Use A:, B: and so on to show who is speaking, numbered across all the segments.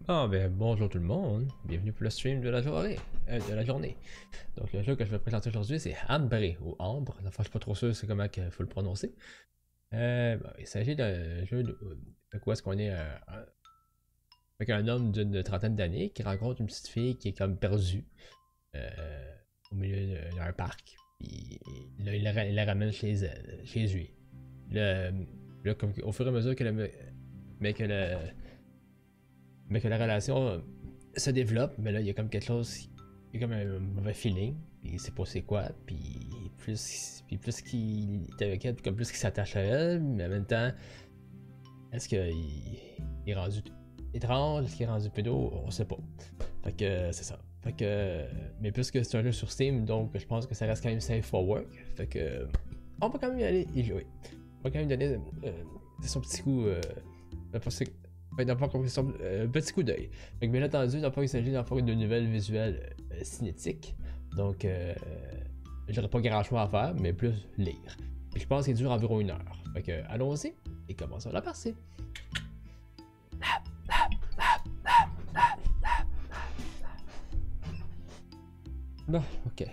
A: Ah ben bonjour tout le monde, bienvenue pour le stream de la journée. Donc le jeu que je vais présenter aujourd'hui c'est Ambre ou Ambre, enfin je suis pas trop sûr c'est comment il faut le prononcer. Il s'agit d'un jeu de quoi est-ce qu'on est avec un homme d'une trentaine d'années qui rencontre une petite fille qui est comme perdue au milieu d'un parc. Puis là il la ramène chez lui. Là, comme, au fur et à mesure que mais que le, mais que la relation se développe, mais là il y a comme quelque chose, il y a comme un mauvais feeling, puis il sait pas c'est quoi, puis plus qu'il est avec elle, comme plus qu'il s'attache à elle, mais en même temps, est-ce qu'il est rendu étrange, est-ce qu'il est rendu pédo, on sait pas. Fait que c'est ça. Fait que, mais puisque c'est un jeu sur Steam, donc je pense que ça reste quand même safe for work. Fait que, on va quand même y aller y jouer. On va quand même donner son petit coup. Petit coup d'œil. Bien entendu, il s'agit d'une nouvelle visuelle cinétique. Donc, j'aurais pas grand choix à faire, mais plus lire. Et je pense qu'il dure environ 1 heure. Fait que, allons-y et commençons la partie. Bon, ok.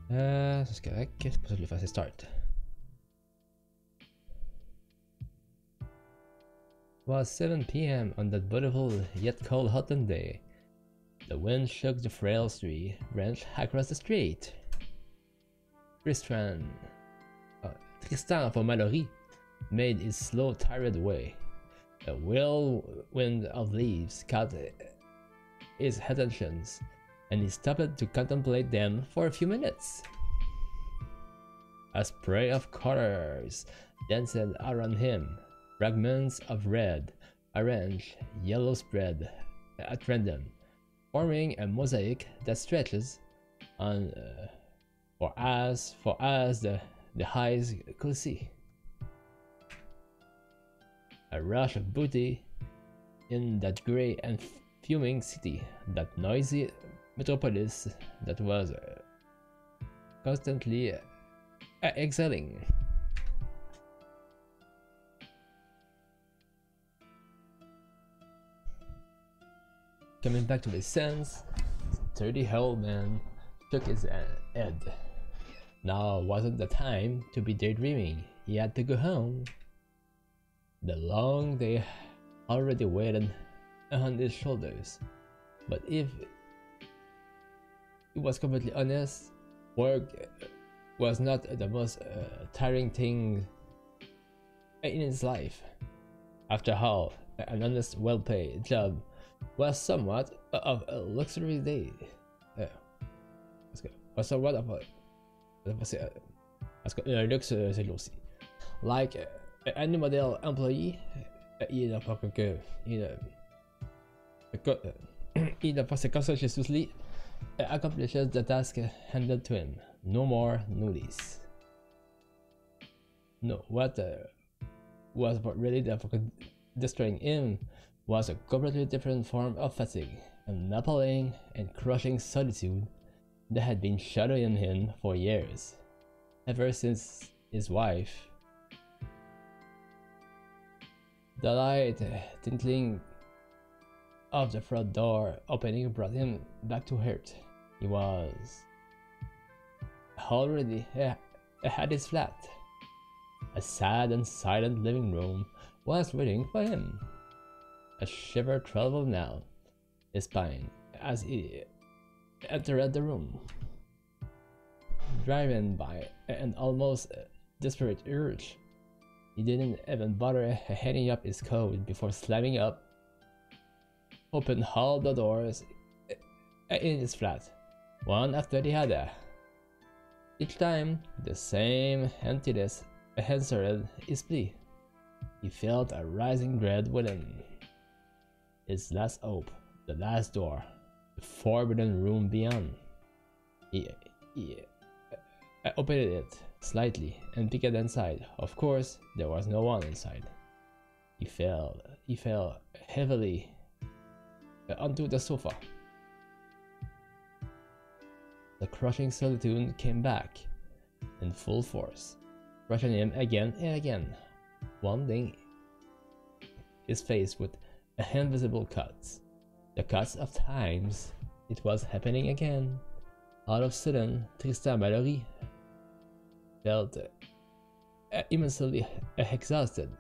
A: Ça c'est correct. C'est pour ça que je le fais start. It was 7 p.m. on that beautiful yet cold autumn day. The wind shook the frail tree branch across the street. Tristan for Mallory made his slow, tired way. A whirlwind of leaves caught his attentions, and he stopped to contemplate them for a few minutes. A spray of colors danced around him. Fragments of red, orange, yellow spread at random, forming a mosaic that stretches on for as the eyes could see. A rush of beauty in that grey and fuming city, that noisy metropolis that was constantly exhaling. Coming back to his sense, 30-year-old man shook his head. Now wasn't the time to be daydreaming. He had to go home. The long day already weighed on his shoulders. But if he was completely honest, work was not the most tiring thing in his life. After all, an honest, well-paid job was somewhat of a luxury day. Was somewhat of a un luxe c'est lui aussi. Like a new model employee, il n'a pas que il n'a pas ses conseils chez Susli accomplishes the task handed to him. No more nudies. No, what was really destroying him was a completely different form of fatigue, an appalling and crushing solitude that had been shadowing him for years, ever since his wife. The light tinkling of the front door opening brought him back to earth. He was already at his flat. A sad and silent living room was waiting for him. A shiver traveled down his spine as he entered the room, driven by an almost desperate urge. He didn't even bother hanging up his coat before slamming open all the doors in his flat, one after the other. Each time, the same emptiness answered his plea. He felt a rising dread within. His last hope, the last door, the forbidden room beyond. He opened it slightly and peeked inside. Of course, there was no one inside. He fell heavily onto the sofa. The crushing solitude came back in full force, crushing him again and again, wounding his face with invisible cuts. The cuts of times. It was happening again. All of a sudden, Tristan Mallory felt immensely exhausted.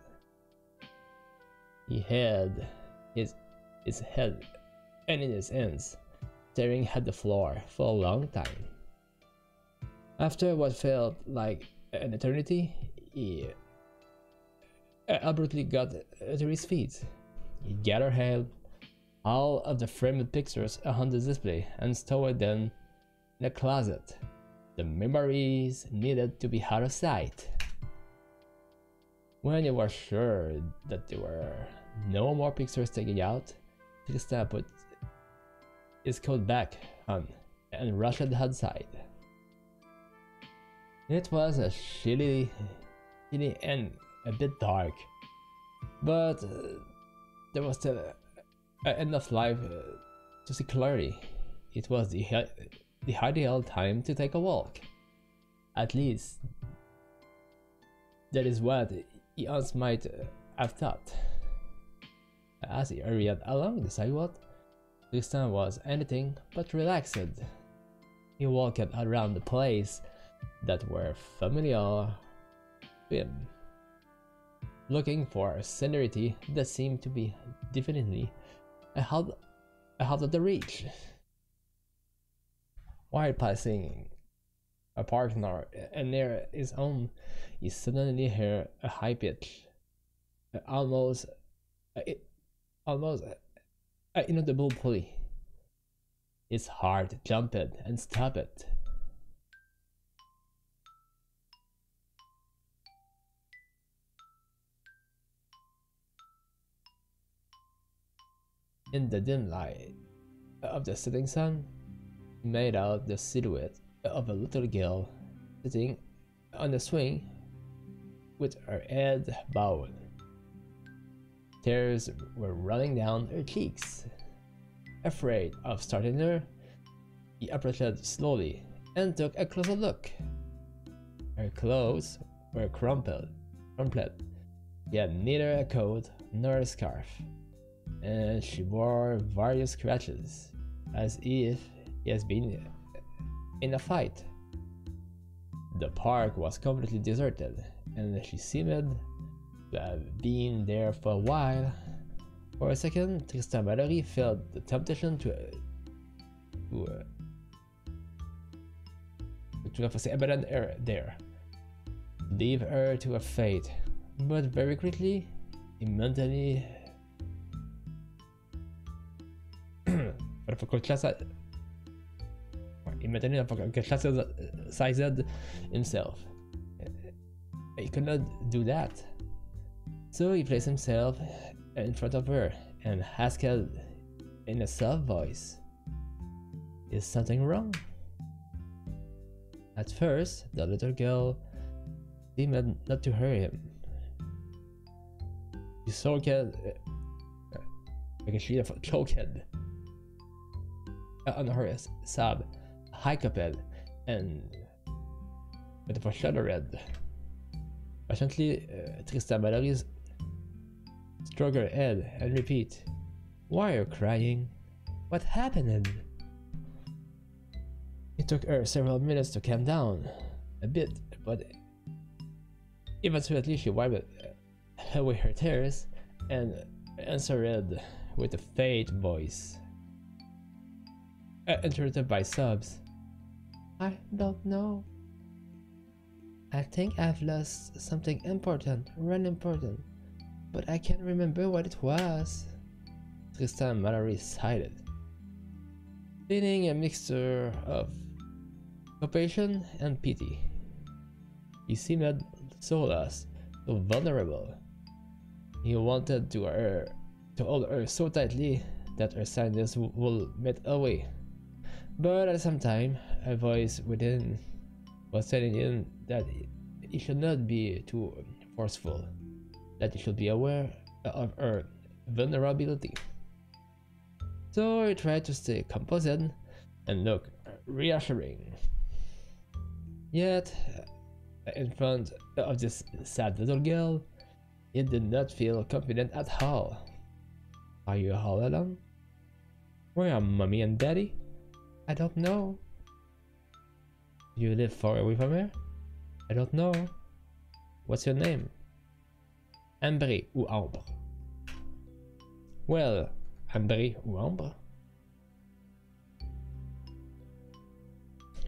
A: He had his head and in his hands, staring at the floor for a long time. After what felt like an eternity, he abruptly got to his feet. He gathered all of the framed pictures on the display and stored them in a closet. The memories needed to be out of sight. When he was sure that there were no more pictures taken out, Tristan put his coat back on and rushed outside. It was a chilly and a bit dark, but there was still enough light to see clearly. It was the ideal time to take a walk. At least, that is what Hans might have thought. As he hurried along the sidewalk, Tristan was anything but relaxed. He walked around the place that were familiar to him, looking for a scenery that seemed to be definitely out of the reach. While passing a park near his home, he suddenly heard a high pitch, almost inaudible plea. His heart jumped and stopped. In the dim light of the setting sun, he made out the silhouette of a little girl sitting on a swing with her head bowed. Tears were running down her cheeks. Afraid of startling her, he approached slowly and took a closer look. Her clothes were crumpled. She had neither a coat nor a scarf, and she bore various scratches, as if he has been in a fight. The park was completely deserted, and she seemed to have been there for a while. For a second, Tristan Mallory felt the temptation to abandon her there, leave her to her fate, but very quickly, he mentally sized himself. He could not do that. So he placed himself in front of her and asked in a soft voice, "Is something wrong?" At first, the little girl seemed not to hear him. She choked on her sob, hiccuped, and with a shuddered. Patiently, Tristan Mallory stroked her head and repeat, "Why are you crying? What happened?" It took her several minutes to calm down a bit, but eventually she wiped away her tears and answered with a faint voice, interrupted by sobs, "I don't know. I think I've lost something important, really important, but I can't remember what it was." Tristan Mallory sighed, feeling a mixture of compassion and pity. He seemed so lost, so vulnerable. He wanted to hold her so tightly that her sadness would melt away. But at the same time, a voice within was telling him that he should not be too forceful, that he should be aware of her vulnerability. So he tried to stay composed and look reassuring. Yet, in front of this sad little girl, he did not feel confident at all. Are you all alone? Where are mommy and daddy? I don't know. You live far away from here? I don't know. What's your name? Ambre ou Ambre? Well, Ambre ou Ambre?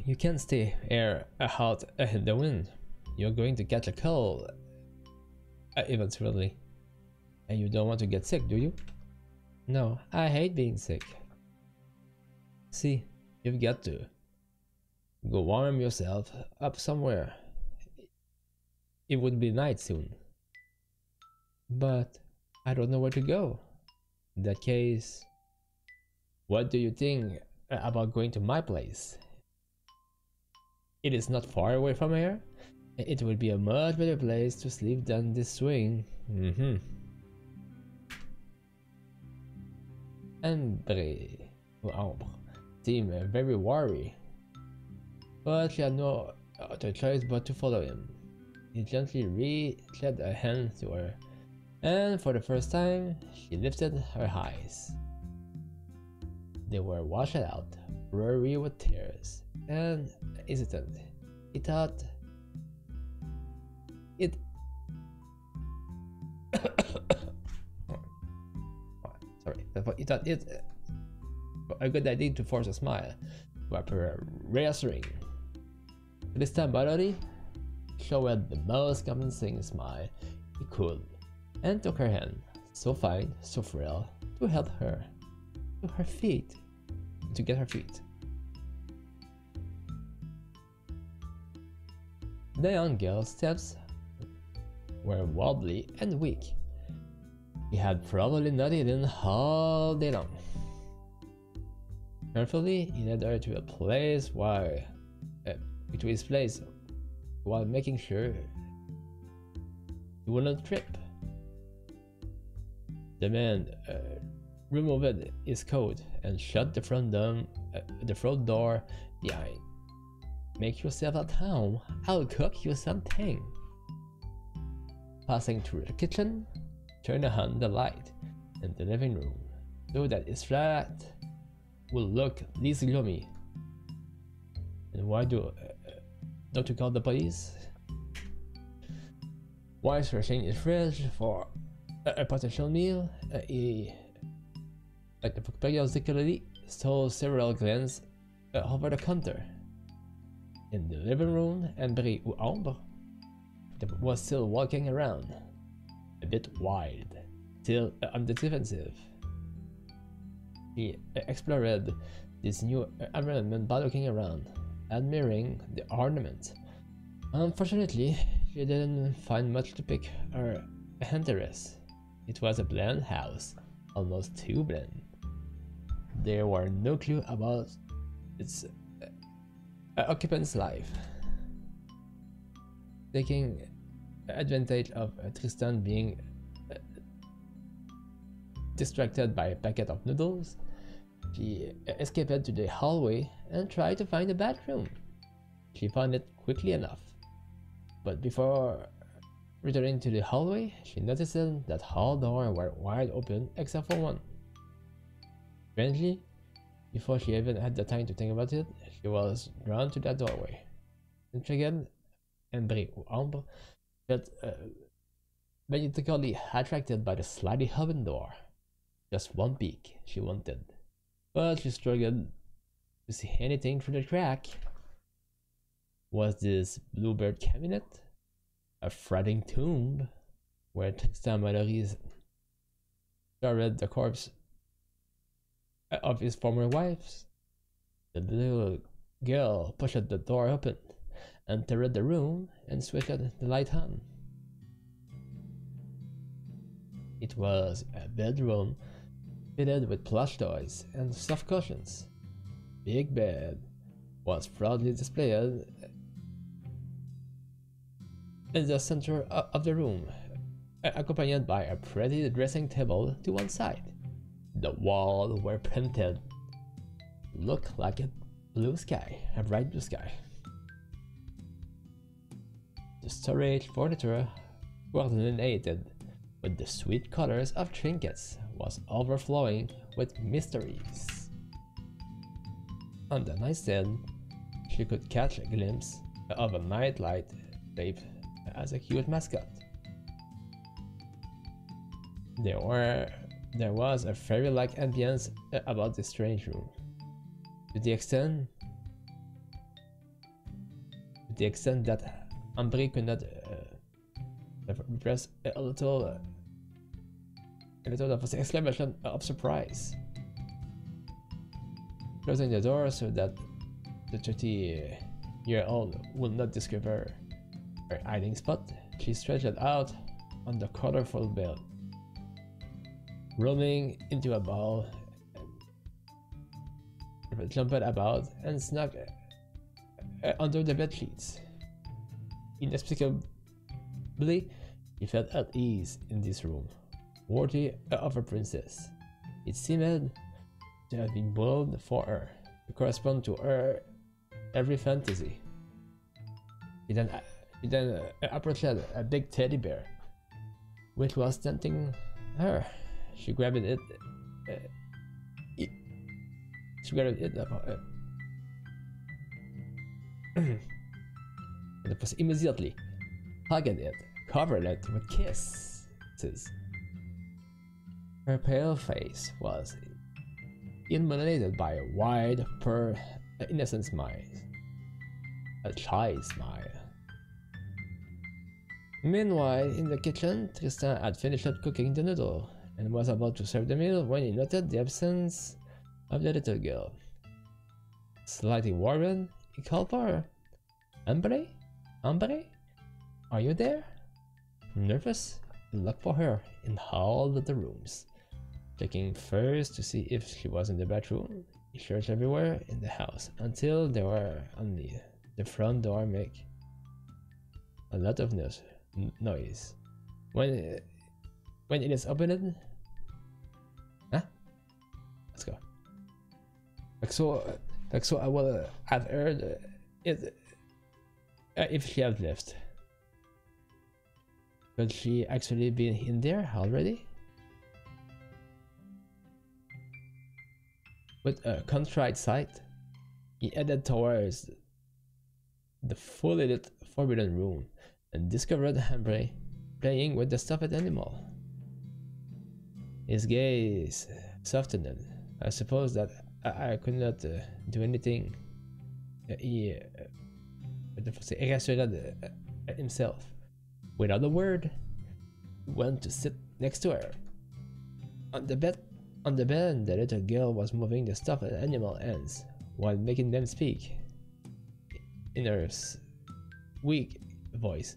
A: You can't stay here out in the wind. You're going to catch a cold eventually. And you don't want to get sick, do you? No, I hate being sick. See, you've got to go warm yourself up somewhere. It would be night soon. But I don't know where to go. In that case, what do you think about going to my place? It is not far away from here. It would be a much better place to sleep than this swing. Ambre, or Ambre, seemed very worried, but she had no other choice but to follow him. He gently reached a hand to her, and for the first time, she lifted her eyes. They were washed out, blurry with tears, and hesitant. He thought it he thought it a good idea to force a smile, but reassuring. This time Barori showed the most convincing smile he could, and took her hand, so fine, so frail, to help her to her feet, to get her feet. The young girl's steps were wobbly and weak. He had probably not eaten all day long. Carefully, he led her to a place to his place, while making sure he wouldn't trip. The man removed his coat and shut the front door behind. Make yourself at home. I'll cook you something. Passing through the kitchen, turn on the light in the living room so that his flat will look least gloomy. And why don't you call the police? While searching his fridge for a potential meal, he periodically stole several glances over the counter. In the living room, Ambre ou Ambre was still walking around, a bit wild, still on the defensive. He explored this new environment by looking around, admiring the ornament. Unfortunately, she didn't find much to pick her interest. It was a bland house, almost too bland. There were no clue about its occupant's life. Taking advantage of Tristan being distracted by a packet of noodles, she escaped to the hallway and tried to find a bathroom. She found it quickly enough, but before returning to the hallway, she noticed that all doors were wide open except for one. Strangely, before she even had the time to think about it, she was drawn to that doorway. Intrigued, Ambre ou Ambre felt magnetically attracted by the slightly open door. Just one peek she wanted, but she struggled to see anything through the crack. Was this bluebird cabinet? A fretting tomb where Tristan Mallory's stored the corpse of his former wives? The little girl pushed the door open, entered the room, and switched the light on. It was a bedroom fitted with plush toys and soft cushions. Big bed was proudly displayed in the center of the room, accompanied by a pretty dressing table to one side. The walls were painted, looked like a blue sky, a bright blue sky. The storage furniture coordinated with the sweet colors of trinkets, was overflowing with mysteries. On the nightstand, she could catch a glimpse of a nightlight shaped as a cute mascot. There was a fairy-like ambience about this strange room, to the extent that Ambre could not repress a little of an exclamation of surprise. Closing the door so that the 30-year-old would not discover her hiding spot, she stretched out on the colorful bed, rolling into a ball, jumped about and snuck under the bed sheets. Inexplicably, he felt at ease in this room, worthy of a princess. It seemed to have been built for her, to correspond to her every fantasy. He then approached a big teddy bear, which was tempting her. She grabbed it. And was immediately hugged it, covered it with kisses. Her pale face was illuminated by a wide, innocent smile, a shy smile. Meanwhile, in the kitchen, Tristan had finished cooking the noodle and was about to serve the meal when he noted the absence of the little girl. Slightly worried, he called for her. Ambre? Ambre? Are you there? Nervous, he looked for her in all of the rooms. Checking first to see if she was in the bathroom, he searched everywhere in the house until there were only the front door make a lot of noise. When it is opened, let's go. So I will have heard it if she had left. Could she actually be in there already? With a contrite sight, he headed towards the fully lit forbidden room and discovered Ambre playing with the stuffed animal. His gaze softened. I suppose that I could not do anything. He reassured himself. Without a word, he went to sit next to her. On the bed, the little girl was moving the stuffed animal ends while making them speak. In her weak voice,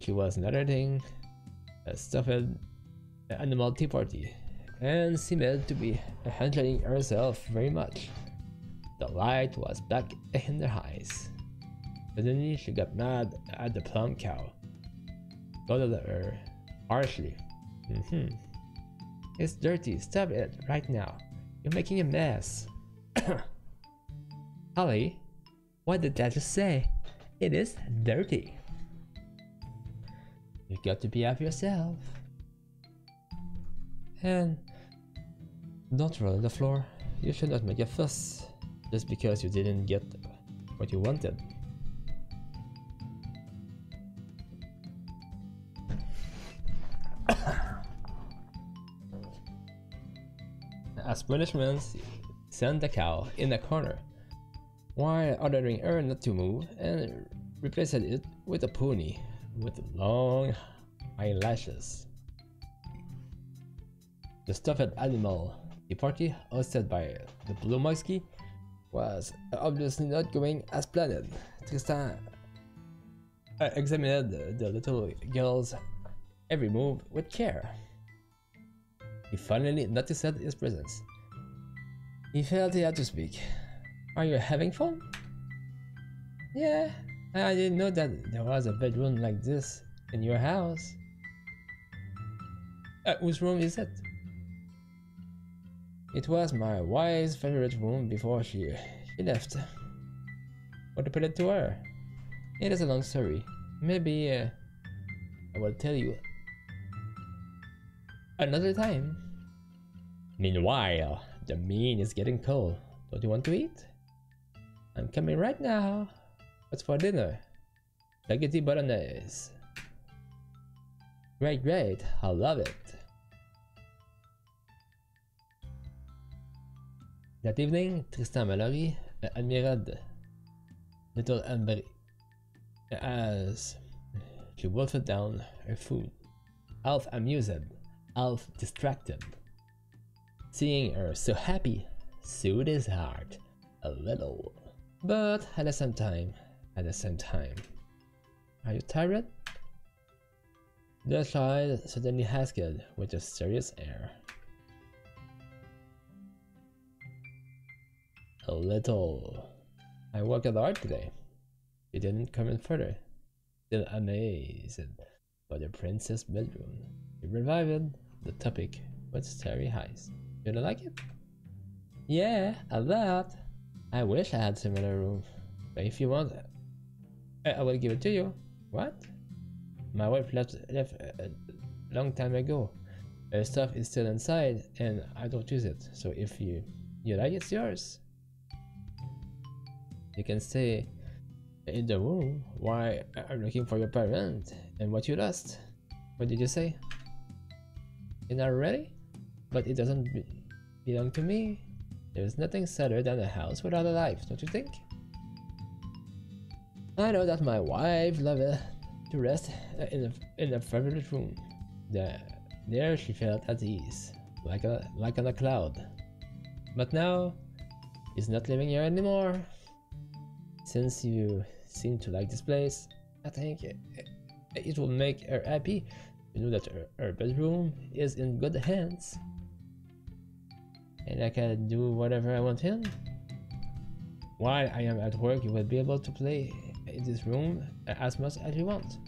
A: she was narrating a stuffed animal tea party and seemed to be enjoying herself very much. The light was back in her eyes. Suddenly, she got mad at the plum cow. Scolded her harshly. It's dirty, stop it right now. You're making a mess. Holly, what did that just say? It is dirty. You got to be of yourself. And don't roll on the floor. You should not make a fuss just because you didn't get what you wanted. As punishment, sent the cow in a corner, while ordering her not to move, and replaced it with a pony with long eyelashes. The stuffed animal, the party hosted by the Blue Muskie, was obviously not going as planned. Tristan examined the little girl's every move with care. He finally noticed his presence. He felt he had to speak. Are you having fun? Yeah, I didn't know that there was a bedroom like this in your house. Whose room is it? It was my wife's favorite room before she left. What happened to her? It is a long story. Maybe I will tell you Another time. Meanwhile, the meat is getting cold. Don't you want to eat? I'm coming right now. What's for dinner? Spaghetti bolognese. Great, great. I love it. That evening, Tristan and Mallory admired little Ambre as she wolfed down her food, half amused, half distracted. Seeing her so happy soothed his heart a little. But at the same time, are you tired? The child suddenly asked with a serious air. A little. I worked hard today. He didn't comment further, still amazed by the princess' bedroom. He revived the topic with starry eyes. You don't like it? Yeah, a lot. I wish I had similar room, but if you want, I will give it to you. What? My wife left a long time ago. Her stuff is still inside, and I don't use it. So if you like, it's yours. You can stay in the room while I'm looking for your parent and what you lost. What did you say? You're not ready? But it doesn't belong to me. There's nothing sadder than a house without a life, don't you think? I know that my wife loved to rest in a favorite room. There she felt at ease, like on a cloud. But now, she's not living here anymore. Since you seem to like this place, I think it will make her happy to know that her bedroom is in good hands. And I can do whatever I want in. While I am at work, you will be able to play in this room as much as you want.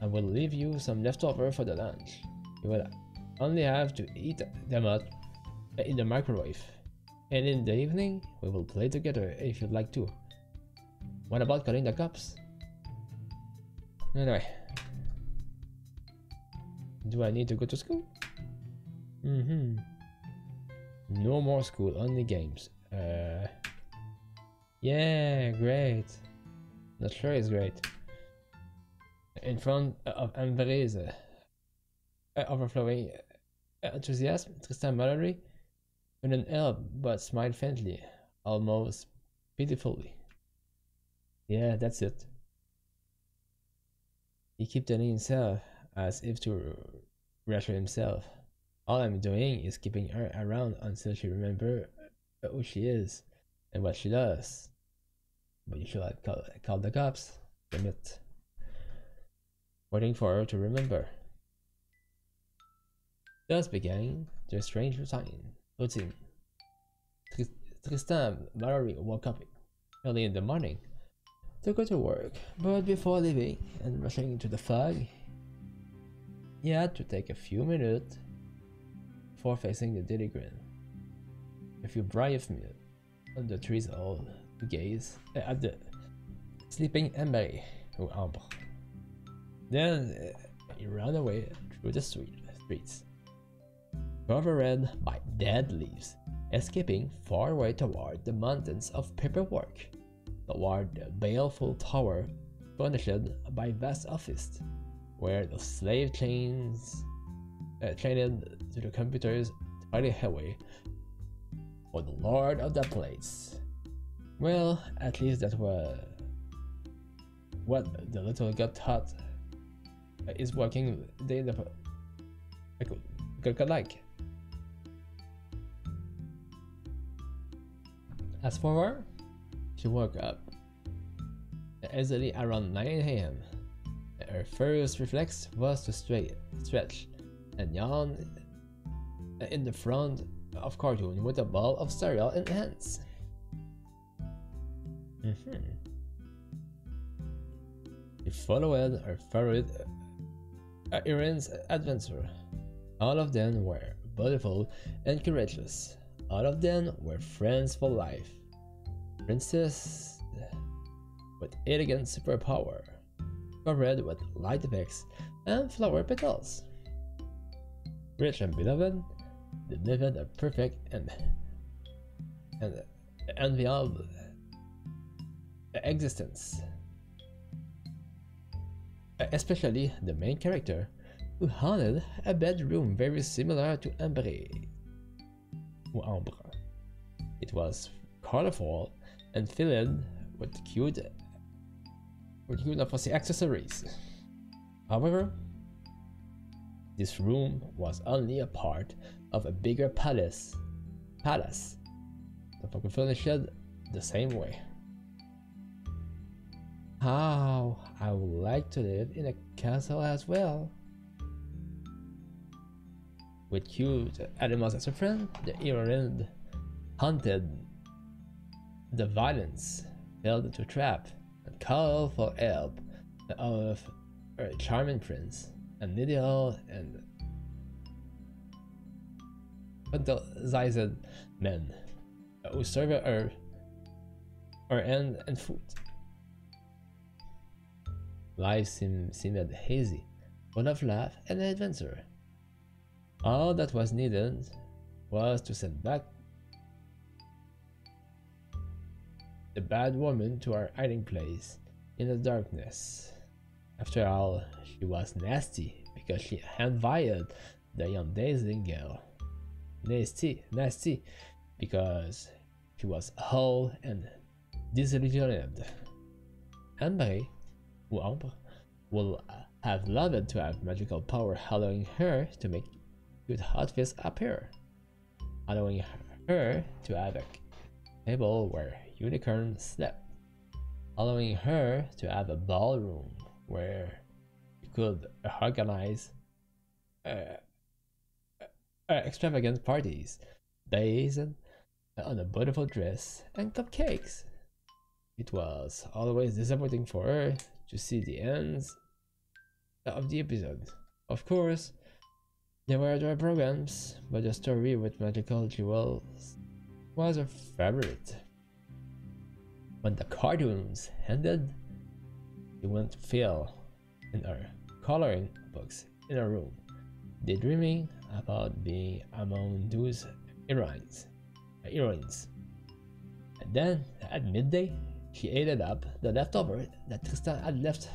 A: I will leave you some leftover for the lunch. You will only have to eat them up in the microwave. And in the evening, we will play together if you'd like to. What about calling the cops? Anyway. Do I need to go to school? No more school, only games. Yeah, great. Not sure it's great. In front of Ambre's overflowing enthusiasm, Tristan and Mallory couldn't help but smile faintly, almost pitifully. Yeah, that's it. He kept telling himself, as if to reassure himself. All I'm doing is keeping her around until she remembers who she is and what she does. But you should have called the cops. Damn it. Waiting for her to remember. Thus began their strange routine. Tristan and Mallory woke up early in the morning to go to work, but before leaving and rushing into the fog, he had to take a few minutes before facing the daily grin. A few brief minutes on the trees all to gaze at the sleeping Ambre or Ambre. Then he ran away through the streets, covered by dead leaves, escaping far away toward the mountains of paperwork, toward the baleful tower furnished by vast office, where the slave chains chained to the computers fighting away for the lord of the place. Well, at least that was what the little girl thought is working day in the could like. As for her, she woke up easily around 9 AM. Her first reflex was to stretch and yawn in the front of cartoon with a bowl of cereal in hands. She followed her favorite errands adventure. All of them were beautiful and courageous. All of them were friends for life. Princess with elegant superpower, covered with light effects and flower petals. Rich and beloved, they lived a perfect and enviable existence. Especially the main character, who haunted a bedroom very similar to Ambre. It was colorful and filled with cute fancy accessories. However, this room was only a part of a bigger palace that was furnished the same way. How I would like to live in a castle as well. With cute animals as a friend, the heroine hunted the violence, failed to trap, and called for help of her charming prince, an ideal and fantasized man who served her end and food. Life seemed hazy, full of laugh and adventure. All that was needed was to send back the bad woman to her hiding place in the darkness. After all, she was nasty because she had violated the young dazzling girl. Nasty because she was whole and disillusioned. Ambre will have loved to have magical power, allowing her to make cute outfits appear, allowing her to have a table where unicorns slept, allowing her to have a ballroom where she could organize extravagant parties based on a beautiful dress and cupcakes. It was always disappointing for her to see the ends of the episode. Of course, there were other programs, but the story with magical jewels was her favorite. When the cartoons ended, she went to Phil in her coloring books in her room, daydreaming about being among those heroines. And then, at midday, she ate up the leftover that Tristan had left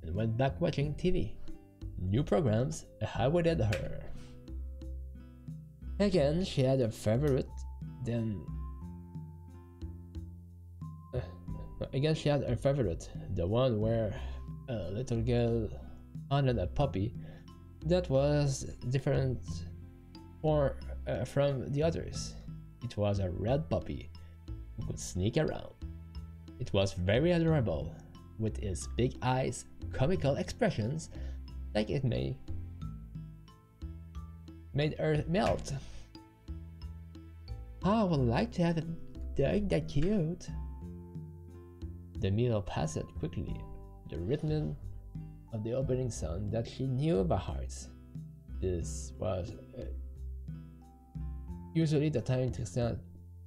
A: and went back watching TV. New programs awaited her. Again, she had a favorite, the one where a little girl owned a puppy that was different from the others. It was a red puppy who could sneak around. It was very adorable, with its big eyes, comical expressions, like it made her melt. I would like to have a dog that cute. The meal passed quickly, the rhythm of the opening song that she knew by heart. This was usually the time Tristan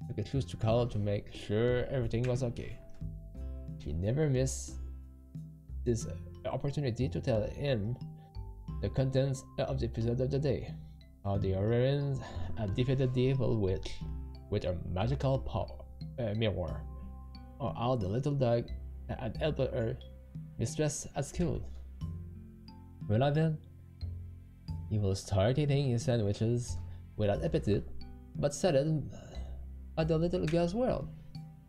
A: took a choose to call to make sure everything was okay. She never missed this opportunity to tell him the contents of the episode of the day, how the heroines had defeated the evil witch with a magical mirror, or how the little dog had helped her mistress at school. Beloved, he will start eating his sandwiches without appetite, but settled at the little girl's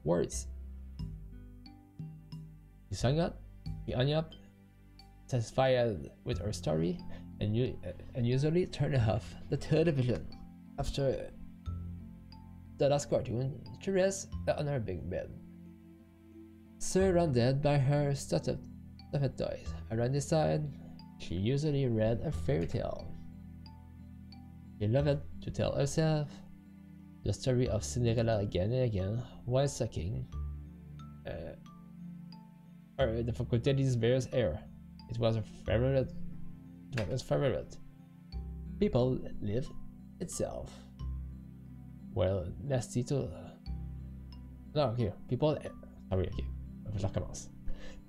A: words. He hung up, satisfied with her story, and usually turned off the television after the last cartoon to rest on her big bed, surrounded by her stuffed toys. Around this time, she usually read a fairy tale. She loved to tell herself the story of Cinderella again and again while sucking the faculty's various hair. It was her favorite. People live itself. Well, nasty to. No, okay. People. Sorry, okay. Je recommence.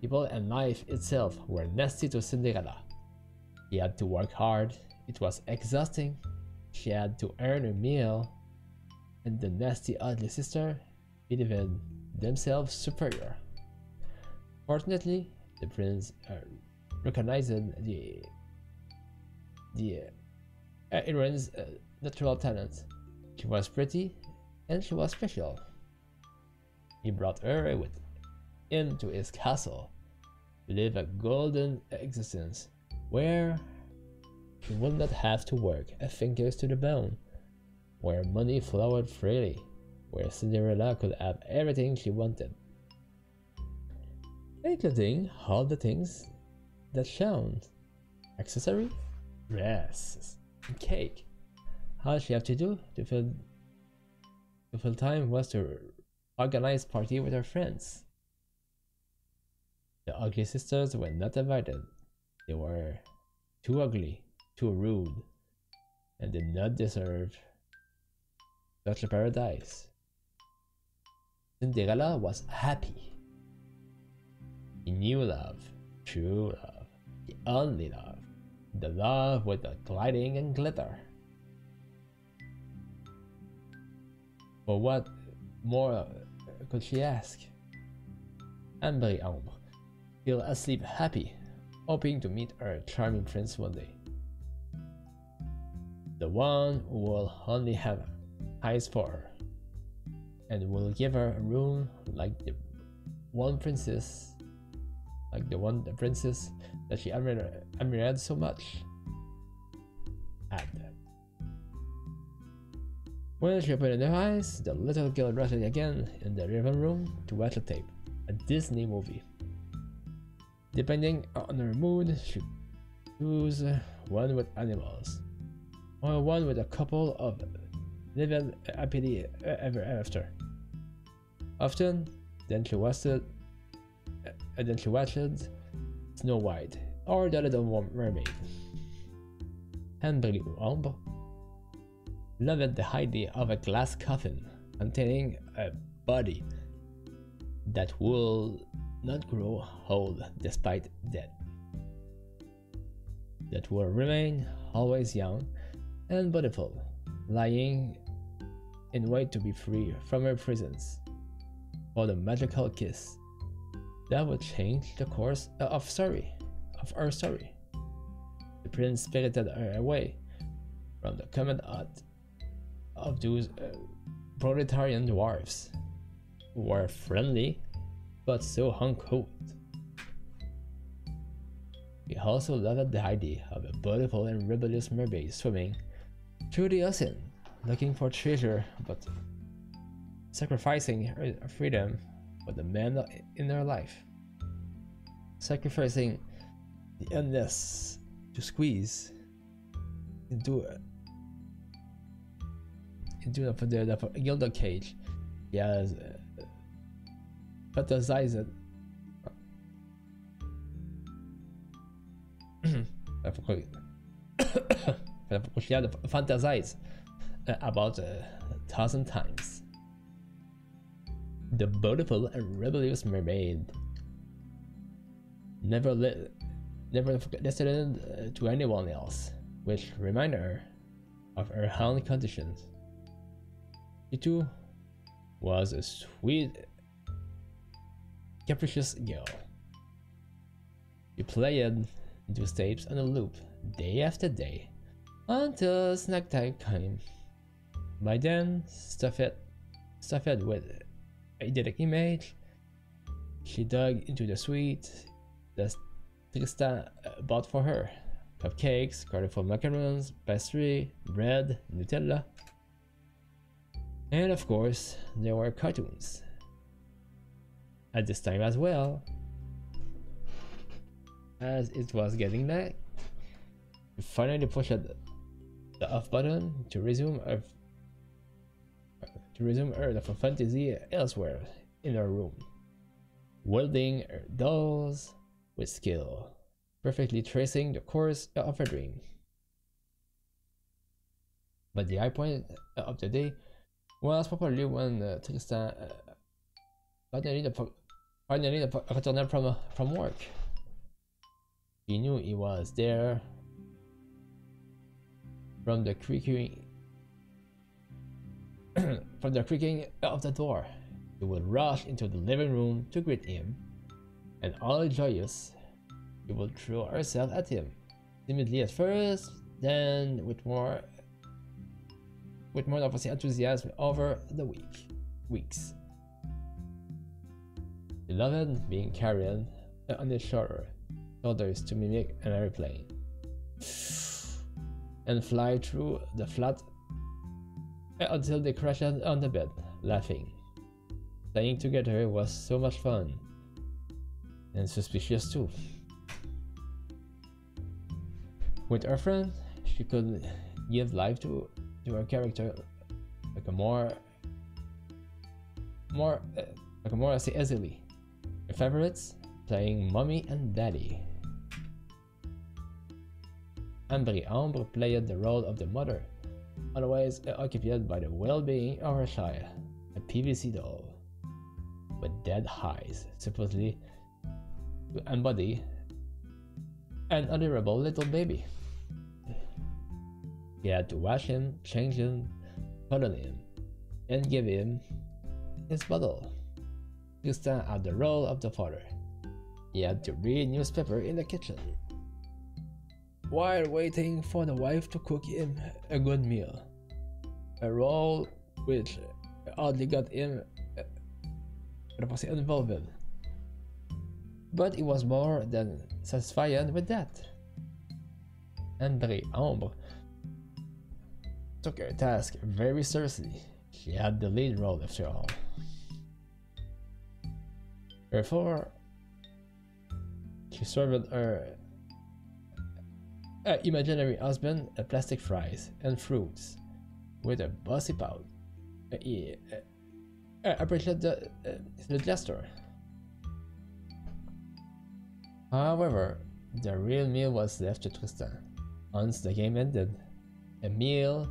A: People and life itself were nasty to Cinderella. She had to work hard. It was exhausting. She had to earn her meal. And the nasty, ugly sister believed themselves superior. Fortunately, the prince recognized the heroine's natural talent. She was pretty, and she was special. He brought her with him to his castle to live a golden existence where she would not have to work her fingers to the bone, where money flowed freely, where Cinderella could have everything she wanted, including all the things that shone: accessory, dresses, and cake. All she had to do to fill time was to organize party with her friends. The ugly sisters were not invited. They were too ugly, too rude, and did not deserve such a paradise. Cinderella was happy. She knew love, true love, the only love, the love with the gliding and glitter. For what more could she ask? Ambre fell asleep happy, hoping to meet her charming prince one day. The one who will only have eyes for her, and will give her a room like the princess that she admired so much had. When she opened her eyes, the little girl rushed again in the living room to watch a tape, a Disney movie. Depending on her mood, she chose one with animals, or one with a couple of living happily ever after. Often, then she watched Snow White or the Little Mermaid. Ambre loved the idea of a glass coffin containing a body that will not grow old despite death, that will remain always young and beautiful, lying in wait to be free from her prisons for the magical kiss that would change the course of our story. The prince spirited her away from the common hut of those proletarian dwarfs who were friendly but so uncouth. He also loved the idea of a beautiful and rebellious mermaid swimming through the ocean, looking for treasure but sacrificing her freedom for the man in her life, sacrificing the endless to squeeze into the gilded cage. He has fantasized she had fantasized about 1,000 times. The beautiful and rebellious mermaid never listened to anyone else, which reminded her of her own conditions. She too was a sweet, capricious girl. She played those tapes on a loop day after day until snack time came. By then, stuffed with idyllic image, she dug into the sweet that Trista bought for her: cupcakes, colorful macarons, pastry, bread, Nutella, and of course, there were cartoons. At this time as well, as it was getting late, she finally pushed the off button to resume her fantasy elsewhere in her room, wielding her dolls with skill, perfectly tracing the course of her dream. But the high point of the day was probably when Tristan finally returned from work. She knew he was there from the creaking from the creaking of the door. She would rush into the living room to greet him, and all joyous, she would throw herself at him, timidly at first, then with more of enthusiasm over the weeks. Beloved being carried on his shoulders to mimic an airplane, and fly through the flat until they crashed on the bed, laughing. Playing together was so much fun, and suspicious too. With her friend, she could give life to her character like a more easily. Her favorites, playing mommy and daddy. Ambre played the role of the mother, always occupied by the well-being of her child, a PVC doll with dead eyes, supposedly to embody an adorable little baby. He had to wash him, change him, cuddle him, and give him his bottle. Tristan had the role of the father. He had to read newspaper in the kitchen, while waiting for the wife to cook him a good meal, a role which oddly got him involved. But he was more than satisfied with that. Ambre took her task very seriously. She had the lead role after all. Therefore, she served her imaginary husband plastic fries and fruits with a bossy pout. He appreciated the gesture. However, the real meal was left to Tristan. Once the game ended, a meal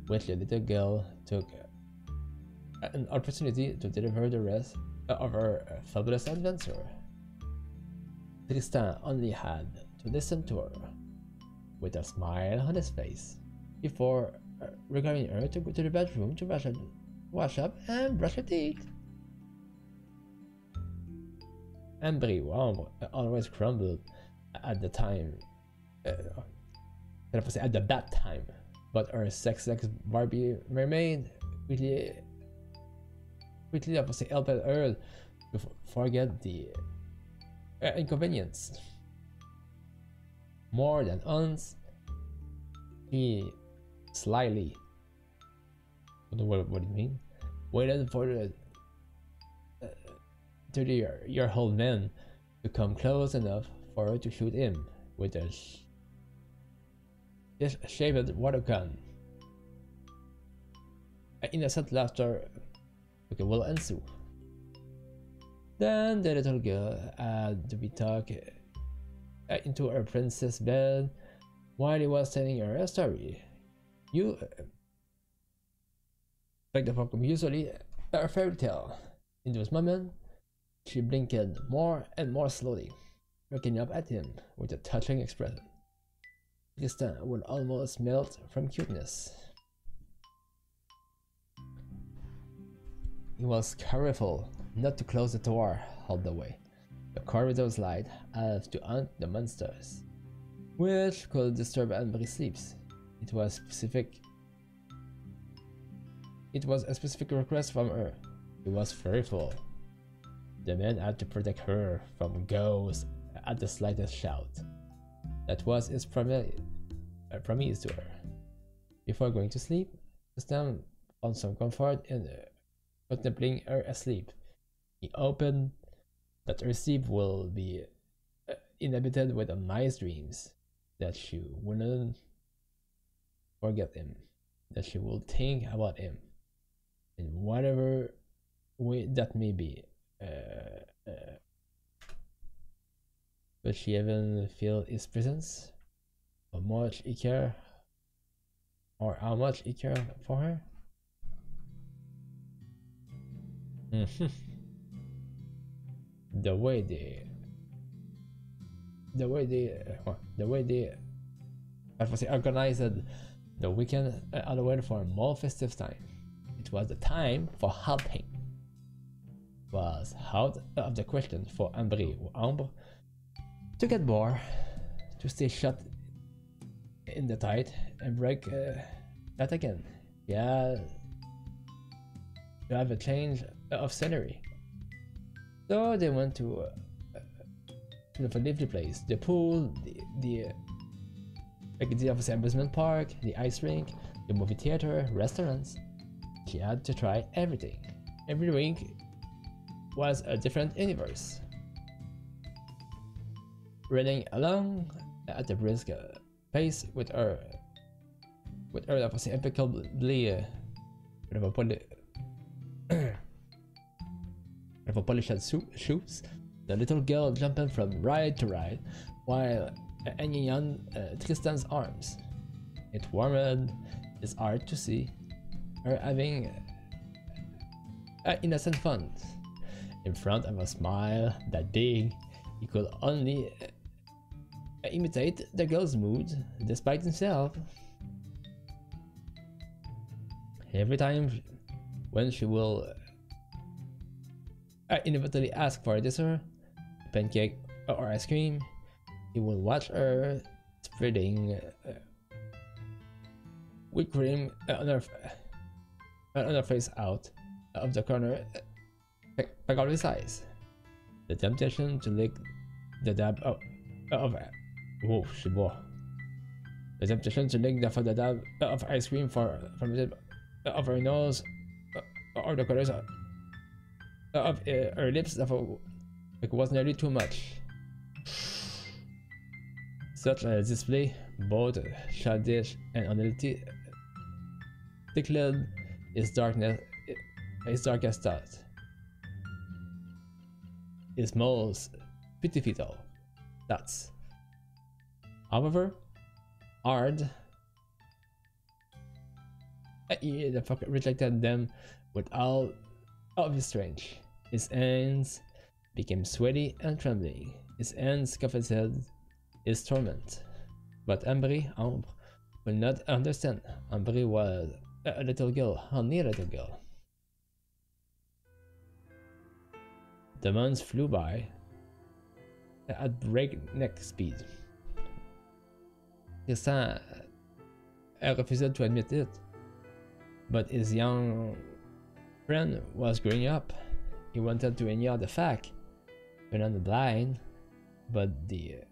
A: which the little girl took an opportunity to deliver the rest of her fabulous adventure. Tristan only had to listen to her with a smile on his face before requiring her to go to the bedroom to wash up and brush her teeth. Ambre always grumbled at the time, at the bad time, but her sex Barbie mermaid quickly helped her to forget the inconvenience. More than once, she slyly, what do you mean? Waited for the 30-year-old man to come close enough for her to shoot him with a shaved water gun. Innocent laughter will ensue. Then the little girl had to be tucked into her princess bed while he was telling her a story. Usually a fairy tale. In those moments, she blinked more and more slowly, looking up at him with a touching expression. Tristan would almost melt from cuteness. He was careful not to close the door all the way. The corridor's light helped to hunt the monsters, which could disturb Ambre's sleeps. It was a specific request from her. He was fearful. The man had to protect her from ghosts at the slightest shout. That was his promise to her. Before going to sleep, Tristan found some comfort in contemplating her asleep. He hoped that her sleep will be inhabited with nice dreams, that she wouldn't forget him, that she would think about him, in whatever way that may be. Will she even feel his presence? How much he cared for her? The way they organized The weekend allowed for a more festive time. It was the time for helping. It was out of the question for Ambre or Ambre to get bored, to stay shut in the tight and break that again. Yeah, to have a change of scenery. So they went to the lively place, the pool, the amusement park, the ice rink, the movie theater, restaurants. She had to try everything. Every week was a different universe. Running along at a brisk pace with her impeccably polished shoes, the little girl jumping from ride to ride, while hanging on Tristan's arms. It warmed his heart to see her having innocent fun. In front of a smile that big, he could only imitate the girl's mood, despite himself. Every time when she will inevitably ask for a dessert, pancake or ice cream, he will watch her spreading whipped cream on her face out of the corner of his eyes. The temptation to lick the dab of the temptation to lick the dab of ice cream from the tip of her nose or the corners of her lips was nearly too much. Such a display, both childish and unhealthy, tickled his darkest thought. His most pitiful thoughts. However, hard, he rejected them with all of his strength. His hands became sweaty and trembling. His hands covered his torment. But Ambre will not understand. Ambre was a little girl, only a little girl. The months flew by at breakneck speed. Tristan refused to admit it, but his young friend was growing up. He wanted to ignore the fact, turn on the blind, but the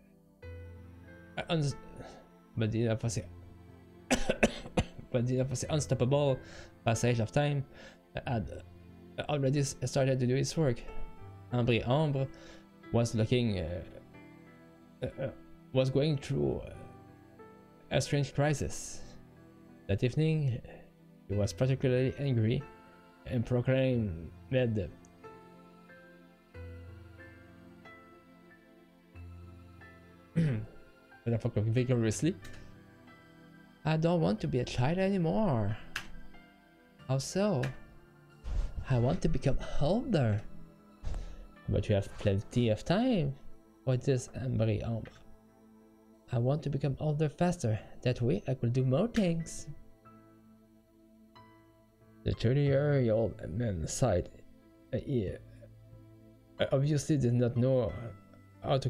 A: unstoppable passage of time had already started to do its work. Ambre was going through a strange crisis. That evening, he was particularly angry and proclaimed vigorously, "I don't want to be a child anymore." "How so?" "I want to become older." "But you have plenty of time for this, Ambre." "I want to become older faster. That way I could do more things." The 30-year-old man sighed. He obviously did not know how to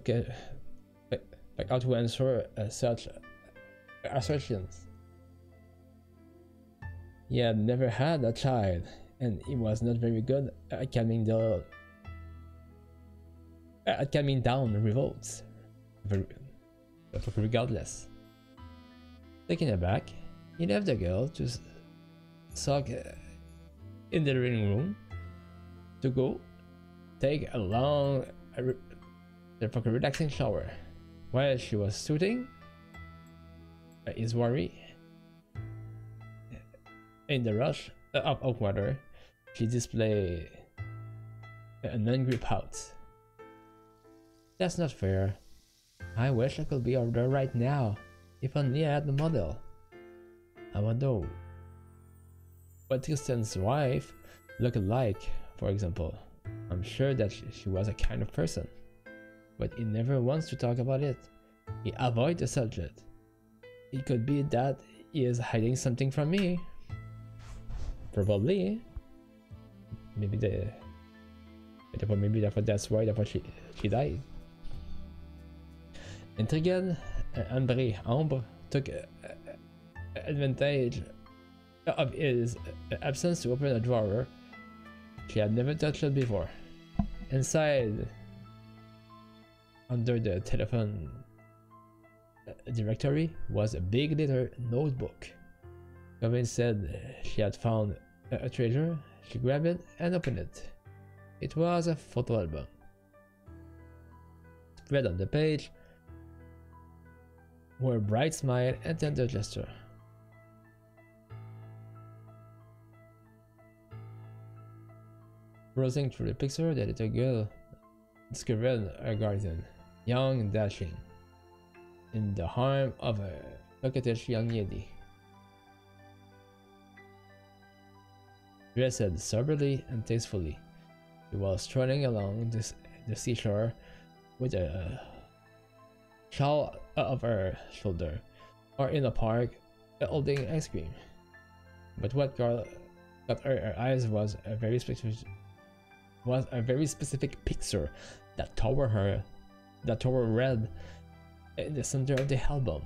A: answer such assertions. He had never had a child, and he was not very good at calming down revolts. Regardless, taken aback, he left the girl to sulk in the living room to go take a long, relaxing shower. While she was soothing his worry in the rush of water, she displayed an angry pout. "That's not fair. I wish I could be older right now, if only I had a model. I wonder what Tristan's wife looked like, for example. I'm sure that she was a kind of person, but he never wants to talk about it. He avoids the subject. It could be that he is hiding something from me. Probably. Maybe that's why she died. Intrigued, Ambre took advantage of his absence to open a drawer she had never touched before. Inside, under the telephone directory, was a big leather notebook. Convinced said she had found a treasure, she grabbed it and opened it. It was a photo album. Spread on the page were a bright smile and tender gesture. Browsing through the picture, the little girl discovered a guardian, young and dashing, in the arm of a coquettish young lady. Dressed soberly and tastefully, she was strolling along the seashore with a shawl of her shoulder, or in a park holding ice cream. But what caught her eyes was a very specific picture that tower red in the center of the album.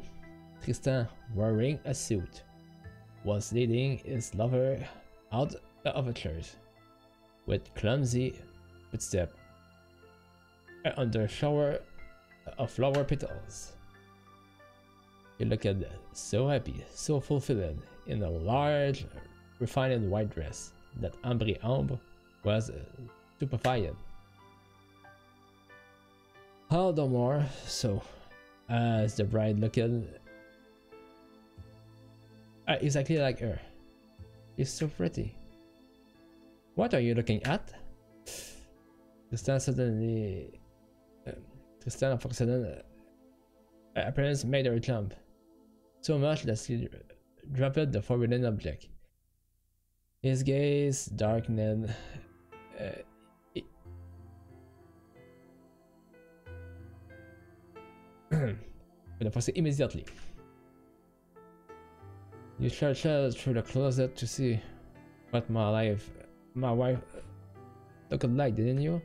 A: Tristan, wearing a suit, was leading his lover out of a church with clumsy footsteps under a shower of flower petals. He looked so happy, so fulfilled in a large, refined white dress that Ambre was stupefied. All the more so, as the bride looked exactly like her. She's so pretty. What are you looking at? Tristan for a sudden appearance made her jump, so much that she dropped the forbidden object. His gaze darkened. Immediately. You searched through the closet to see what my wife looked like, didn't you?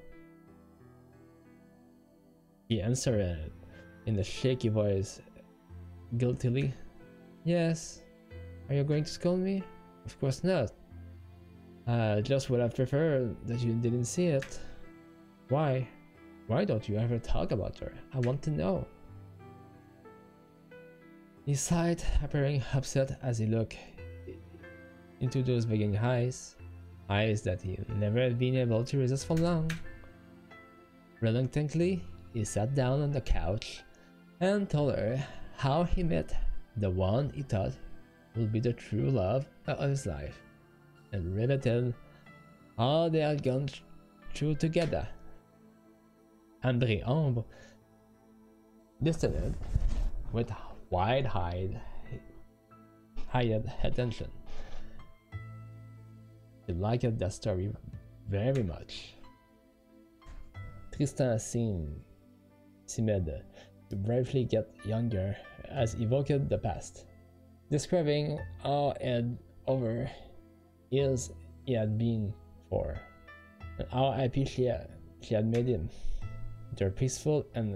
A: He answered in a shaky voice, guiltily. Yes. Are you going to scold me? Of course not. Just would have preferred that you didn't see it. Why? Why don't you ever talk about her? I want to know. He sighed, appearing upset as he looked into those begging eyes that he never had been able to resist for long. Reluctantly, he sat down on the couch and told her how he met the one he thought would be the true love of his life, and related all they had gone through together. Ambre listened with wide-eyed attention. He liked that story very much. Tristan seemed to bravely get younger as he evoked the past, describing how head over heels he had been for, and how happy she had made him. Their peaceful and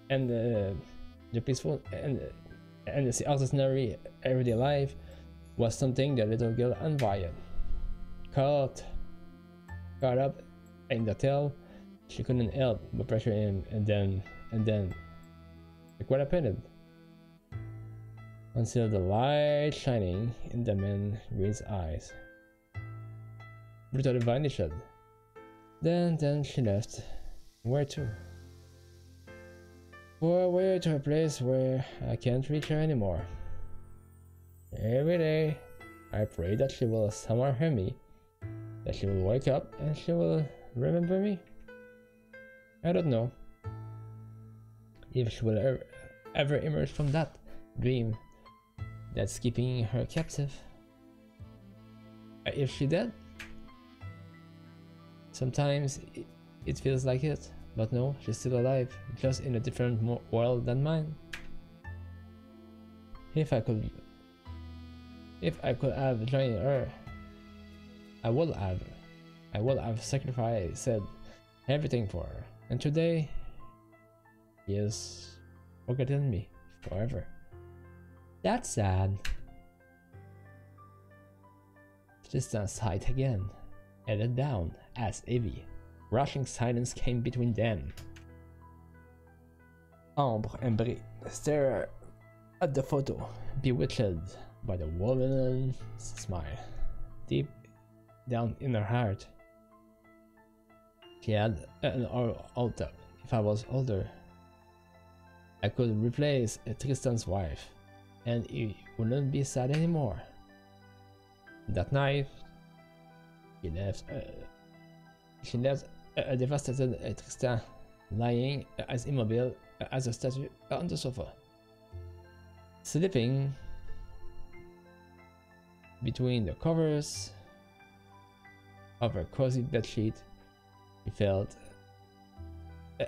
A: the ordinary everyday life was something the little girl envied. Caught up in the tale, she couldn't help but pressure him, and then, like what happened? Until the light shining in the man Green's eyes brutally vanished. Then she left. Where to? Away to a place where I can't reach her anymore. Every day, I pray that she will somehow hear me, that she will wake up and she will remember me. I don't know if she will ever emerge from that dream that's keeping her captive. If she did, sometimes it feels like it, but no, she's still alive, just in a different world than mine. If I could have joined her, I would have sacrificed everything for her. And today, he has forgotten me forever. That's sad. Tristan sighed again, headed down as heavy, rushing silence came between them. Ambre and Brie stared at the photo, bewitched by the woman's smile. Deep down in her heart, she had an altar. If I was older, I could replace Tristan's wife, and he wouldn't be sad anymore. That night, she left a devastated Tristan lying as immobile as a statue on the sofa. Sleeping between the covers of her cozy bedsheet, she felt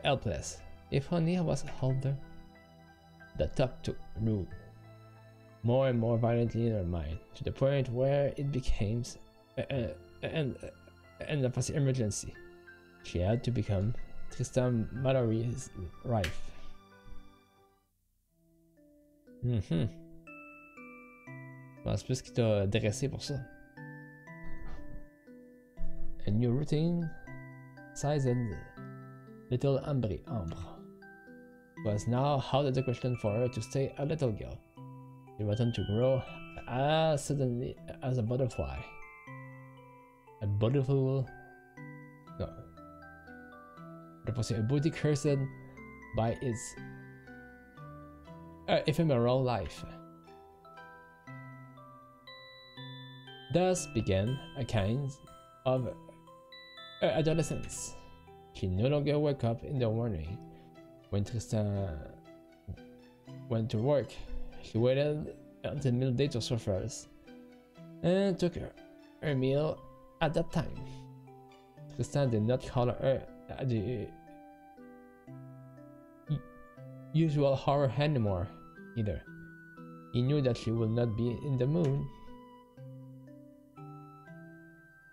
A: helpless. If only I was older. The thought took root more and more violently in her mind, to the point where it became an emergency. She had to become Tristan Mallory's wife. Je pense plus qu'il t'a dressé pour ça. A new routine sized little Ambre. It was now out of the question for her to stay a little girl. She wanted to grow as suddenly as a butterfly. A beautiful... No. But was a booty cursed by its ephemeral life. Thus began a kind of adolescence. She no longer woke up in the morning when Tristan went to work. She waited until midday to surface and took her meal at that time. Tristan did not call her the usual horror anymore either. He knew that she would not be in the mood.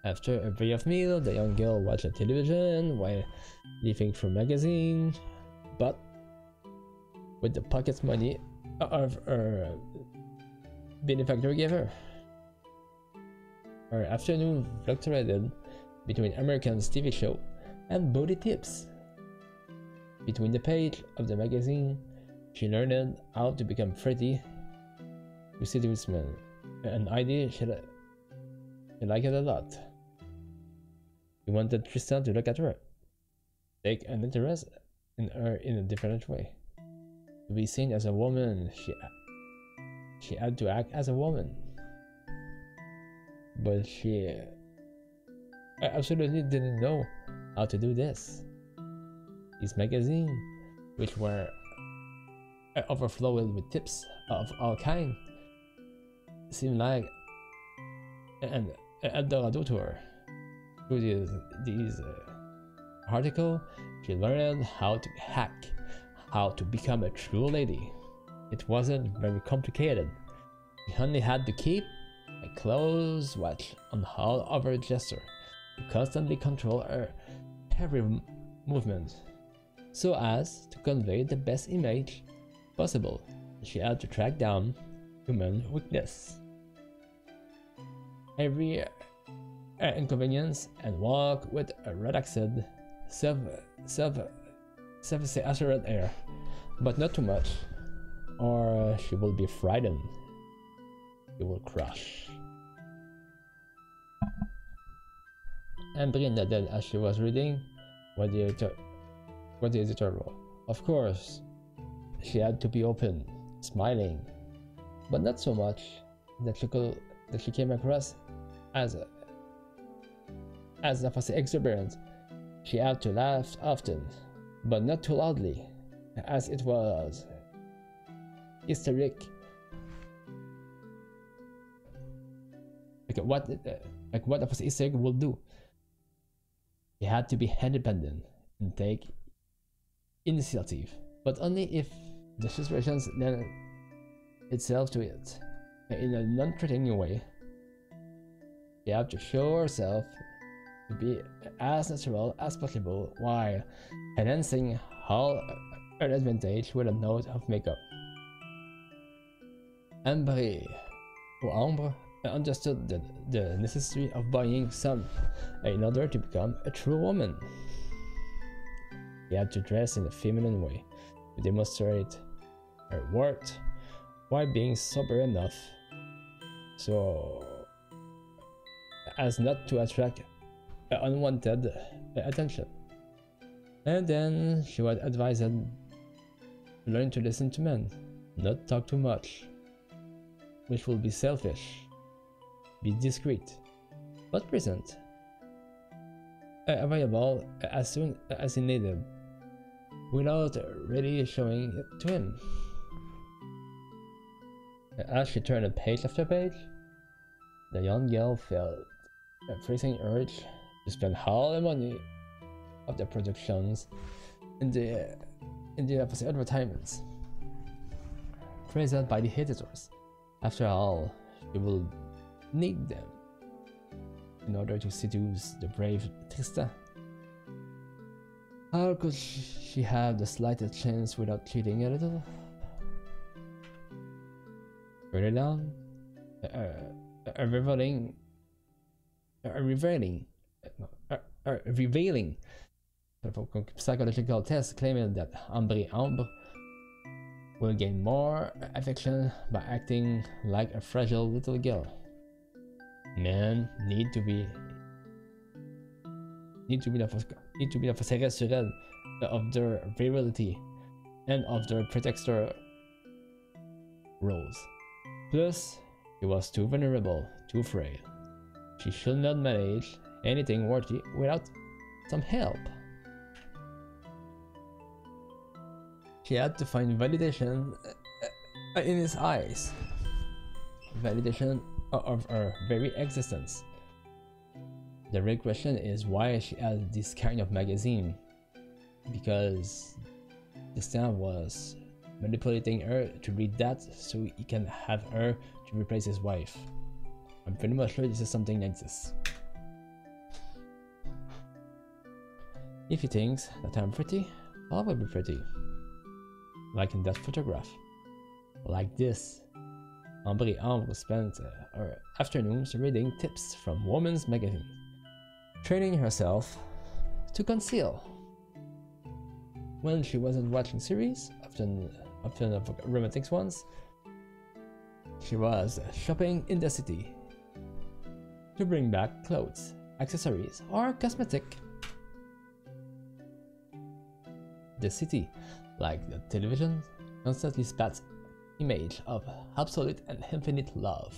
A: After a brief meal, the young girl watched the television while leafing through magazines, but with the pocket money of her benefactor gave her. Her afternoon fluctuated between American's TV show and booty tips. Between the page of the magazine, she learned how to become pretty with seduce men, an idea she liked a lot. She wanted Tristan to look at her, take an interest in her in a different way. To be seen as a woman, she had to act as a woman. But she absolutely didn't know how to do this. These magazines, which were overflowing with tips of all kinds, seemed like an Eldorado to her. Through these articles, she learned how to hack, how to become a true lady. It wasn't very complicated. She only had to keep a close watch on all of her gesture, to constantly control her every movement, so as to convey the best image possible. She had to track down human weakness, every inconvenience, and walk with a relaxed, self-assured air, but not too much, or she will be frightened. She will crush. Ambre nodded as she was reading what the editor wrote. Of course, she had to be open, smiling, but not so much that she came across as exuberant. She had to laugh often, but not too loudly, as it was hysteric. Like what a hysteric will do. She had to be independent and take initiative, but only if the situations itself to it in a non-threatening way. You have to show herself to be as natural as possible while enhancing all her advantage with a note of makeup. Ambre, or Ambre, understood the necessity of buying some in order to become a true woman. She had to dress in a feminine way to demonstrate her worth while being sober enough so as not to attract unwanted attention. And then she was advised to learn to listen to men, not talk too much, which will be selfish. Be discreet, but present, available as soon as he needed, without really showing it to him. As she turned page after page, the young girl felt a pressing urge to spend all the money of the productions in the advertisements praised by the editors. After all, she will need them in order to seduce the brave Triste. How could she have the slightest chance without cheating a little? Further down, a revealing psychological test claiming that Ambre will gain more affection by acting like a fragile little girl. Men need to be la force sur elle of their virility and of their protector roles. Plus, she was too vulnerable, too frail. She should not manage anything worthy without some help. She had to find validation in his eyes, validation of her very existence. The real question is why she had this kind of magazine, because Destin was manipulating her to read that so he can have her to replace his wife. I'm pretty much sure this is something like this. If he thinks that I'm pretty, I will be pretty. Like in that photograph. Like this. Ambre spent her afternoons reading tips from women's magazines, training herself to conceal. When she wasn't watching series, often of romantic ones, she was shopping in the city to bring back clothes, accessories, or cosmetic. The city, like the television, constantly spats image of absolute and infinite love,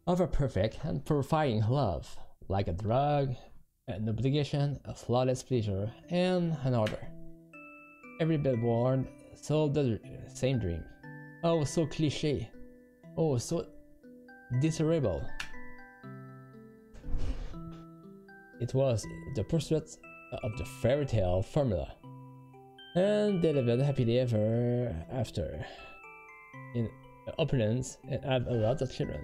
A: of a perfect and purifying love, like a drug, an obligation, a flawless pleasure, and an order. Every billboard sold the same dream. Oh, so cliché. Oh, so desirable. It was the pursuit of the fairy tale formula, and they lived happily ever after in opulence and have a lot of children.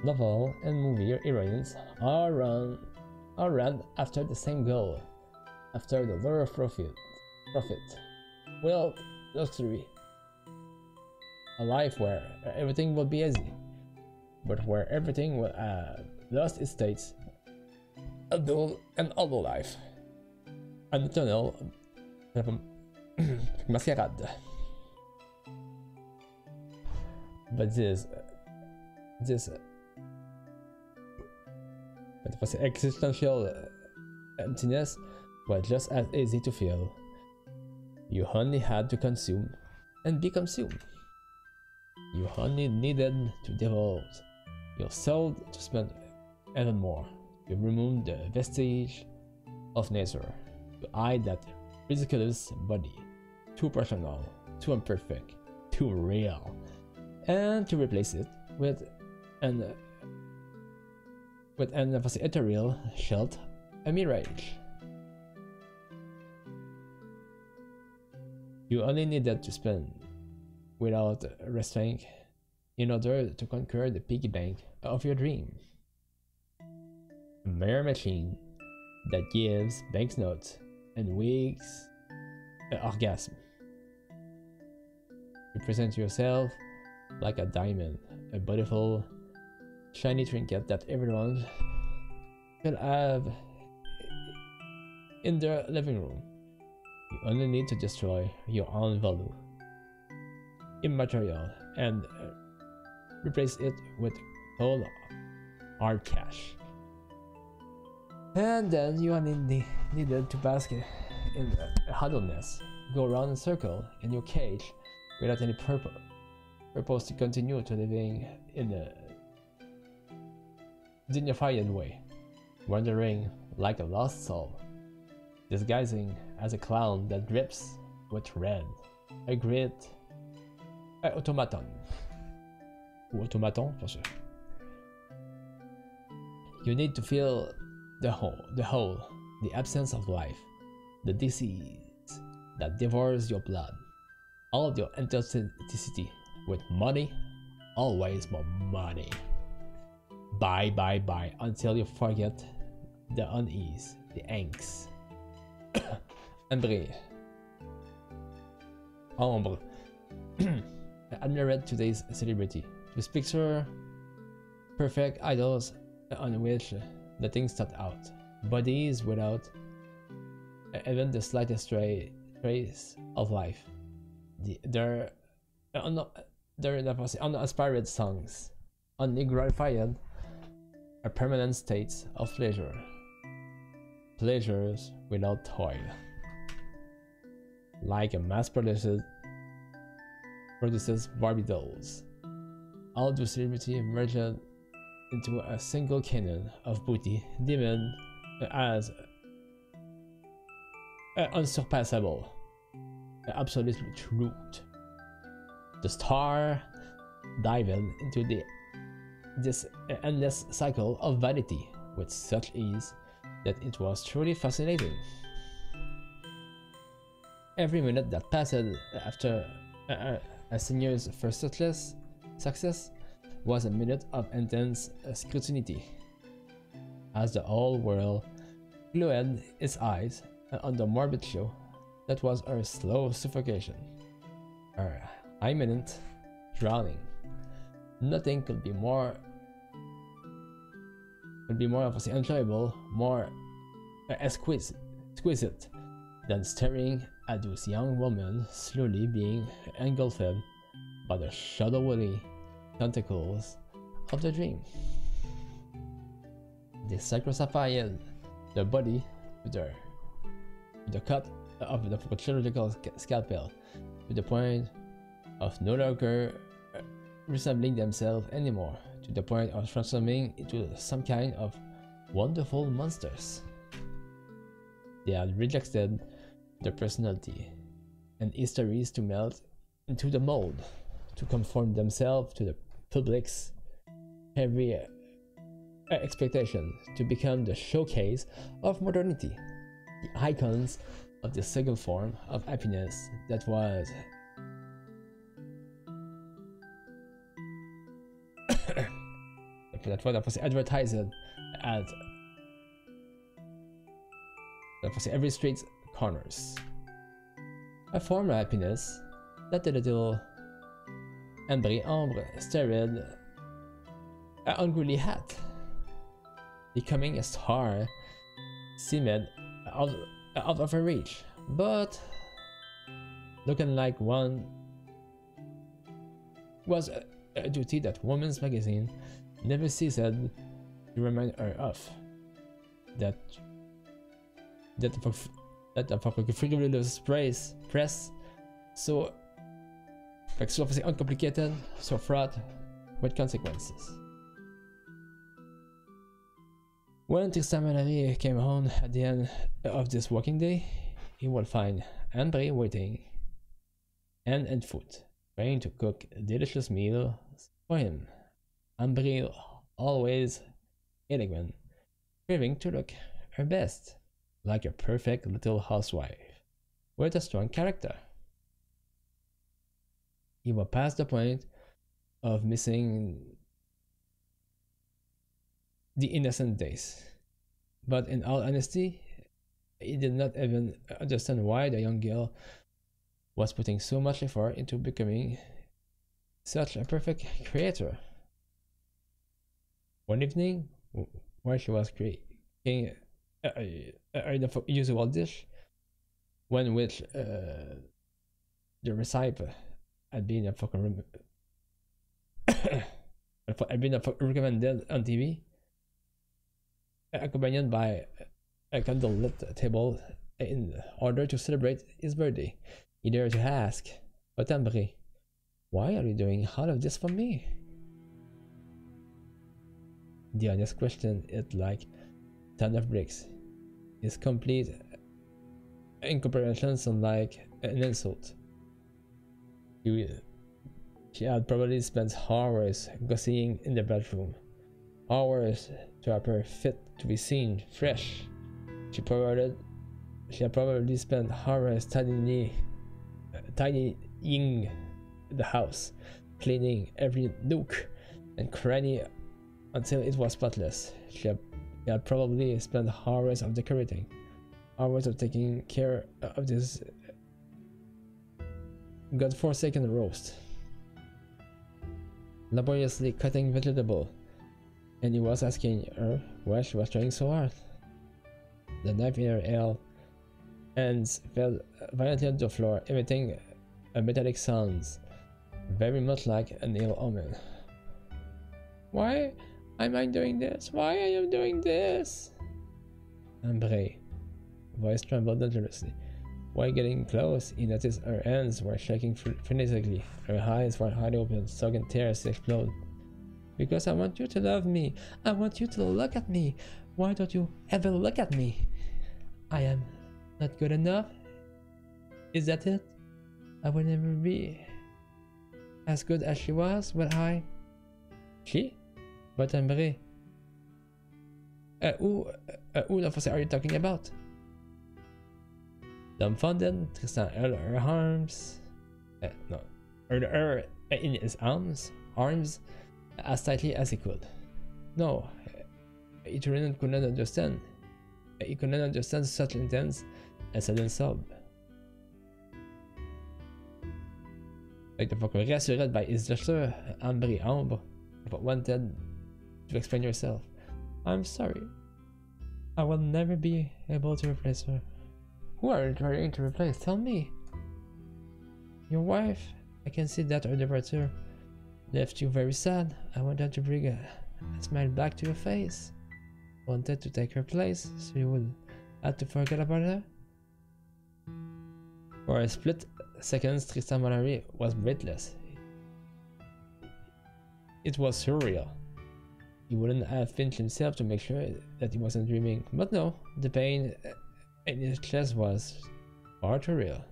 A: Novel and movie heroines all run after the same goal, after the lure of profit, wealth, luxury, a life where everything will be easy, but where everything will have lost its states, a dull and ugly life, an eternal masquerade. But this existential emptiness was just as easy to feel. You only had to consume and be consumed. You only needed to devote your soul to spend even more, to remove the vestige of nature, to hide that ridiculous body, too personal, too imperfect, too real, and to replace it with an ethereal shell, a mirage. You only needed to spend without restraint in order to conquer the piggy bank of your dream. A mere machine that gives banknotes and wigs an orgasm. You present yourself like a diamond, a beautiful, shiny trinket that everyone can have in their living room. You only need to destroy your own value, immaterial, and replace it with cold hard cash. And then you only needed to bask in idleness, go around in a circle in your cage without any purpose to continue to living in a dignified way, wandering like a lost soul, disguising as a clown that drips with red, a great automaton. Ou automaton, for sure. You need to feel the hole, the absence of life, the disease that devours your blood, all of your intensity with money, always more money. Buy until you forget the unease, the angst. Ambre admired today's celebrity. Just picture perfect idols on which nothing stood out. Bodies without even the slightest trace of life. Their uninspired songs, only glorified a permanent state of pleasure. Pleasures without toil. Like a mass produces Barbie dolls. All the celebrity merged into a single canon of beauty deemed as unsurpassable, absolute truth. The star dived into this endless cycle of vanity with such ease that it was truly fascinating. Every minute that passed after a singer's first success was a minute of intense scrutiny, as the whole world glued its eyes on the morbid show that was her slow suffocation, her imminent drowning. Nothing could be more obviously enjoyable, more exquisite than staring at this young woman slowly being engulfed by the shadowy tentacles of the dream. They sacrificed the body with the cut of the chirurgical scalpel to the point of no longer resembling themselves anymore, to the point of transforming into some kind of wonderful monsters. They had rejected their personality and histories to melt into the mold, to conform themselves to the public's heavy expectation, to become the showcase of modernity, the icons of the second form of happiness that was advertised at every street corners. A form of happiness that the little Ambre stared angrily at. Becoming a star seemed out of her reach, but looking like one was a duty that Woman's Magazine never ceased to remind her of. That for frivolous press, so uncomplicated, so fraught with consequences. When Tristan came home at the end of this working day, he would find Ambre waiting hand and foot, trying to cook delicious meals for him. Ambre, always elegant, craving to look her best, like a perfect little housewife with a strong character. he was past the point of missing the innocent days. But in all honesty, he did not even understand why the young girl was putting so much effort into becoming such a perfect creator. One evening, while she was creating a usual dish, one which the recipe had been recommended on TV, accompanied by a candlelit table in order to celebrate his birthday. He dared to ask, "But Ambre, why are you doing all of this for me?" The honest question hit like a ton of bricks. His complete incomprehension sounded like an insult. She had probably spent hours gossiping in the bedroom, hours to appear fit to be seen, fresh. She had probably spent hours tidying the house, cleaning every nook and cranny until it was spotless. She had probably spent hours of decorating, hours of taking care of this godforsaken roast, laboriously cutting vegetable, and he was asking her why she was trying so hard. The knife in her hands fell violently on the floor, emitting a metallic sound, very much like an ill omen. "Why am I doing this? Why are you doing this?" Ambre, voice trembled dangerously. While getting close, he noticed her hands were shaking frenetically. Her eyes were wide open, sucking tears to explode. "Because I want you to love me. I want you to look at me. Why don't you ever look at me? I am not good enough? Is that it? I will never be as good as she was, but I..." "She? But Ambre? Who the fuck are you talking about?" Dumbfounded, Tristan held her arms, held her in his arms as tightly as he could. No, he could not understand. He could not understand such intense and sudden sob. Like the fuck, reassured by his gesture, Ambre wanted to explain herself. "I'm sorry. I will never be able to replace her." "Who are you trying to replace? Tell me." "Your wife. I can see that her departure left you very sad. I wanted to bring a smile back to your face. Wanted to take her place so you would have to forget about her." For a split second, Tristan Mallory was breathless. It was surreal. He wouldn't have pinched himself to make sure that he wasn't dreaming, but no, the pain in his chest was far too real.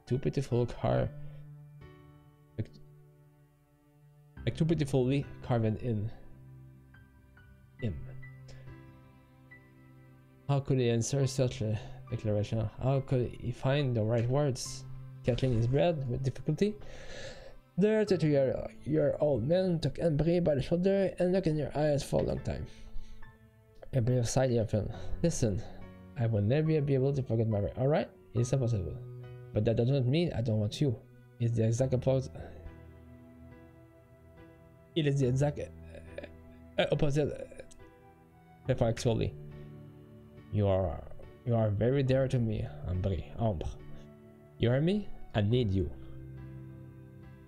A: Too beautiful too beautifully carved in him. How could he answer such a declaration? How could he find the right words? Catching his breath with difficulty, the 33-year-old man took Ambre by the shoulder and looked in her eyes for a long time. A brief sigh of him. "Listen, I will never be able to forget Mary, alright? It's impossible. But that doesn't mean I don't want you. It's the exact opposite. It is the exact opposite. Actually, you are very dear to me, Ambre. You hear me? I need you.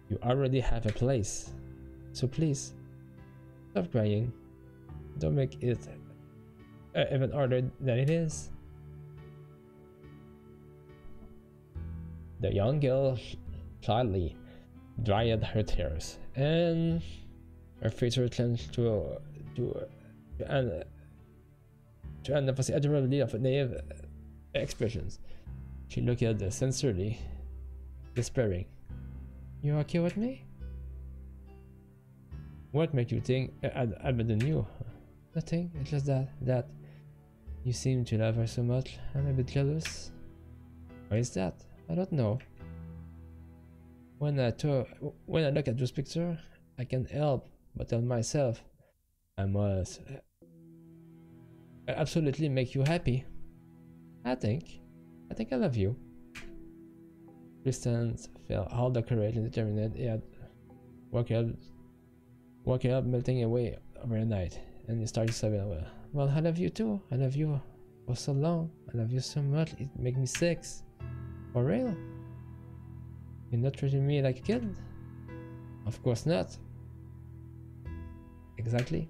A: You already have a place. So please, stop crying. Don't make it even harder than it is." The young girl shyly dried her tears, and her features changed to emphasize admirably of naive expressions. She looked at her sincerely, despairing. "You okay with me? What made you think I'd abandon you?" "Nothing, it's just that you seem to love her so much. I'm a bit jealous." "Why is that?" "I don't know. When I look at those pictures, I can't help but tell myself I must absolutely make you happy. I think I love you. Tristan felt all the courage and determination he had walking up, melting away over the night, and he started sobbing. Well, I love you too. I love you for so long. I love you so much. It makes me sick. For real? You're not treating me like a kid? Of course not. Exactly.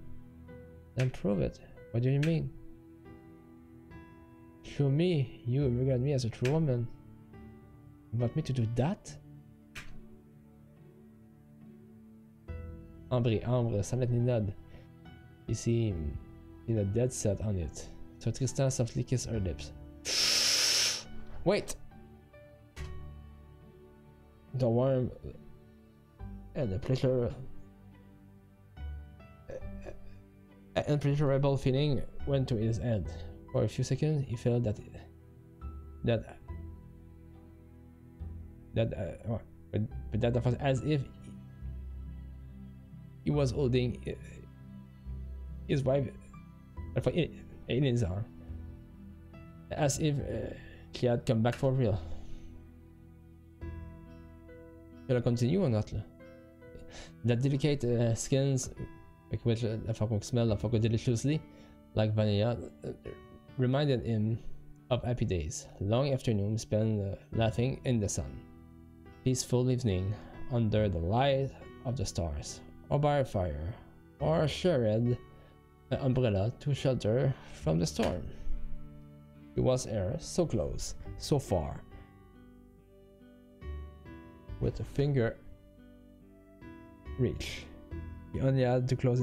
A: Then prove it. What do you mean? Show me you regard me as a true woman. You want me to do that? Ambre, silently nod. You see a dead set on it. So Tristan softly kissed her lips. Wait! The warm and the pleasurable feeling went to his head. For a few seconds, he felt but that was as if he was holding his wife in his arm, as if she had come back for real. Shall I continue or not? That delicate skins, which smelled deliciously like vanilla, reminded him of happy days, long afternoons spent laughing in the sun, peaceful evening under the light of the stars, or by a fire, or shared an umbrella to shelter from the storm. He was here, so close, so far. With a finger reach, he only had to close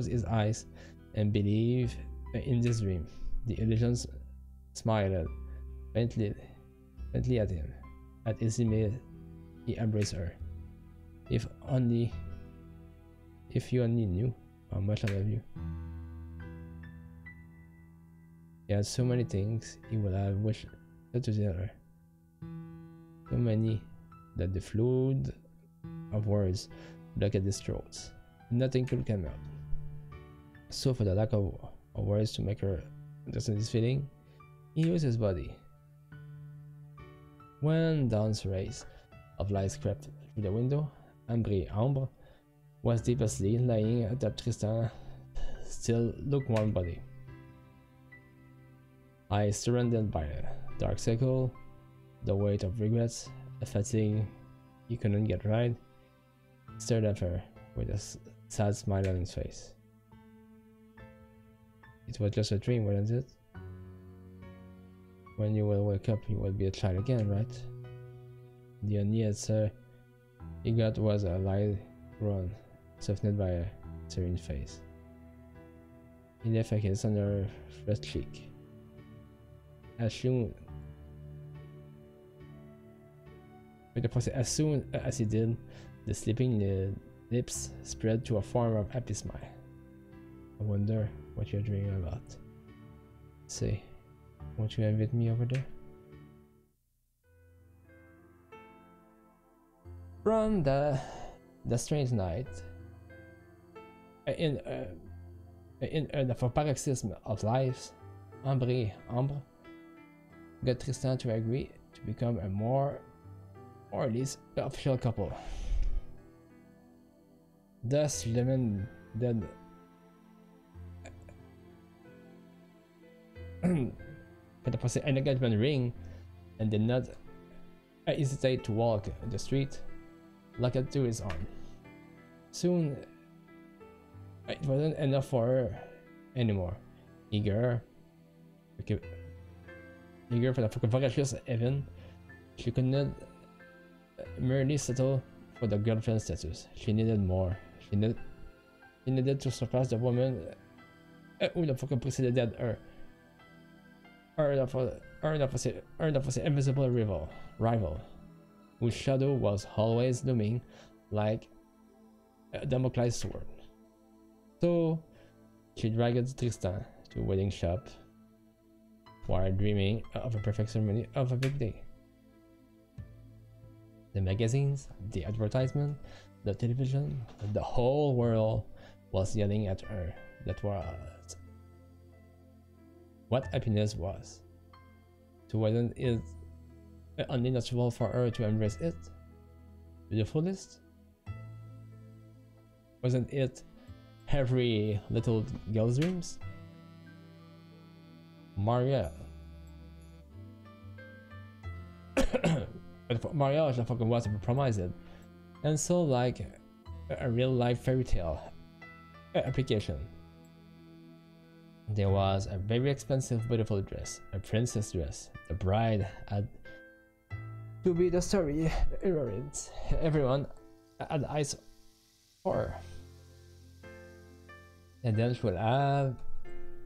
A: his eyes and believe in this dream. The illusions smiled faintly at him, at his image. He embraced her. If you only knew how much I love you. He had so many things he would have wished to tell her. So many that the flood of words blocked his throat. Nothing could come out. So for the lack of words to make her understand his feeling, he used his body. When dawn's rays of light crept through the window, Ambre was deep asleep, lying atop Tristan's still lukewarm body. Eyes surrounded by a dark circle, the weight of regrets, a fatigue he couldn't get right, stared at her with a sad smile on his face. It was just a dream, wasn't it? When you will wake up, you will be a child again, right? The only answer he got was a light groan, softened by a serene face. He left a kiss on her fresh cheek. As soon as he did, the sleeping lips spread to a form of happy smile. I wonder what you're dreaming about. Say, won't you invite me over there? From the strange night, in the paroxysm of life, Ambre got Tristan to agree to become a more or at least official couple. Thus, Lemon then put an engagement ring and did not hesitate to walk the street, locked to his arm. Soon, it wasn't enough for her anymore. Eager for the voracious heaven, she could not merely settle for the girlfriend status. She needed more. She needed to surpass the woman who the fucking preceded her. Earn of an invisible rival, whose shadow was always looming like a Damocles sword. So she dragged Tristan to a wedding shop while dreaming of a perfect ceremony of a big day. The magazines, the advertisement, the television, the whole world was yelling at her. That was what happiness was. So wasn't it only natural for her to embrace it to the fullest? Wasn't it every little girl's dreams? Maria. But for Maria, the fucking was promised, and so like a real life fairy tale application. There was a very expensive, beautiful dress, a princess dress. The bride had to be the story heroine. Everyone had eyes for her. And then she would have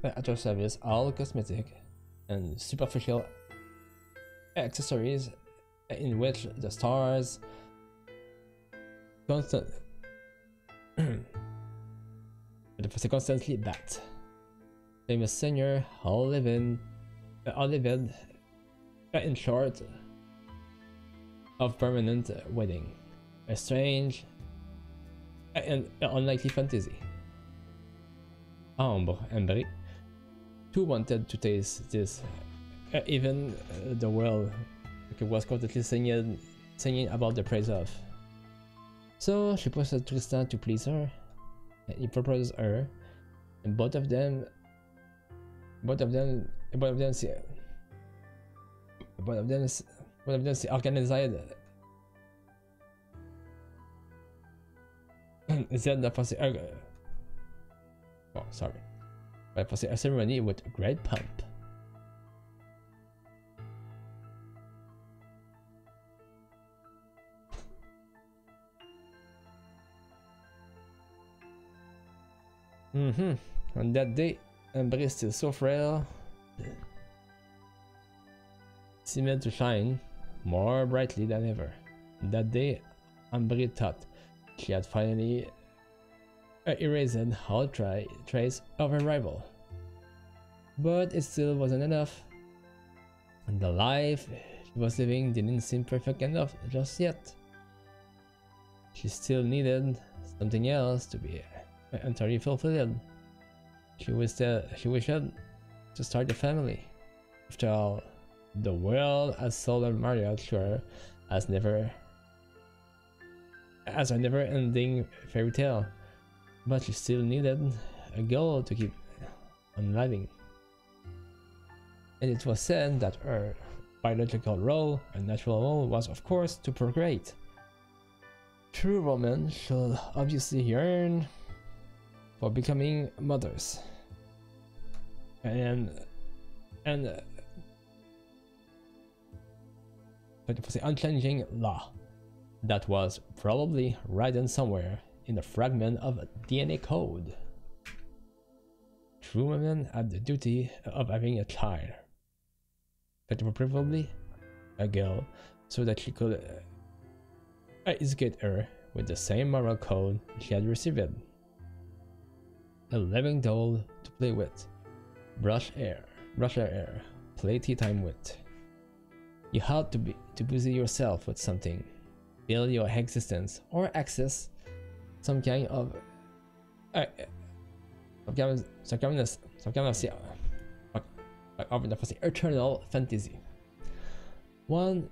A: at her service all cosmetic and superficial accessories in which the stars constantly bat. Famous singer, all lived in short of permanent wedding, a strange and unlikely fantasy. Ambre and Brie, too wanted to taste this, even the world was constantly singing about the praise of. So she posted Tristan to please her, and he proposed her, and both of them organized a ceremony with great pomp. On that day, Ambre, still so frail, seemed to shine more brightly than ever. That day, Ambre thought she had finally erased all trace of her rival. But it still wasn't enough. The life she was living didn't seem perfect enough just yet. She still needed something else to be entirely fulfilled. She wished to start a family. After all, the world has sold her marriage to her as a never-ending fairy tale, but she still needed a goal to keep on living. And it was said that her biological role and natural role was, of course, to procreate. True women should obviously yearn for becoming mothers, but it was an unchanging law that was probably written somewhere in a fragment of a DNA code. True women had the duty of having a child, but preferably a girl, so that she could educate her with the same moral code she had received. A living doll to play with, brush her hair, play tea time with. You had to busy yourself with something, build your existence, or access some kind of eternal fantasy. One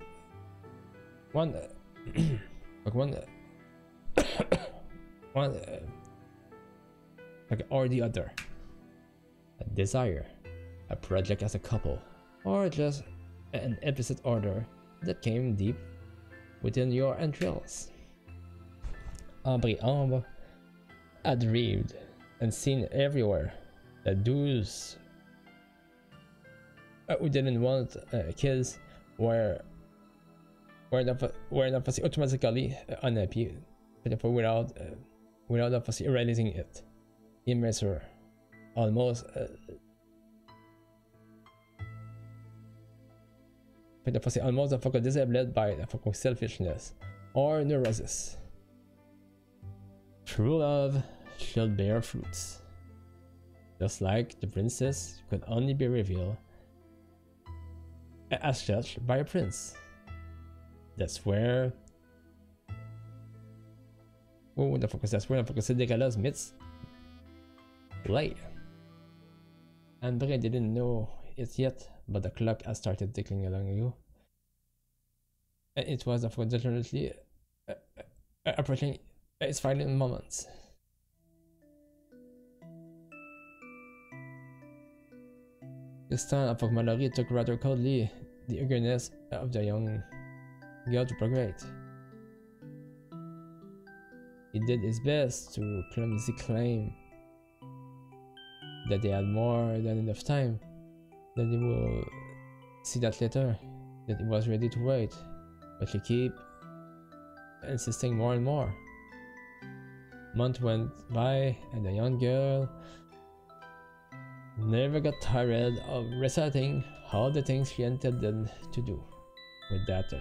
A: or the other. A desire, a project as a couple, or just an implicit order that came deep within your entrails. Ambre had read and seen everywhere that those who didn't want kids were not automatically unhappy without realizing it. Immerse almost disabled by selfishness or neurosis. True love should bear fruits, just like the princess could only be revealed as such by a prince. That's where Oh, the focus that's where the focus décalage myths. Late. Ambre didn't know it yet, but the clock had started ticking along ago. And it was unfortunately approaching its final moments. This time, Mallory took rather coldly the eagerness of the young girl to progress. He did his best to clumsily claim that they had more than enough time, that he will see that later, that he was ready to wait, but she kept insisting more and more. Months went by, and the young girl never got tired of reciting all the things she intended to do with that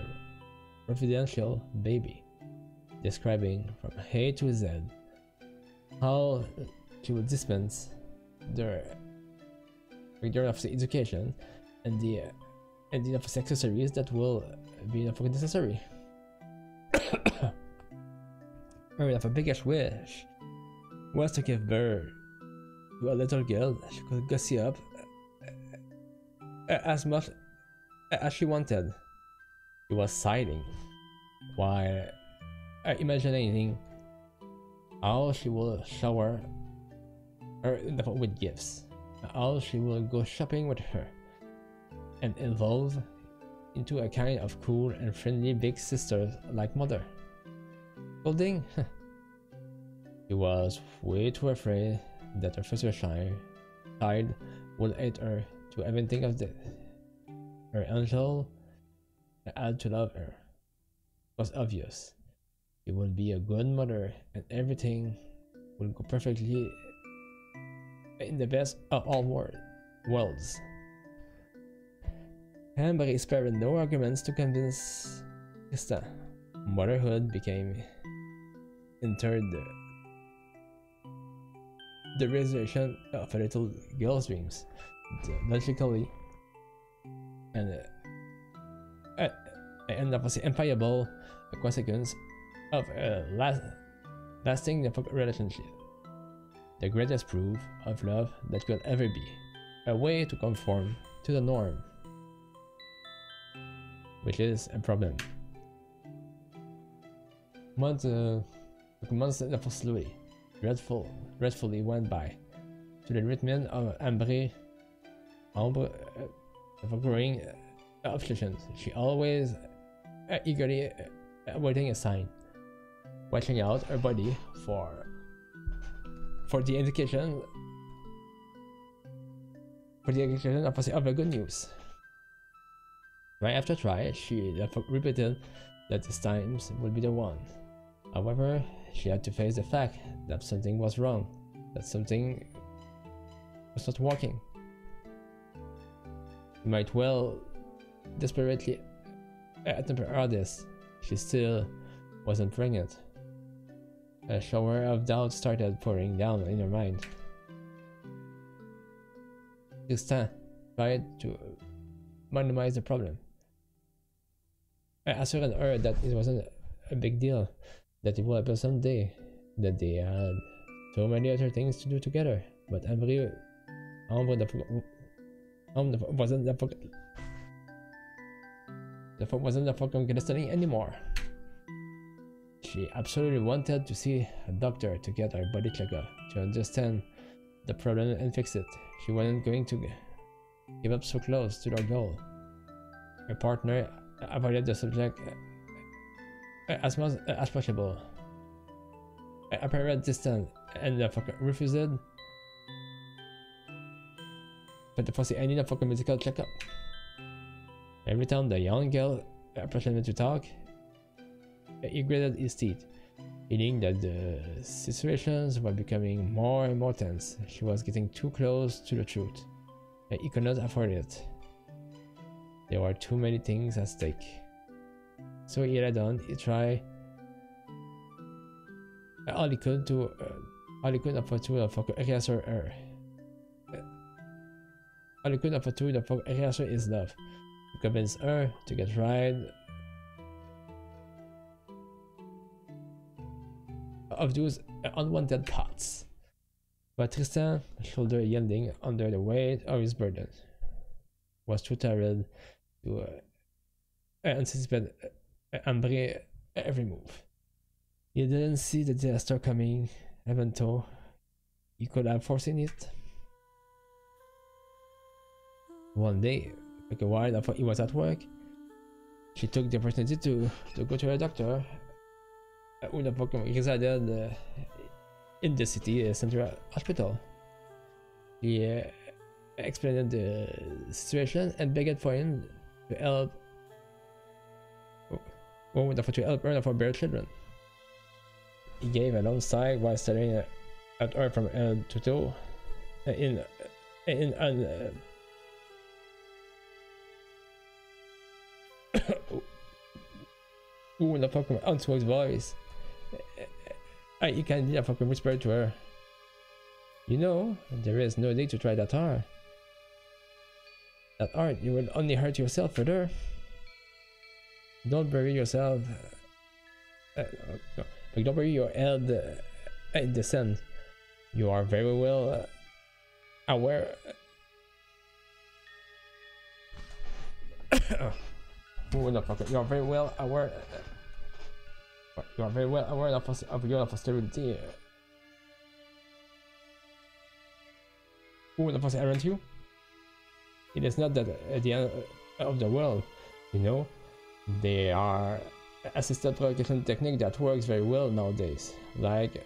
A: providential baby, describing from A to Z how she would dispense the regular of the education and the accessories that will be necessary. Her biggest wish was to give birth to a little girl that she could gossip as much as she wanted. She was sighing while imagining how she will shower her with gifts, how she will go shopping with her, and evolve into a kind of cool and friendly big sister-like mother. Scolding? She was way too afraid that her future child would hate her to even think of this. Her angel had to love her. It was obvious. She would be a good mother and everything would go perfectly in the best of all worlds. Ambre spared no arguments to convince Krista. Motherhood became entered the realization of a little girl's dreams, logically, and was the unpayable consequence of a lasting relationship. The greatest proof of love that could ever be, a way to conform to the norm, which is a problem. Months slowly, dreadfully went by, to the rhythm of Ambre of growing obsessions. She always eagerly awaiting a sign, watching out her body for the indication of the good news. Try after try, she repeated that this time would be the one. However, she had to face the fact that something was wrong, that something was not working. She might well desperately attempt her hardest. She still wasn't pregnant. A shower of doubt started pouring down in her mind. Justin tried to minimize the problem, assuring her that it wasn't a big deal, that it would happen someday, that they had so many other things to do together. But Ambre wasn't the fucking destiny anymore. She absolutely wanted to see a doctor to get her body checked up, to understand the problem and fix it. She wasn't going to give up so close to their goal. Her partner avoided the subject as much as possible. Apparent distant and refused but to foresee any fucking medical checkup. Every time the young girl approached him to talk, he gritted his teeth, feeling that the situations were becoming more and more tense. She was getting too close to the truth, and he could not afford it. There were too many things at stake. So he let on. He tried all he could afford to reassure her. All he could afford to reassure his love, to convince her to get right of those unwanted thoughts. But Tristan, shoulder yielding under the weight of his burden, was too tired to anticipate Ambre every move. He didn't see the disaster coming, even though he could have foreseen it. One day, like a while after he was at work, she took the opportunity to go to her doctor, who resided in the city center hospital. He explained the situation and begged for him to help her for bear children. He gave a long sigh while staring at her from head to toe in an the fucking unspoken voice. You can fucking whisper to her, "You know, there is no need to try that hard. That hard, you will only hurt yourself further. Don't bury yourself. No, but don't bury your head in the sand. You are very well aware." You are very well aware. You are very well aware of your posterity. Who the aren't you? It is not that at the end of the world, you know. They are assisted reproduction technique that works very well nowadays, like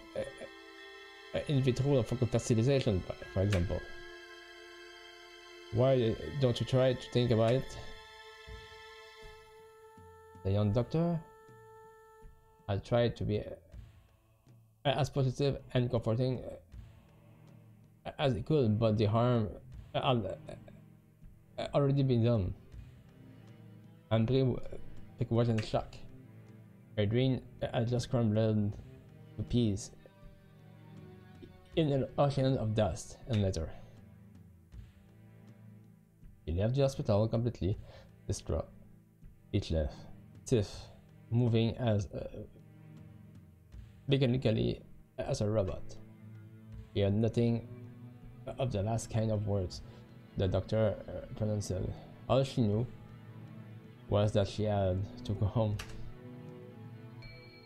A: in vitro fertilization, for example. Why don't you try to think about it? The young doctor had tried to be as positive and comforting as he could, but the harm had already been done. Ambre was in shock. Her dream had just crumbled to pieces in an ocean of dust and litter. He left the hospital completely distraught, speechless, stiff, moving as mechanically as a robot. He had nothing of the last kind of words the doctor pronounced. All she knew was that she had to go home.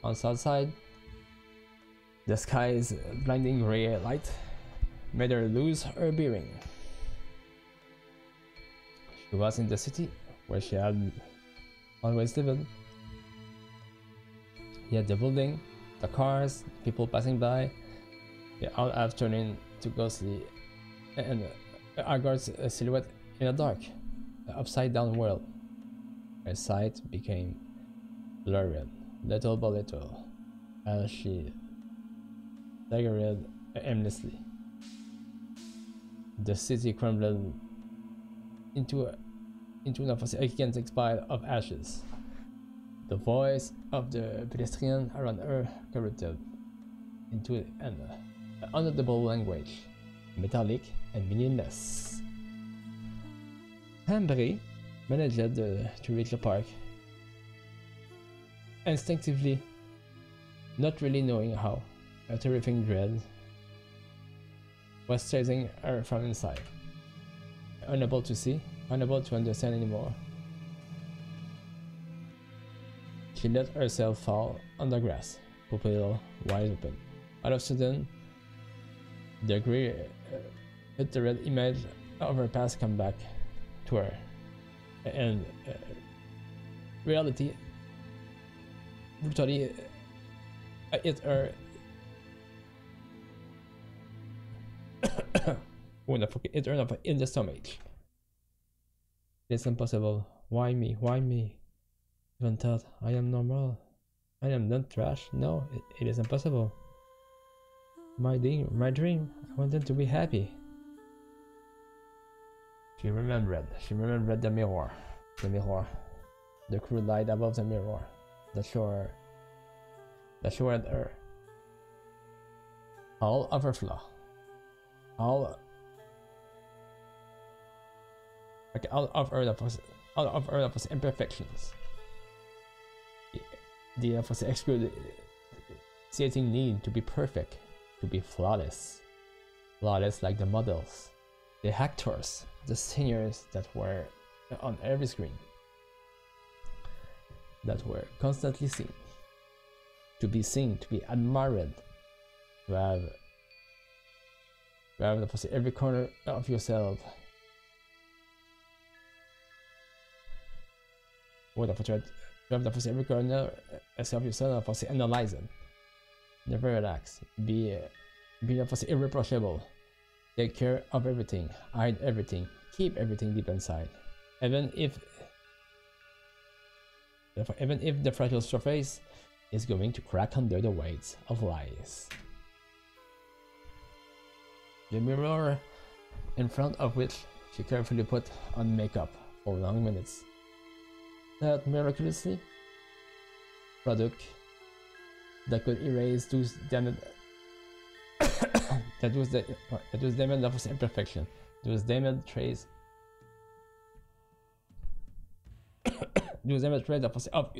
A: On the outside, the sky's blinding gray light made her lose her bearing. She was in the city where she had always lived. Yet the building, the cars, people passing by, they all have turned into ghostly and Agar's silhouette in a dark, upside down world. Her sight became blurred, little by little, as she staggered aimlessly. The city crumbled into a gigantic pile of ashes. The voice of the pedestrian around her corrupted into an unaudible language, metallic and meaningless. Ambre managed to reach the park, instinctively, not really knowing how. A terrifying dread was seizing her from inside, unable to see, unable to understand anymore. She let herself fall on the grass, pupil wide open. All of a sudden, the grey hit the red image of her past come back to her, and reality brutally hit her. It turned off in the stomach. It's impossible. Why me? Why me? Even thought I am normal. I am not trash. No, it is impossible. My dream. I wanted to be happy. She remembered the mirror. The crude light above the mirror. The shore at her. All of her flaw. All of her imperfections. The excluded satiating need to be perfect, to be flawless. Flawless like the models, the actors, the singers that were on every screen, that were constantly seen. To be seen, to be admired, to have every corner of yourself. Or to have every corner of yourself, for analyzing. Never relax. Be irreproachable. Take care of everything. Hide everything. Keep everything deep inside. Even if the fragile surface is going to crack under the weight of lies. The mirror in front of which she carefully put on makeup for long minutes. That miraculously product that could erase those damaged that was damaged of imperfection. Those damaged traits. Those damaged traits of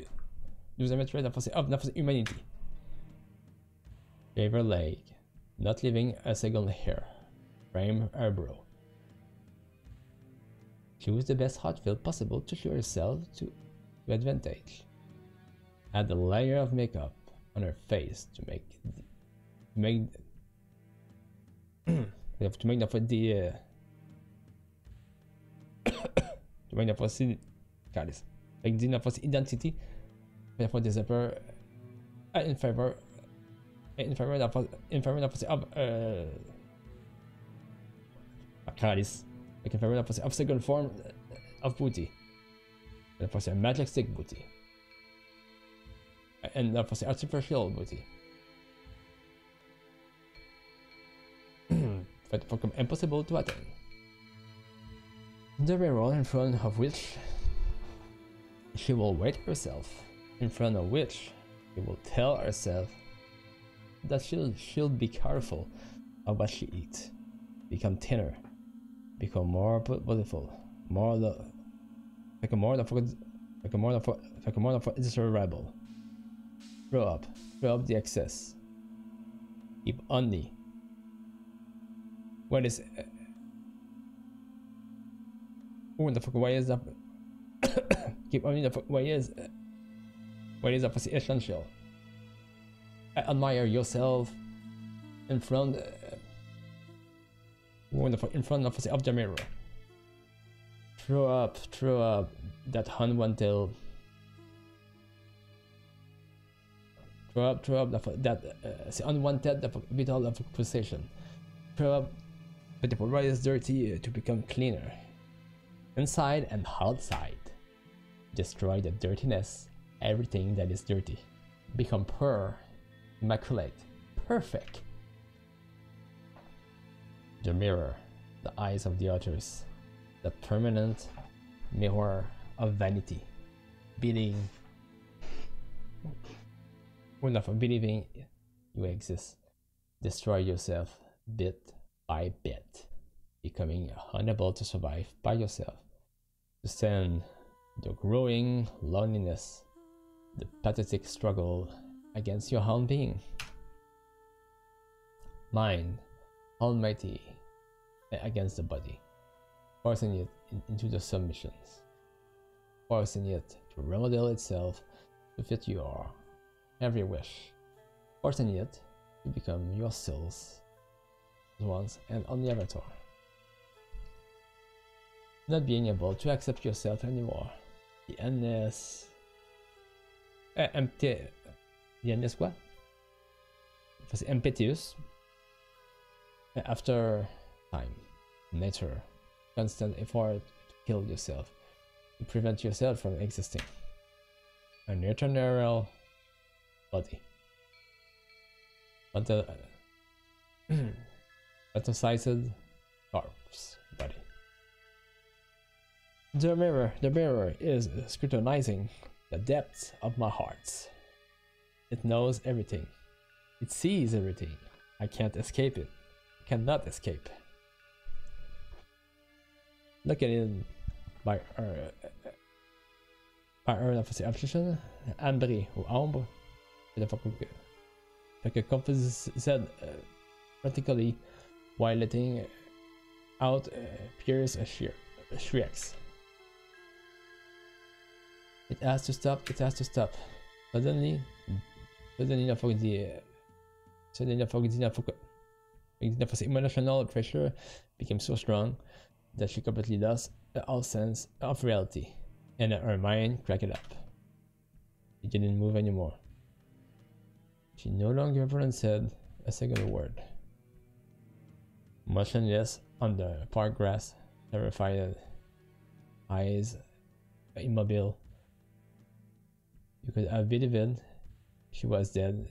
A: humanity. Shave her leg, not leaving a single hair. Frame her brow. Choose the best outfit possible to show yourself to advantage. Add a layer of makeup on her face to make identity for the zipper in favor of second form of booty, and for a majestic booty, and for the artificial booty. But become impossible to attain. The mirror in front of which she will weight herself, in front of which she will tell herself that she'll be careful of what she eats, become thinner, become more beautiful, more desirable. Throw up the excess. Keep only what is why is that? Keep only what is essential. Admire yourself in front of the mirror. Throw up that unwanted. Throw up that unwanted vital of possession. Throw up what is dirty to become cleaner, inside and outside. Destroy the dirtiness, everything that is dirty. Become pure, immaculate, perfect. The mirror, the eyes of the others, the permanent mirror of vanity, believing you exist. Destroy yourself bit by bit, becoming unable to survive by yourself, to stand the growing loneliness, the pathetic struggle against your own being. Mind, almighty, against the body, forcing it into the submissions, forcing it to remodel itself to fit your every wish, forcing it to become your soul's once and only avatar. Not being able to accept yourself anymore. The endless empty, the endless what? It was impetuous after time, nature, constant effort to kill yourself, to prevent yourself from existing. An eternal body. But the fantasized corpse body. The mirror is scrutinizing the depths of my heart. It knows everything. It sees everything. I can't escape it. Cannot escape. Look at it by her obsession, Ambre ou Ambre, Fait que Confus said practically while letting out Pierce shrieks. It has to stop, it has to stop. Suddenly la emotional pressure became so strong that she completely lost all sense of reality, and her mind cracked up. She didn't move anymore. She no longer pronounced a single word. Motionless on the park grass, terrified eyes immobile. You could have believed she was dead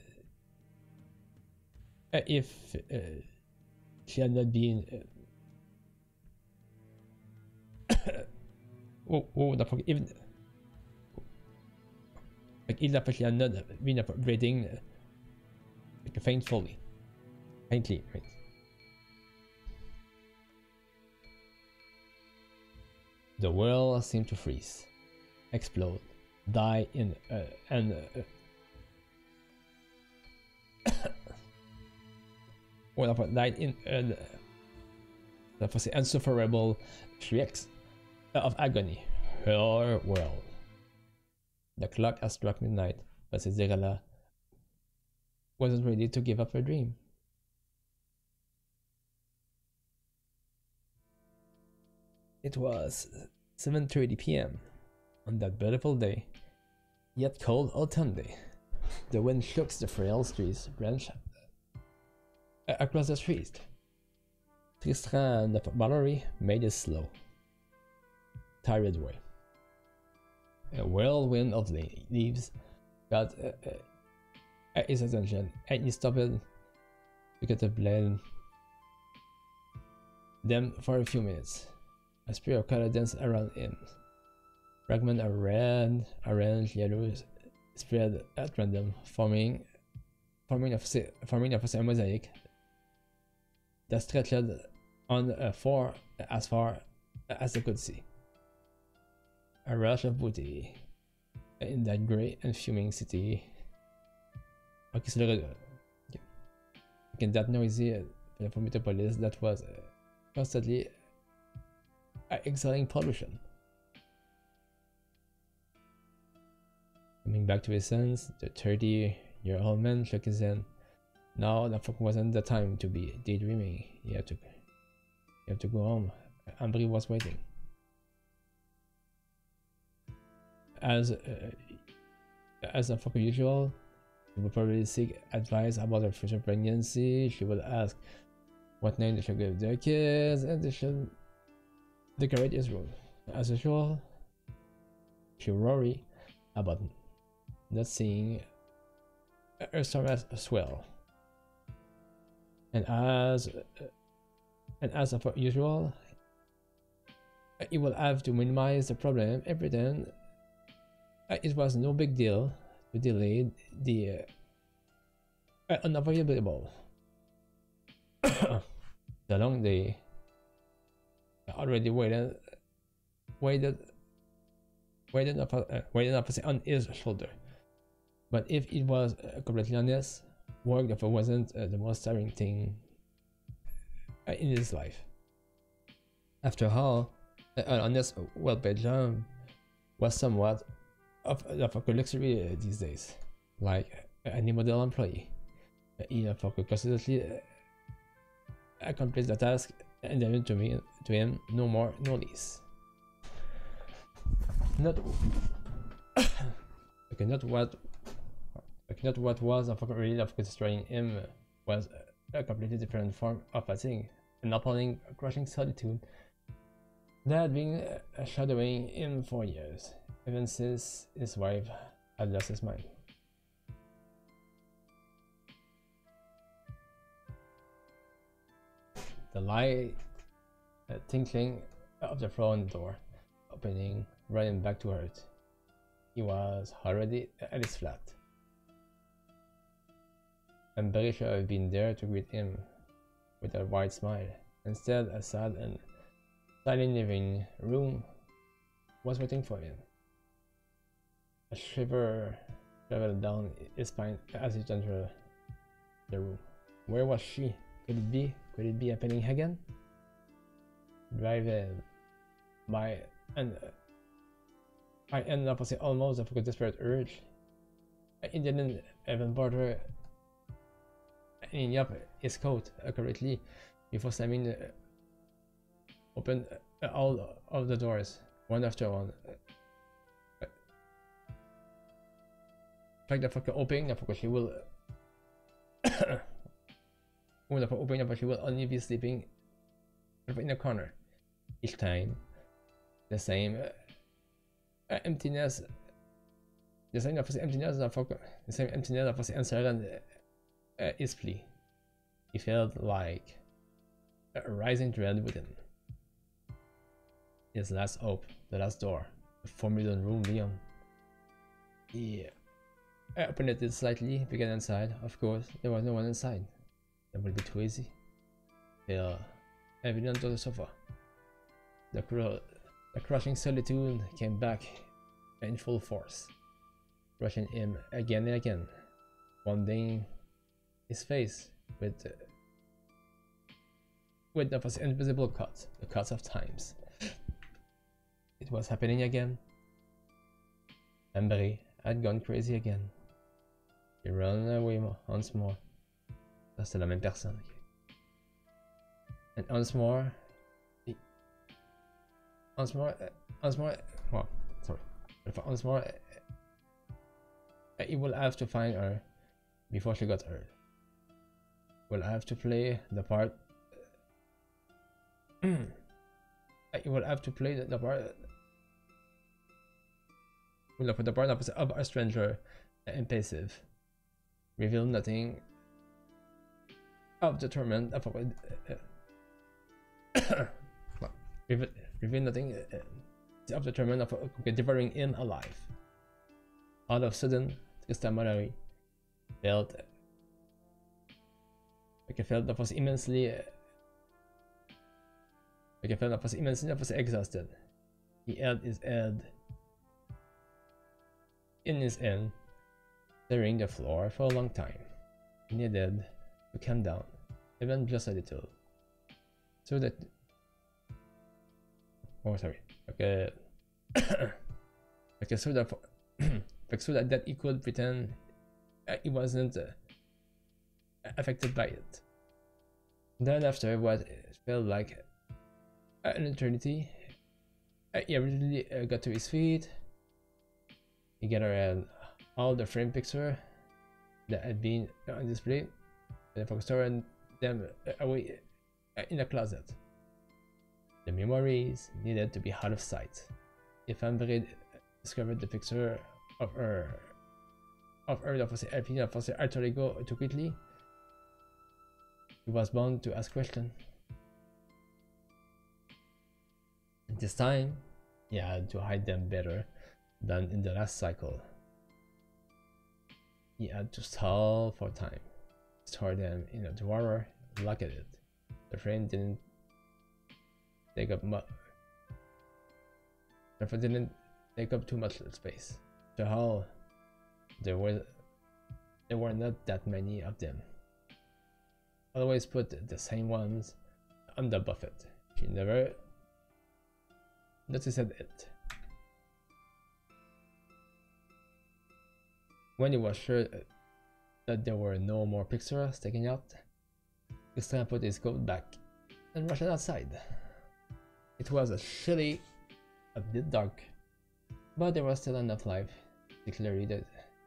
A: if she had not been the fuck, even like if she had not been breathing like faintly, right? The world seemed to freeze, explode, die in died in insufferable shrieks of agony. Her world. The clock has struck midnight, but Cinderella wasn't ready to give up her dream. It was 7:30 p.m. on that beautiful day, yet cold autumn day. The wind shook the frail trees branch across the street. Tristram the Mallory made his slow, tired way. A whirlwind of leaves got his attention, and he stopped to contemplate them for a few minutes. A spear of color danced around him. Fragments of red, orange, yellow spread at random, forming a mosaic that stretched on as far as they could see. A rush of beauty in that grey and fuming city. In that noisy metropolis that was constantly exhaling pollution. Coming back to his sense, the 30-year-old man shook his head. Now that wasn't the time to be daydreaming. You have to go home. Ambre was waiting. As usual, she would probably seek advice about her future pregnancy. She would ask what name they should give their kids, and they should decorate his room. As usual, she worried about not seeing her storm as well. And as usual, he will have to minimize the problem and pretend it was no big deal to delay the unavoidable. The long day already waited on his shoulder. But if it was completely honest, work wasn't the most tiring thing in his life. After all, an honest, well-paid job was somewhat of a luxury these days. Like any model employee, he could consistently accomplish the task and then to him, no more, no less. Not what was really destroying him was a completely different form of fatigue, an appalling, crushing solitude that had been shadowing him for years, even since his wife had lost his mind. The light tinkling of the front door opening, running back to Earth. He was already at his flat. Ambre should have been there to greet him with a wide smile. Instead, a sad and silent living room was waiting for him. A shiver traveled down his spine as he entered the room. Where was she? Could it be? Could it be happening again? Driven by an I ended up with almost a desperate urge. It didn't even bother hanging up his coat accurately before slamming open all of the doors, one after one. Like the fucking opening, because she will when the opening, but she will only be sleeping in a corner. Each time, the same emptiness, the same emptiness that was answered his plea. He felt like a rising dread within. His last hope, the last door, the forbidden room beyond. He opened it slightly, began inside. Of course, there was no one inside. That would be too easy. Fell evident to the sofa. The crushing solitude came back in full force, rushing him again and again, wounding his face with those invisible cuts, the cuts of times. It was happening again. Ambre had gone crazy again. He ran away once more. Ça c'est la même personne. Okay. And once more, once more, well, sorry. Once more, he will have to find her before she got hurt. Will have to play the part. He will have to play the part. For the part of a stranger, impassive, reveal nothing of determined of reveal nothing of determined of devouring him alive. All of a sudden, Mallory felt that was immensely exhausted. He held his head in his hand, staring the floor for a long time. He needed to calm down, even just a little, so that so that he could pretend he wasn't affected by it. Then, after what felt like an eternity, he eventually got to his feet. He gathered all the framed pictures that had been on display and stored them away in a closet. The memories needed to be out of sight. If Ambre discovered the picture of her that was alter ego too quickly, he was bound to ask questions. This time, he had to hide them better than in the last cycle. He had to stall for time, store them in a drawer, lock it. The frame didn't take up too much space. The hall, there were not that many of them. Always put the same ones on the buffet. She never noticed it. When he was sure that there were no more pictures taken out, Christian put his coat back and rushed outside. It was a bit dark, but there was still enough light to clearly that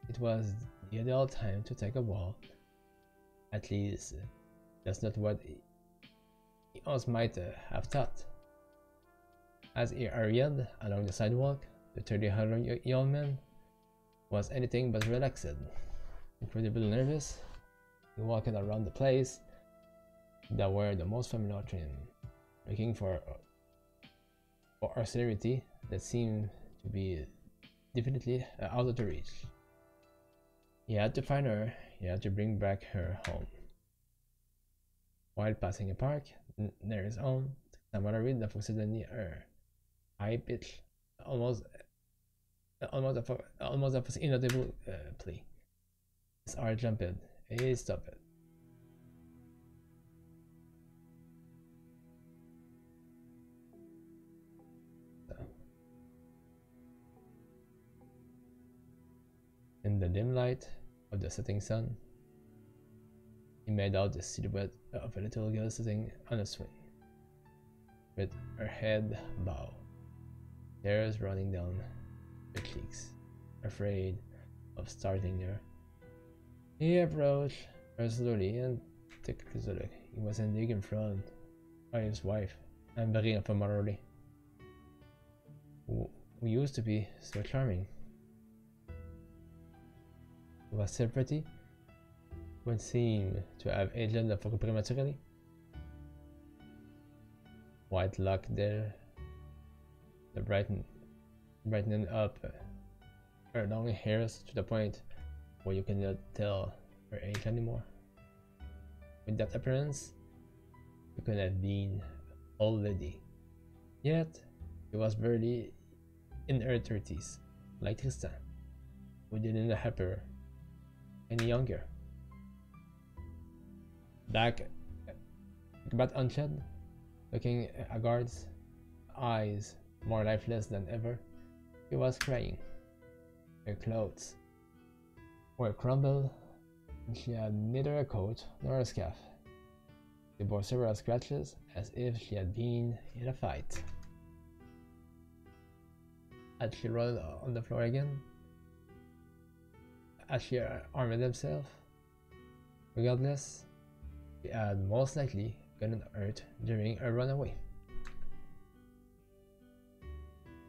A: it was the ideal time to take a walk. At least, that's not what he else might have thought. As he hurried along the sidewalk, the 30-year-old man was anything but relaxed. Incredibly nervous, he walked around the place that were the most familiar to him, looking for austerity that seemed to be definitely out of the reach. He had to find her, he had to bring back her home. While passing a park near his own, Tamara read that was suddenly her high-pitched, almost inaudible plea. His heart jumped. He stopped it. the dim light of the setting sun, he made out the silhouette of a little girl sitting on a swing, with her head bowed, tears running down her cheeks, afraid of starting her. He approached her slowly and took a closer look. He was indeed in front of his wife, Ambre from Marley, who used to be so charming. She was so pretty, when seemed to have aged prematurely. White lock there, the brightening up her long hairs to the point where you cannot tell her age anymore. With that appearance, she could have been old lady. Yet, she was barely in her 30s, like Tristan, who didn't have her any younger. Back, but unshed, looking at guards, eyes more lifeless than ever, she was crying. Her clothes were crumbled, and she had neither a coat nor a scarf. She bore several scratches, as if she had been in a fight. Had she rolled on the floor again? Had she armed herself? Regardless, she had most likely gotten hurt during a runaway.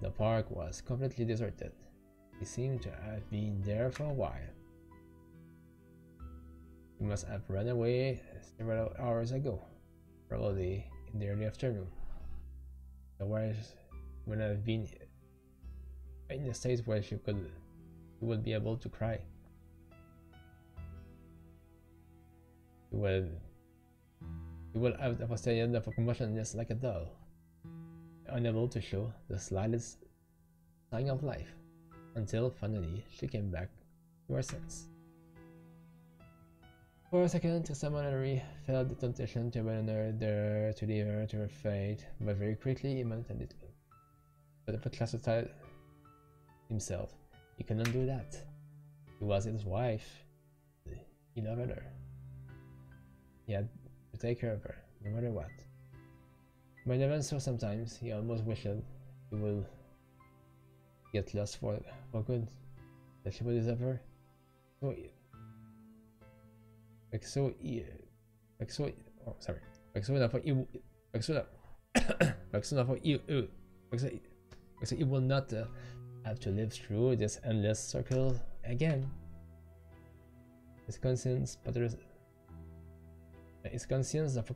A: The park was completely deserted. He seemed to have been there for a while. He must have run away several hours ago, probably in the early afternoon. Otherwise, would have been in a state where she would be able to cry. She would have devastated of emotionless like a doll, unable to show the slightest sign of life, until finally she came back to her sense. For a second, Tristan felt the temptation to abandon her there, to leave her to her fate, but very quickly he managed it. But if it classified himself, he couldn't do that. He was his wife. He loved her. He had to take care of her, no matter what. But even so, sometimes he almost wished he would get lost for good, that she would deserve her. He will not have to live through this endless circle again. His conscience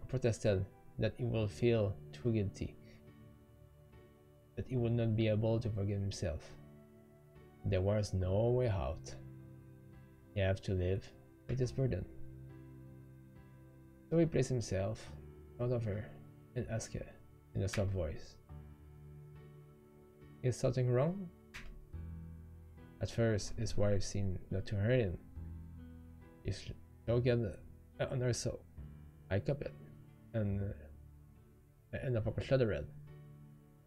A: protested that he will feel too guilty, that he would not be able to forgive himself. There was no way out. He had to live with this burden. So he placed himself in front of her and asked her in a soft voice, "Is something wrong?" At first, his wife seemed not to hear him. He choked on her soul, I cupped it, and the pocket shuddered.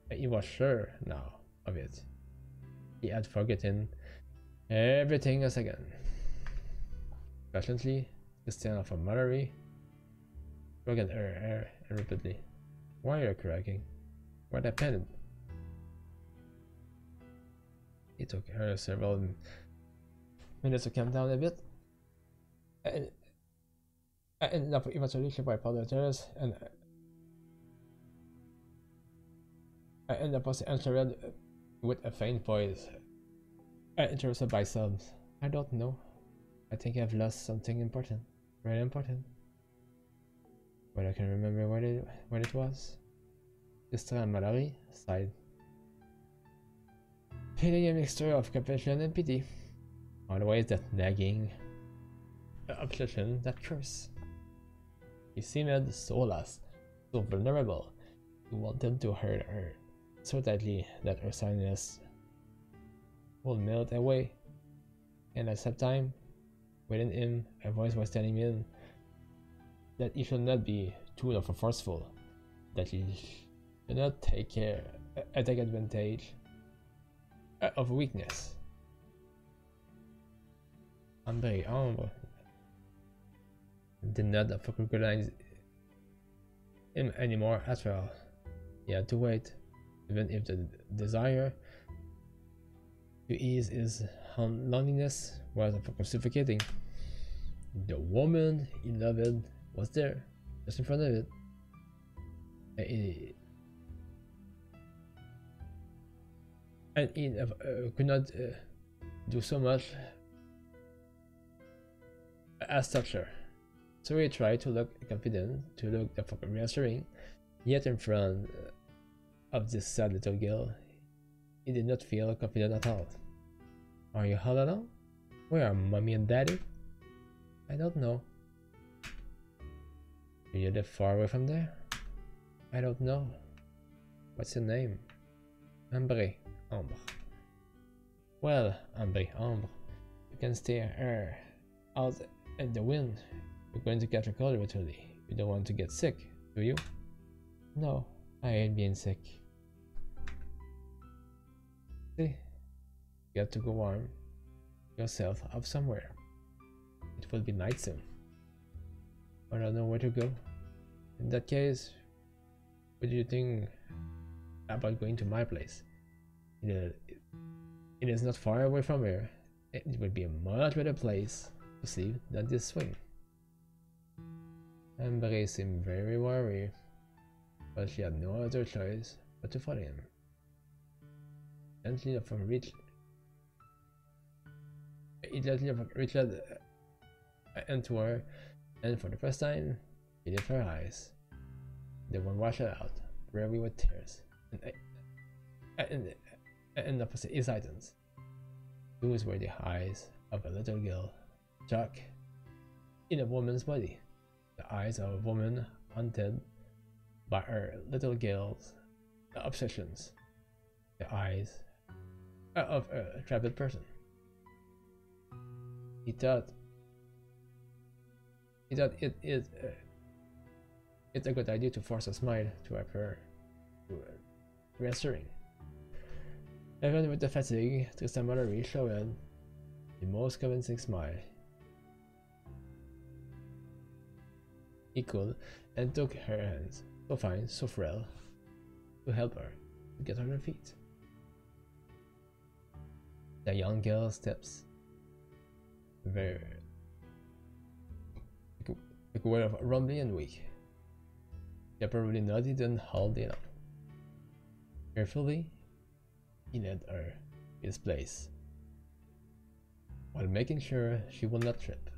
A: He was sure now of it. He had forgotten everything else again. Passionately, Christiana from Mallory struck at her hair and repeatedly, "Why are you cracking? What happened?" It took her several minutes to calm down a bit, and eventually she wiped out her tears and the posse answered with a faint voice, interrupted by sobs. "I don't know. I think I've lost something important, very important. But I can remember what it was." Sister Mallory sighed, feeling a mixture of compassion and pity. Always that nagging obsession, that curse. He seemed so lost, so vulnerable. He wanted to hurt her so tightly that her sadness would melt away. And at that time, within him, a voice was telling him that he should not be too forceful, that he should not take advantage of weakness. Ambre did not recognize him anymore at all. He had to wait, even if the desire to ease his loneliness was suffocating. The woman he loved was there, just in front of it. And he could not do so much as touch her. So he tried to look confident, to look reassuring, yet in front of this sad little girl, he did not feel confident at all. Are you all alone? Where are mommy and daddy? I don't know. Do you live far away from there? I don't know. What's your name? Ambre. Well, Ambre, you can stay here out in the wind. You're going to catch a cold eventually. You don't want to get sick, do you? No, I hate being sick. See, you have to go warm yourself up somewhere. It will be night soon. I don't know where to go. In that case, what do you think about going to my place? It is not far away from here. It would be a much better place to sleep than this swing. Ambre seemed very worried, but she had no other choice but to follow him. Gently reached into her, and for the first time, she lifted her eyes. They were washed out, weary with tears, and opposite his items. Those were the eyes of a little girl, stuck in a woman's body. The eyes of a woman haunted by her little girl's obsessions. The eyes of a trapped person. He thought it's a good idea to force a smile to appear reassuring. Even with the fatigue, Tristan Mallory showed the most convincing smile he could and took her hands, so fine, so frail, to help her to get on her feet. The young girl's steps were rumbly and weak. She probably nodded and hauled in. Carefully, he led her to his place, while making sure she would not trip.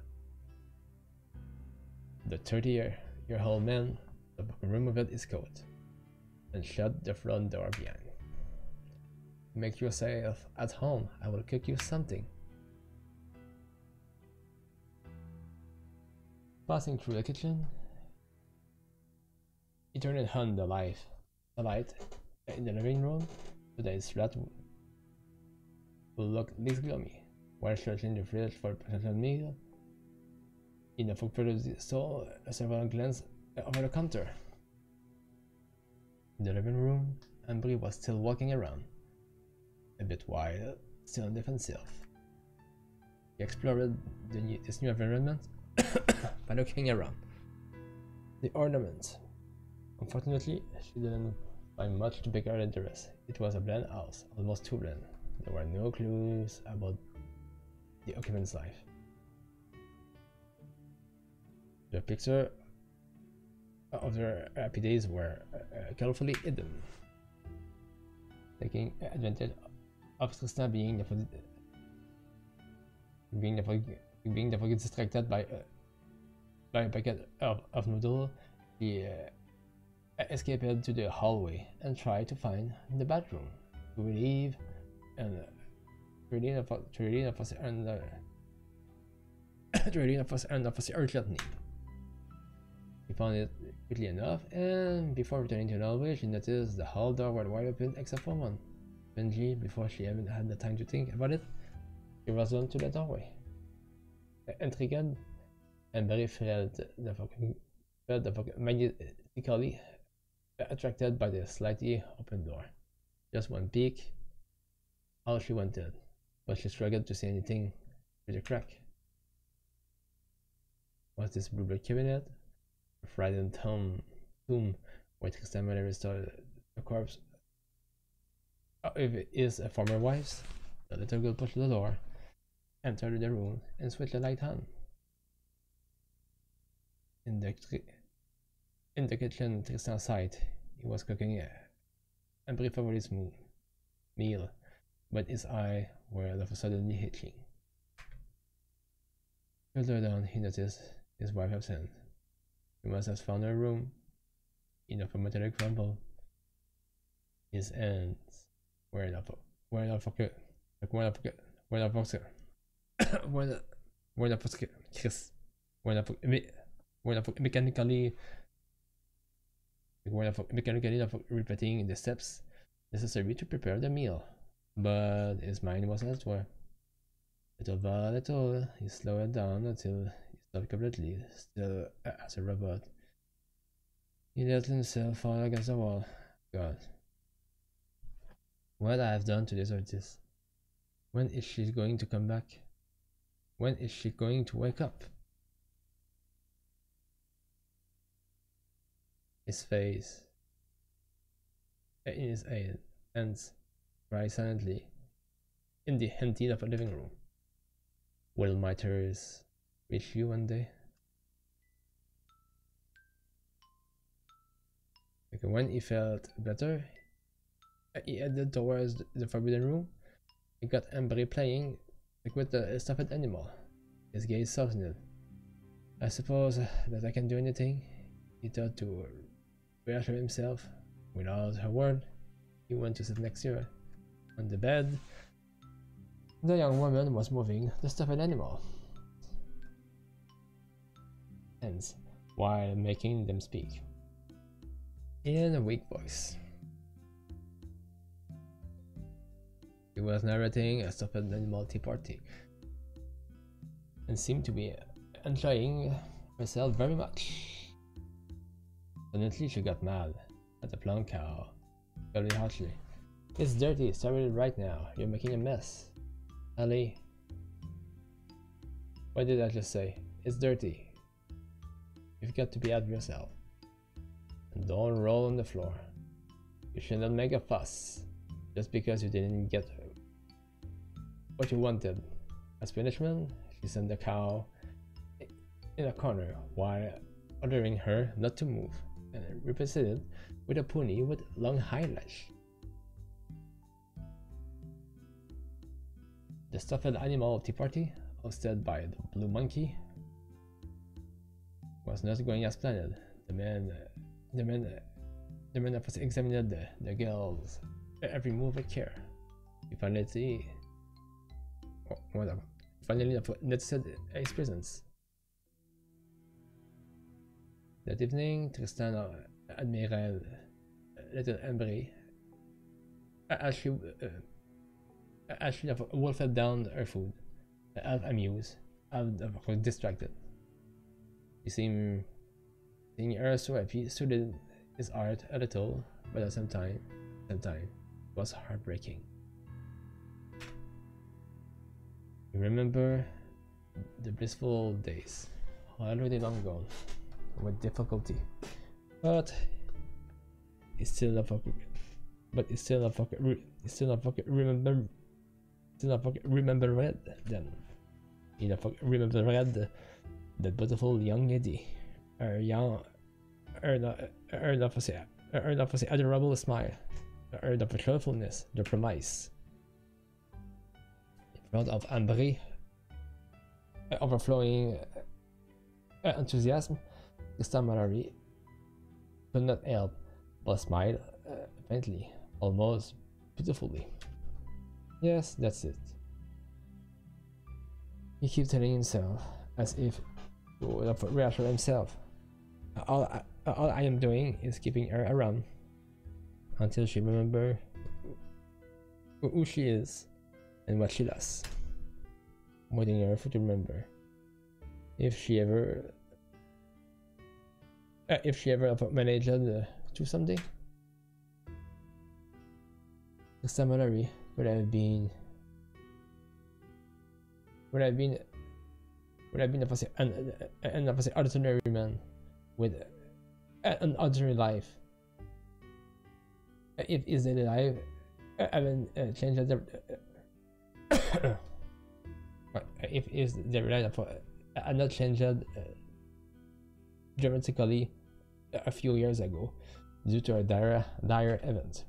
A: The 30-year-old man removed his coat and shut the front door behind. Make yourself at home. I will cook you something. Passing through the kitchen, he turned on the light in the living room so that his flat will look less gloomy. While searching the fridge for a potential meal, in the food saw several glances over the counter. In the living room, Ambre was still walking around, a bit wild, still defensive. He explored this new environment by looking around. The ornaments. Unfortunately, she didn't find much to pick her interest. It was a bland house, almost too bland. There were no clues about the occupant's life. The picture of their happy days were carefully hidden, taking advantage of Tristan being distracted by a packet of noodles. He escaped to the hallway and tried to find the bathroom to relieve urgent need. He found it quickly enough, and before returning to the hallway, she noticed the hall door was wide open except for one. Benji, before she even had the time to think about it, she was on to the doorway. Intrigued, Ambre felt magnetically attracted by the slightly open door. Just one peek, all she wanted, but she struggled to see anything through the crack. Was this blue cabinet? A frightened tomb where Tristan Miller restored a corpse? Or if it is a former wife's, the little girl pushed the door, entered the room, and switched the light on. In the kitchen, Tristan sighed. He was cooking a brief favorite meal, but his eye were all of a sudden hitching. Further down, he noticed his wife absent. He must have found her room in a metallic crumble. His hands were the mechanically repeating the steps necessary to prepare the meal, but his mind was elsewhere. Little by little, he slowed down until he stopped completely, still as a robot. He let himself fall against the wall. God, what I have done to deserve this? When is she going to come back? When is she going to wake up? His face, in his hands, cried silently in the empty of a living room. Will my tears reach you one day? Okay, when he felt better, he headed towards the forbidden room. He got Ambre playing with the stuffed animal. His gaze softened. I suppose that I can do anything, he thought to reassure himself. Without a word, he went to sit next to her. On the bed, the young woman was moving the stuffed animal, hands, while making them speak in a weak voice. He was narrating a stuffed animal tea party and seemed to be enjoying herself very much. Suddenly she got mad at the plum cow, very harshly. It's dirty, sorry right now, you're making a mess. Ali, what did I just say? It's dirty. You've got to be out yourself. And don't roll on the floor. You should not make a fuss just because you didn't get what you wanted. As punishment, she sent the cow in a corner while ordering her not to move, and represented with a pony with long eyelash. The stuffed animal tea party, hosted by the blue monkey, was not going as planned. The man examined the girl's every move with care. He finally noticed his presence. That evening, Tristan admired little Ambre as she wolfed down her food, half amused, half distracted. He seeing her so happy suited his art a little, but at the same time it was heartbreaking. You remember the blissful days, already long gone, with difficulty, but it's still not remember red then. He not remember red, that beautiful young lady, her adorable smile, her cheerfulness, the promise. In front of Ambre, overflowing enthusiasm, Tristan Mallory could not help but smile faintly, almost beautifully. Yes, that's it. He keeps telling himself, as if to reassure himself. All I am doing is keeping her around until she remembers who she is and what she does. Waiting her to remember. If she ever managed to someday, Tristan Mallory would have been would have been an ordinary man with an ordinary life. If his daily life haven't changed if his daily life had not changed dramatically a few years ago due to a dire event.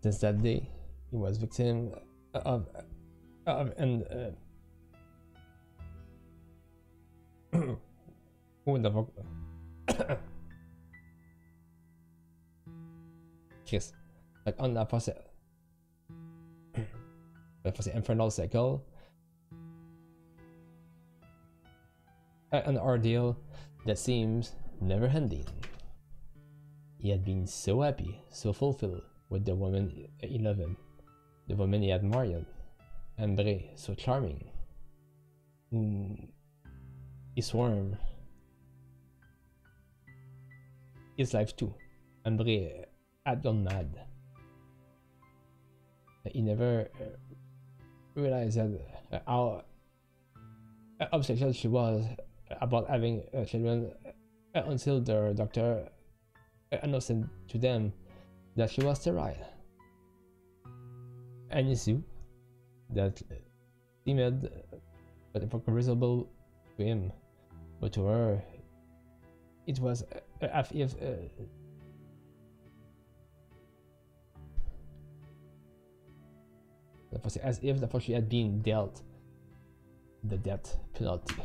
A: Since that day, he was victim of an who the fuck? Chris, like on the first infernal cycle, an ordeal that seems never ending. He had been so happy, so fulfilled with the woman he loved, the woman he admired, Ambre, so charming. He swarmed his life too. Ambre had gone mad. He never realized how obsessed she was about having children until the doctor announced to them that she was sterile. And he knew that seemed reasonable to him, but to her it was as if she had been dealt the death penalty.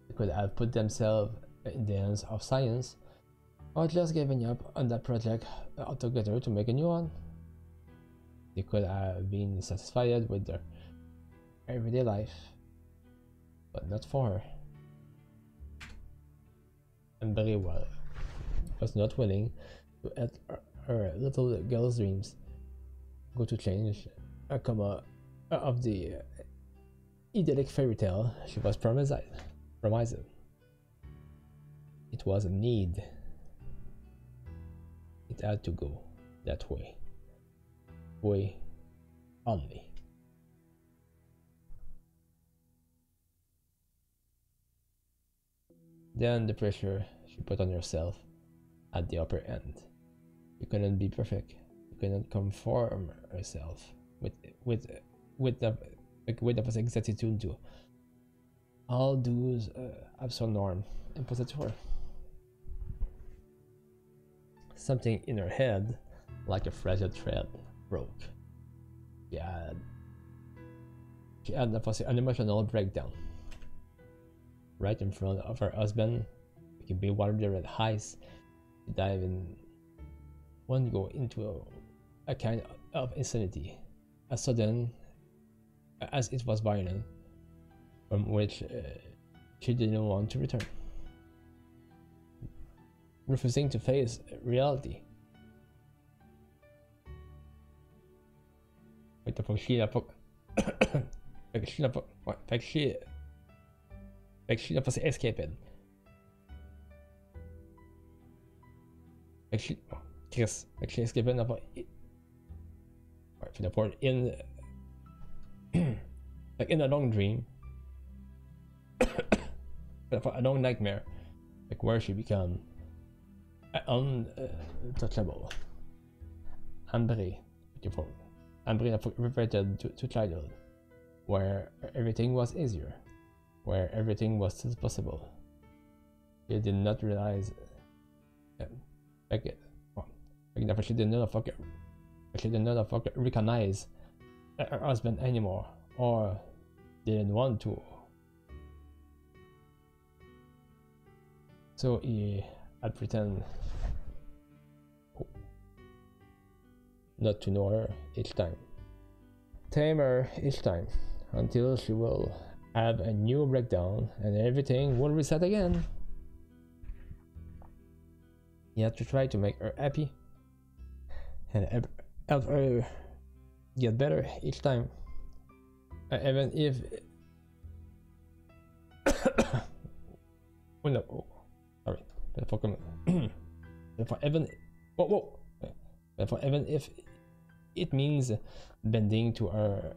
A: They could have put themselves in the hands of science, or just giving up on that project altogether to make a new one. They could have been satisfied with their everyday life, but not for her. And very well was not willing to let her little girl's dreams go to change a comma of the idyllic fairy tale she was promised. It was a need. It had to go that way only. Then the pressure she put on herself at the upper end. She couldn't be perfect. She couldn't conform herself with the exactitude to all those absurd norms imposed to her. Something in her head, like a fragile thread, broke. She had an emotional breakdown. Right in front of her husband, he could be bewildered eyes. She dived in one go into a kind of insanity, as sudden as it was violent, from which she didn't want to return. Refusing to face reality. Fait que she n'a pas escaped. Chris, she escaped n'a pas. Right, for the point in like in a long dream, a long nightmare, like where she became untouchable. Ambre, beautiful. Ambre reverted to childhood, where everything was easier, where everything was still possible. She did not realize, she did not recognize her husband anymore, or didn't want to. So he had pretended not to know her each time. Tame her each time, until she will have a new breakdown and everything will reset again. He had to try to make her happy and help her get better each time. Even if oh no, sorry, even if it means bending to her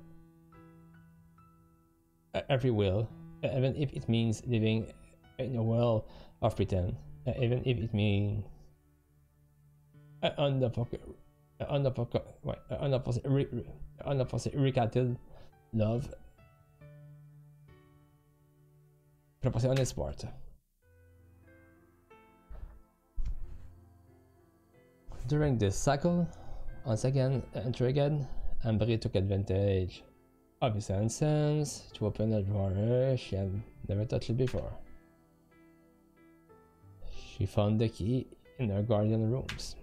A: every will, even if it means living in a world of pretend, even if it means unapologetic love, proportion on sport. During this cycle, once again and again, Ambre took advantage of his innocence to open a drawer she had never touched before. She found the key in her guardian rooms.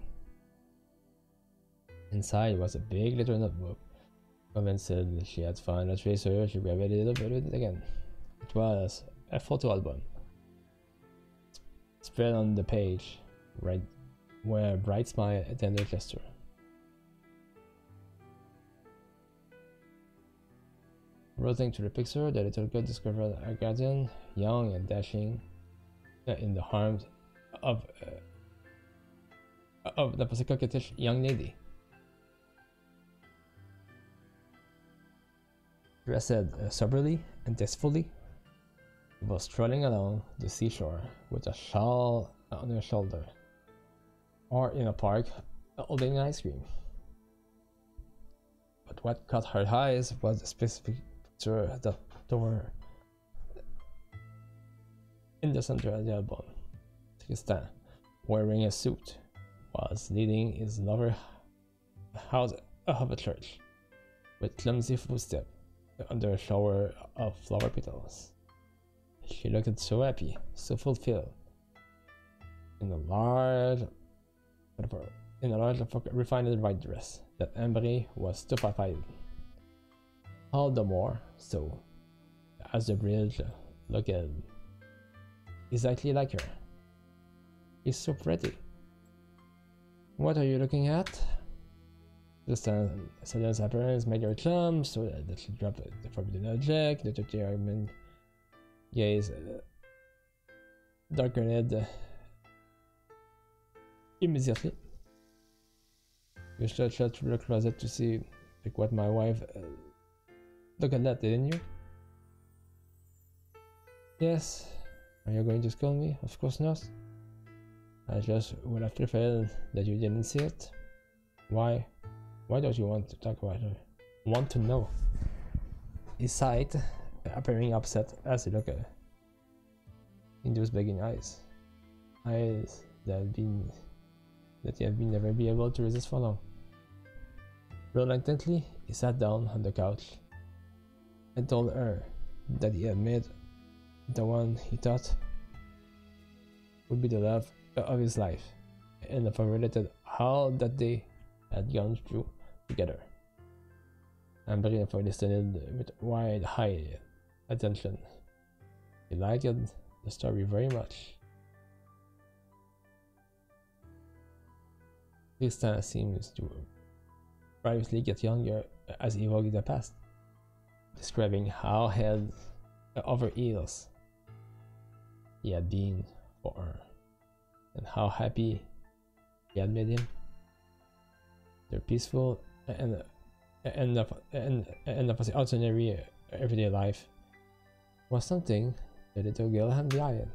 A: Inside was a big little notebook. Convinced she had found a treasure, she grabbed it up and read it again. It was a photo album. Spread on the page, right where a bright smile and tender gesture. Rosing to the picture, the little girl discovered her guardian, young and dashing, in the arms of the coquettish young lady. Dressed soberly and tastefully, she was strolling along the seashore with a shawl on her shoulder, or in a park holding ice cream. But what caught her eyes was the specific picture that tore in the center of the album. Tristan, wearing a suit, was leading his lover out of a church with clumsy footsteps under a shower of flower petals. She looked so happy, so fulfilled. In a large, refined white dress that Ambre was stupefied. All the more so, as the bridge looked exactly like her. She's so pretty. What are you looking at? The sudden appearance made her jump, so that she dropped the forbidden object. The Turkish gaze darkened immediately. You should shut through the closet to see like what my wife. Look at that, didn't you? Yes. Are you going to scold me? Of course not. I just would have preferred that you didn't see it. Why? Why don't you want to talk about her? Want to know? He sighed, appearing upset as he looked into his begging eyes. Eyes that he had been never be able to resist for long. Reluctantly, he sat down on the couch and told her that he had made the one he thought would be the love of his life, and related how that they had gone through together. Ambre listened with wide-eyed attention. He liked the story very much. Tristan seems to privately get younger as he evoked the past, describing how head over heels he had been for her, and how happy he had made him. Their peaceful and ordinary everyday life was something the little girl had desired.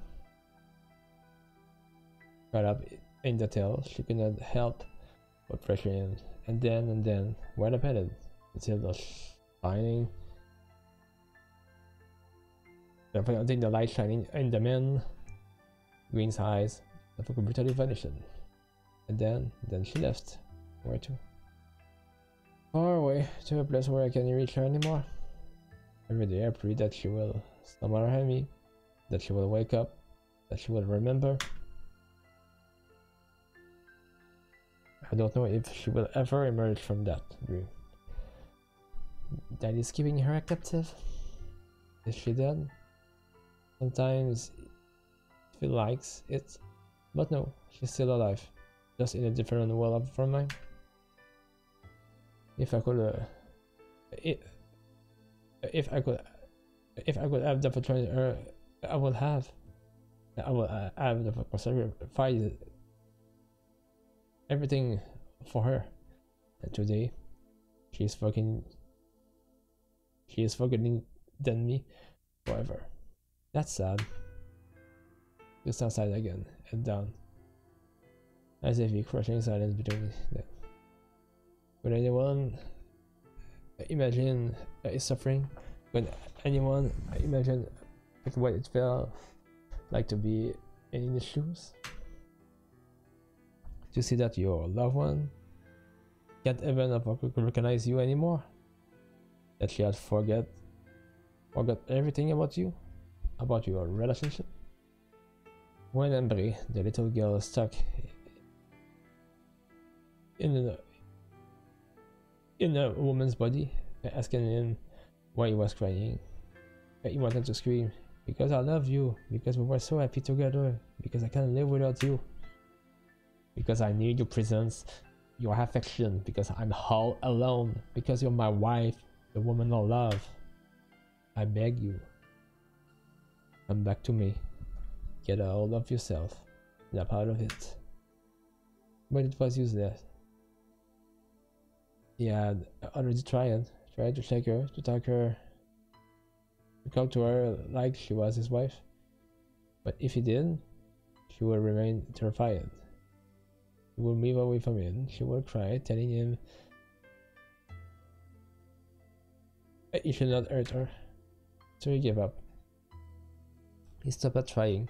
A: Caught up in detail, she could not help but pressure him, and then went up headed until the shining. Until the light shining in the man Green's eyes, the focus brutally vanished. And then she left. Where to? Far away, to a place where I can't reach her anymore. Every day I pray that she will stumble around me, that she will wake up, that she will remember. I don't know if she will ever emerge from that dream. That is keeping her captive. Is she dead? Sometimes it feels like it, but no, she's still alive, just in a different world from mine. If I could have the opportunity, I would have the sacrifice everything for her. And today, she is forgetting than me forever. That's sad. Just outside again, head down. As if he crushing silence between them. Would anyone imagine his suffering? Would anyone imagine what it felt like to be in his shoes? To see that your loved one can't even recognize you anymore? That she had forgot everything about you? About your relationship? When Ambre, the little girl stuck in a woman's body, asking him why he was crying. He wanted to scream, because I love you, because we were so happy together, because I can't live without you, because I need your presence, your affection, because I'm all alone, because you're my wife, the woman I love. I beg you, come back to me, get a hold of yourself, snap out of it. But it was useless. He had already tried to shake her, to talk to her like she was his wife. But if he did, she would remain terrified. He would move away from him. She would cry, telling him he should not hurt her. So he gave up. He stopped trying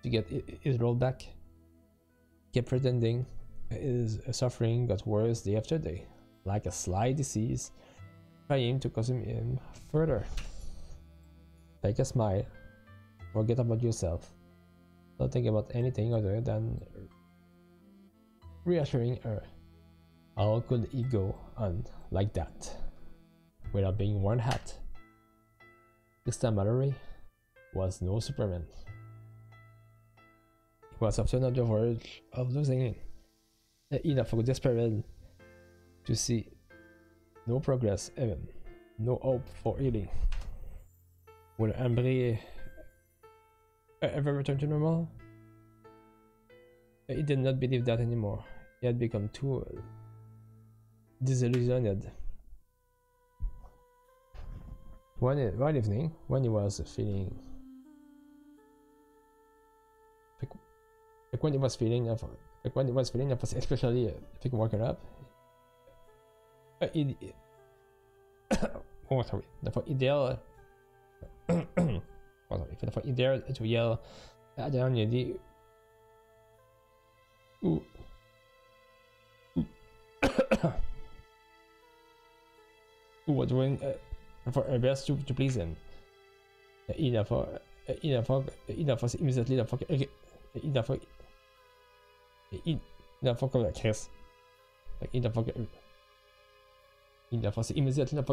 A: to get his role back. Kept pretending. His suffering got worse day after day, like a sly disease, trying to consume him further. Take a smile. Forget about yourself. Don't think about anything other than reassuring her. How could he go on like that without being worn out? This time Mallory was no Superman. He was often on the verge of losing him. Enough desperate to see no progress, even no hope for healing. Will Ambre ever return to normal? He did not believe that anymore. He had become too disillusioned. One evening, when he was feeling when he was feeling especially woken up, he dared to yell at the lady who was doing for her best to please him. Enough immediately Chris. Immediately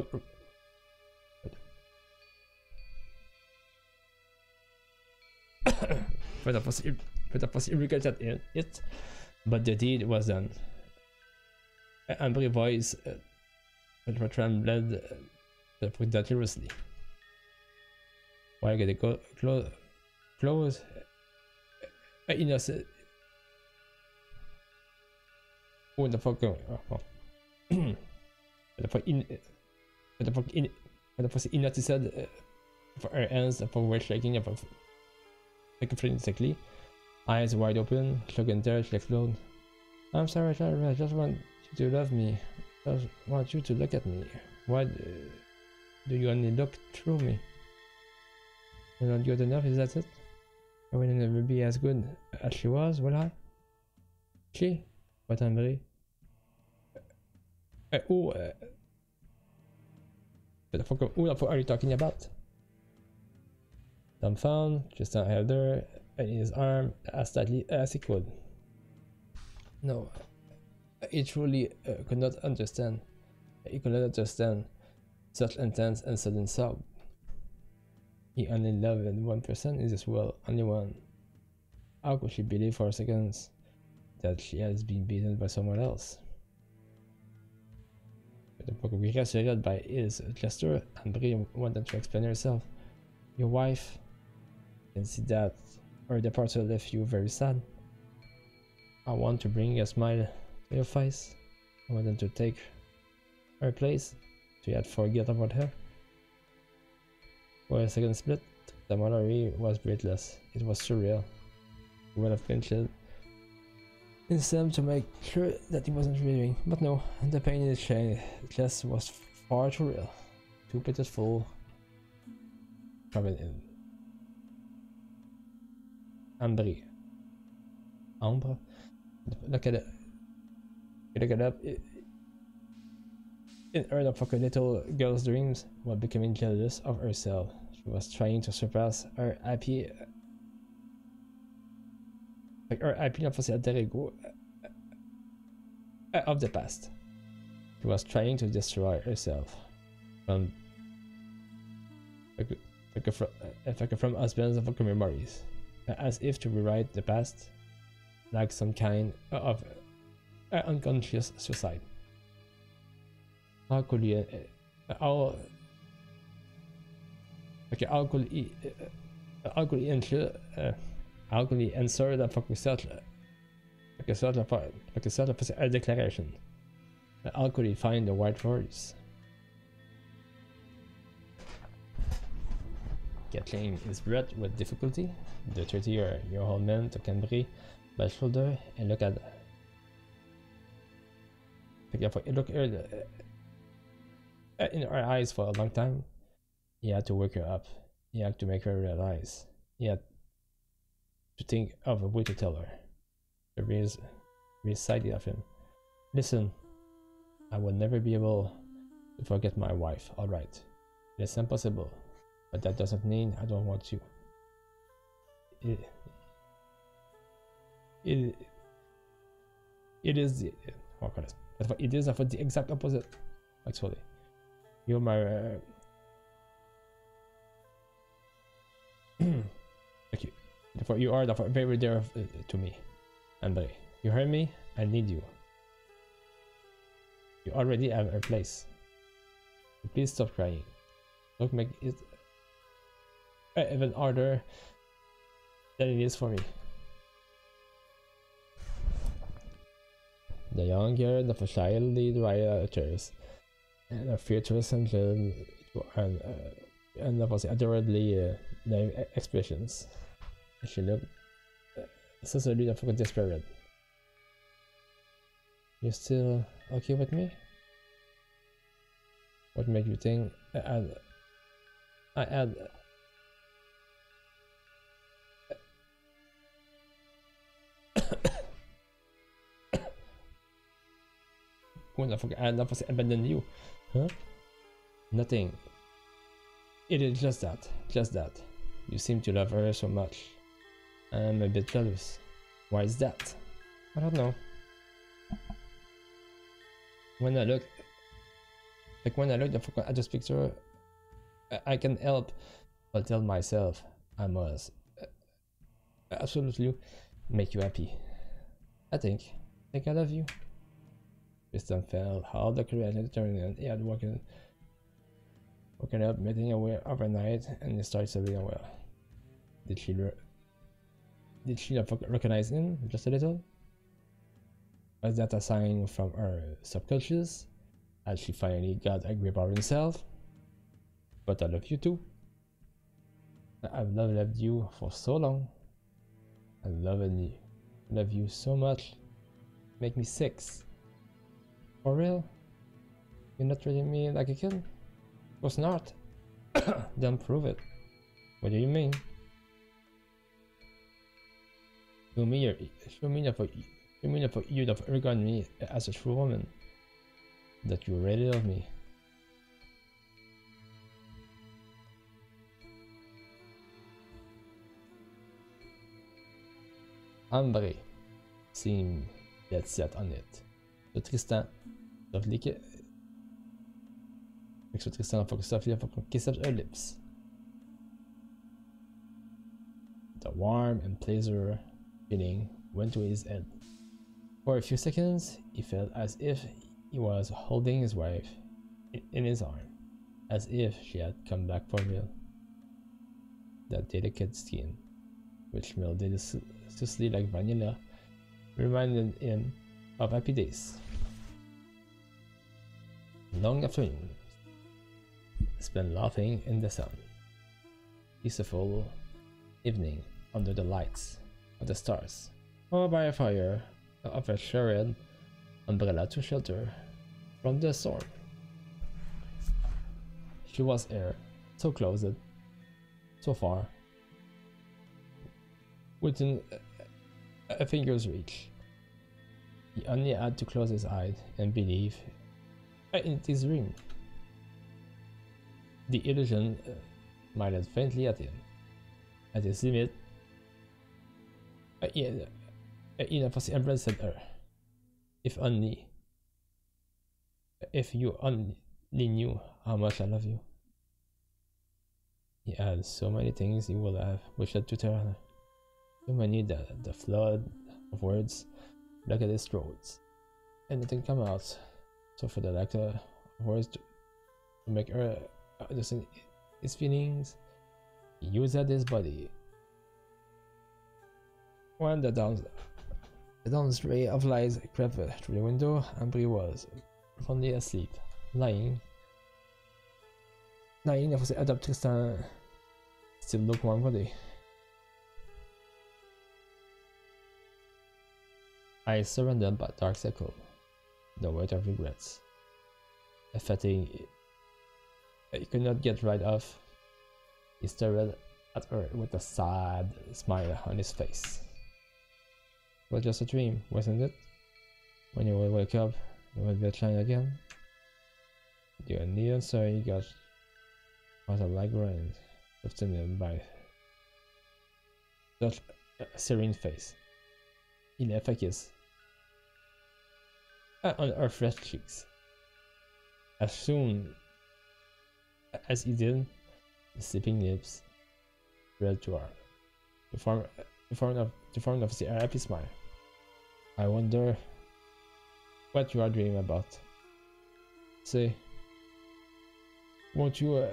A: he regretted it, but the deed was done. Ambre's voice trembled dangerously. While getting close, innocent. What the fuck? Innocent said, for her hands were shaking frantically, eyes wide open, looking there, she exploded. I'm sorry, I just want you to love me. I just want you to look at me. Why do you only look through me? You're not good enough, is that it? I will never be as good as she was, will I? She? What, Ambre? Who the fuck are you talking about? Dumbfounded, Tristan held her in his arm as tightly as he could. No, he truly could not understand. He could not understand such intense and sudden sob. He only loved one person in this world, only one. How could she believe for seconds that she has been beaten by someone else? Reassured by his gesture, Ambre wanted to explain herself. Your wife, can see that her departure left you very sad. I want to bring a smile to your face. I wanted to take her place, so you had forget about her. For a second split, the memory was breathless. It was surreal. He would have clinched himself to make sure that he wasn't dreaming, but no, the pain in his chest was far too real, too pitiful. Coming in. Ambre. Look at it. Look it up. In her of a little girl's dreams, was becoming jealous of herself. She was trying to surpass her happy alter ego of the past. She was trying to destroy herself from from husbands of memories, as if to rewrite the past, like some kind of unconscious suicide. How could he? How could he? How could he ensure? How could he answer that a declaration? How could he find the right words? Catching his breath with difficulty, the 30-year-old man took Ambre by the shoulder and looked at in her eyes for a long time. He had to wake her up. He had to make her realize. He had to think of a way to tell her. To raise sight of him. Listen, I will never be able to forget my wife, alright. It's impossible, but that doesn't mean I don't want you. It is the it is the exact opposite, actually. You're my thank you. Therefore, you are very dear to me, Ambre. You heard me? I need you. You already have a place. Please stop crying. Don't make it even harder than it is for me. The young girl of a shyly dry tears, and a fierce angel, and of adorably naive expressions. She looked sincerely desperate. You still okay with me? What made you think I had when I abandoned you? Huh? Nothing. It is just that. You seem to love her so much. I'm a bit jealous. Why is that? I don't know. When I look at this picture, I can help but tell myself I must absolutely make you happy. I think I love you. Tristan felt how the courage and determination he had woken up, meeting away overnight, and he started sleeping well. Did she recognize him just a little? Was that a sign from her subconscious? Had she finally got a grip on herself? But I love you too. I've loved you for so long. I love you so much. Make me sick. For real? You're not treating me like a kid? Of course not. Then prove it. What do you mean? Show me that you don't regard me as a true woman. That you really love me. Ambre seemed dead set on it. So Tristan softly kissed her lips. The warm and pleasure feeling went to his head. For a few seconds, he felt as if he was holding his wife in his arm, as if she had come back for real. That delicate skin, which smelled deliciously like vanilla, reminded him of happy days. Long afternoons spent laughing in the sun, peaceful evening under the lights of the stars, or by a fire of a shared umbrella to shelter from the storm. She was here, so close, so far, within a finger's reach. He only had to close his eyes and believe in his dream. The illusion smiled faintly at him. At his limit, for the Ambre said her, if you only knew how much I love you. He had so many things he would have wished to tell her. So many that the flood of words blocked his throat, and nothing come out. So for the lack of words to make her understand his feelings, he used his body. When the dawn's ray of light crept through the window, Ambre was profoundly asleep, lying. For Adopte Tristan still lukewarm body. I surrendered by dark circle, the weight of regrets, a fatigue he could not get rid of. He stared at her with a sad smile on his face. It was just a dream, wasn't it? When you will wake up, you will be a child again. The only answer he got was a light grind, sustained by such a serene face. He left a kiss on her fresh cheeks. As soon as he did, the sleeping lips spread to her, the form of the happy smile. I wonder what you are dreaming about. Say, won't you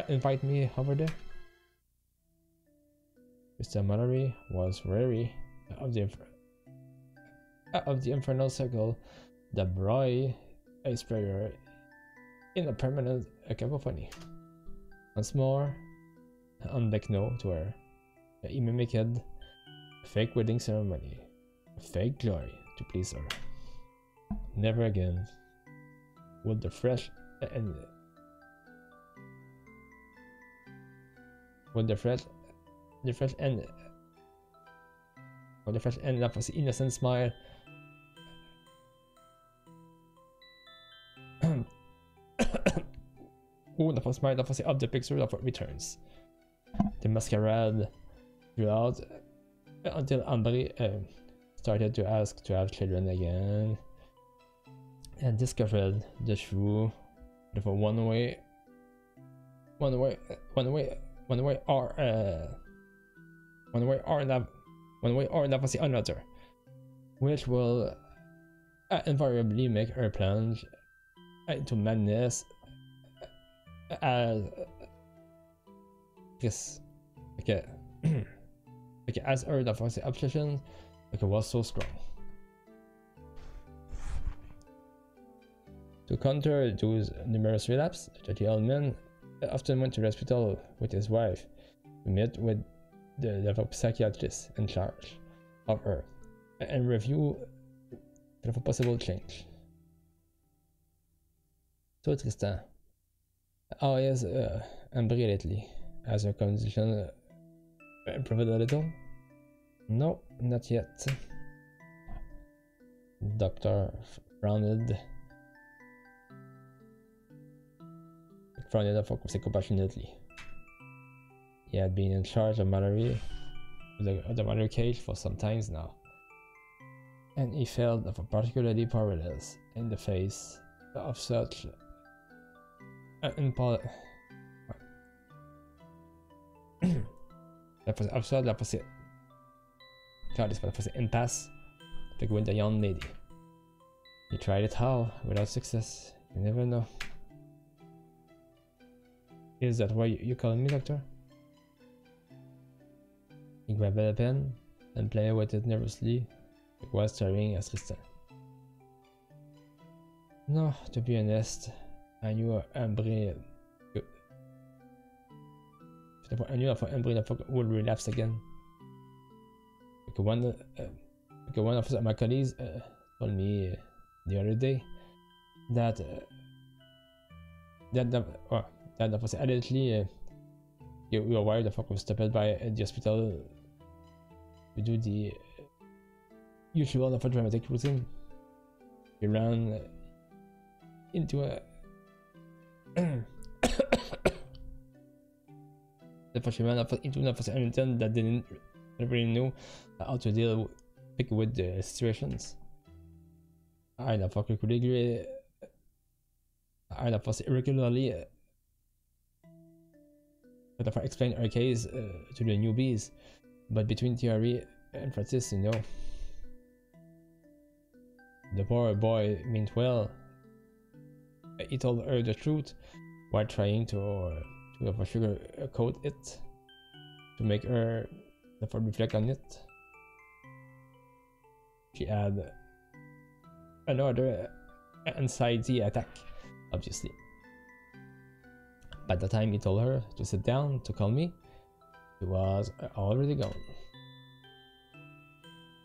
A: invite me over there? Mr. Mallory was weary of the infernal circle that brought a sprayer in a permanent cacophony. Once more, unbeknown to her, he mimicked a fake wedding ceremony, a fake glory to please her. Never again would the fresh end of the innocent smile of the picture of what returns. The masquerade throughout until Ambre started to ask to have children again, and discovered the true of a one way or another, which will invariably make her plunge into madness as as her obsession was so strong. To counter those numerous relapses, the old man often went to the hospital with his wife to meet with the psychiatrist in charge of her and review for possible change. So Tristan, how is Ambre lately? Has her condition improved a little? No, not yet. Doctor frowned compassionately. He had been in charge of Mallory, the Mallory cage for some time now, and he felt particularly powerless in the face of such impasse with the young lady. He tried it all without success. You never know. Is that why you call me, doctor? He grabbed a pen and played with it nervously, while staring at Tristan. No, to be honest, I knew Ambre I knew that Ambre would relapse again. One of my colleagues told me the other day that that was allegedly you were worried the fuck was stopped by the hospital to do the usual of a dramatic routine. He ran into a she ran into an Hamilton that didn't really know how to deal with the situations. I irregularly explain her case to the newbies, but between Thierry and Francis, you know, the poor boy meant well. He told her the truth while trying to sugarcoat it to make her reflect on it. She had another anxiety attack, obviously. By the time he told her to sit down to call me, he was already gone.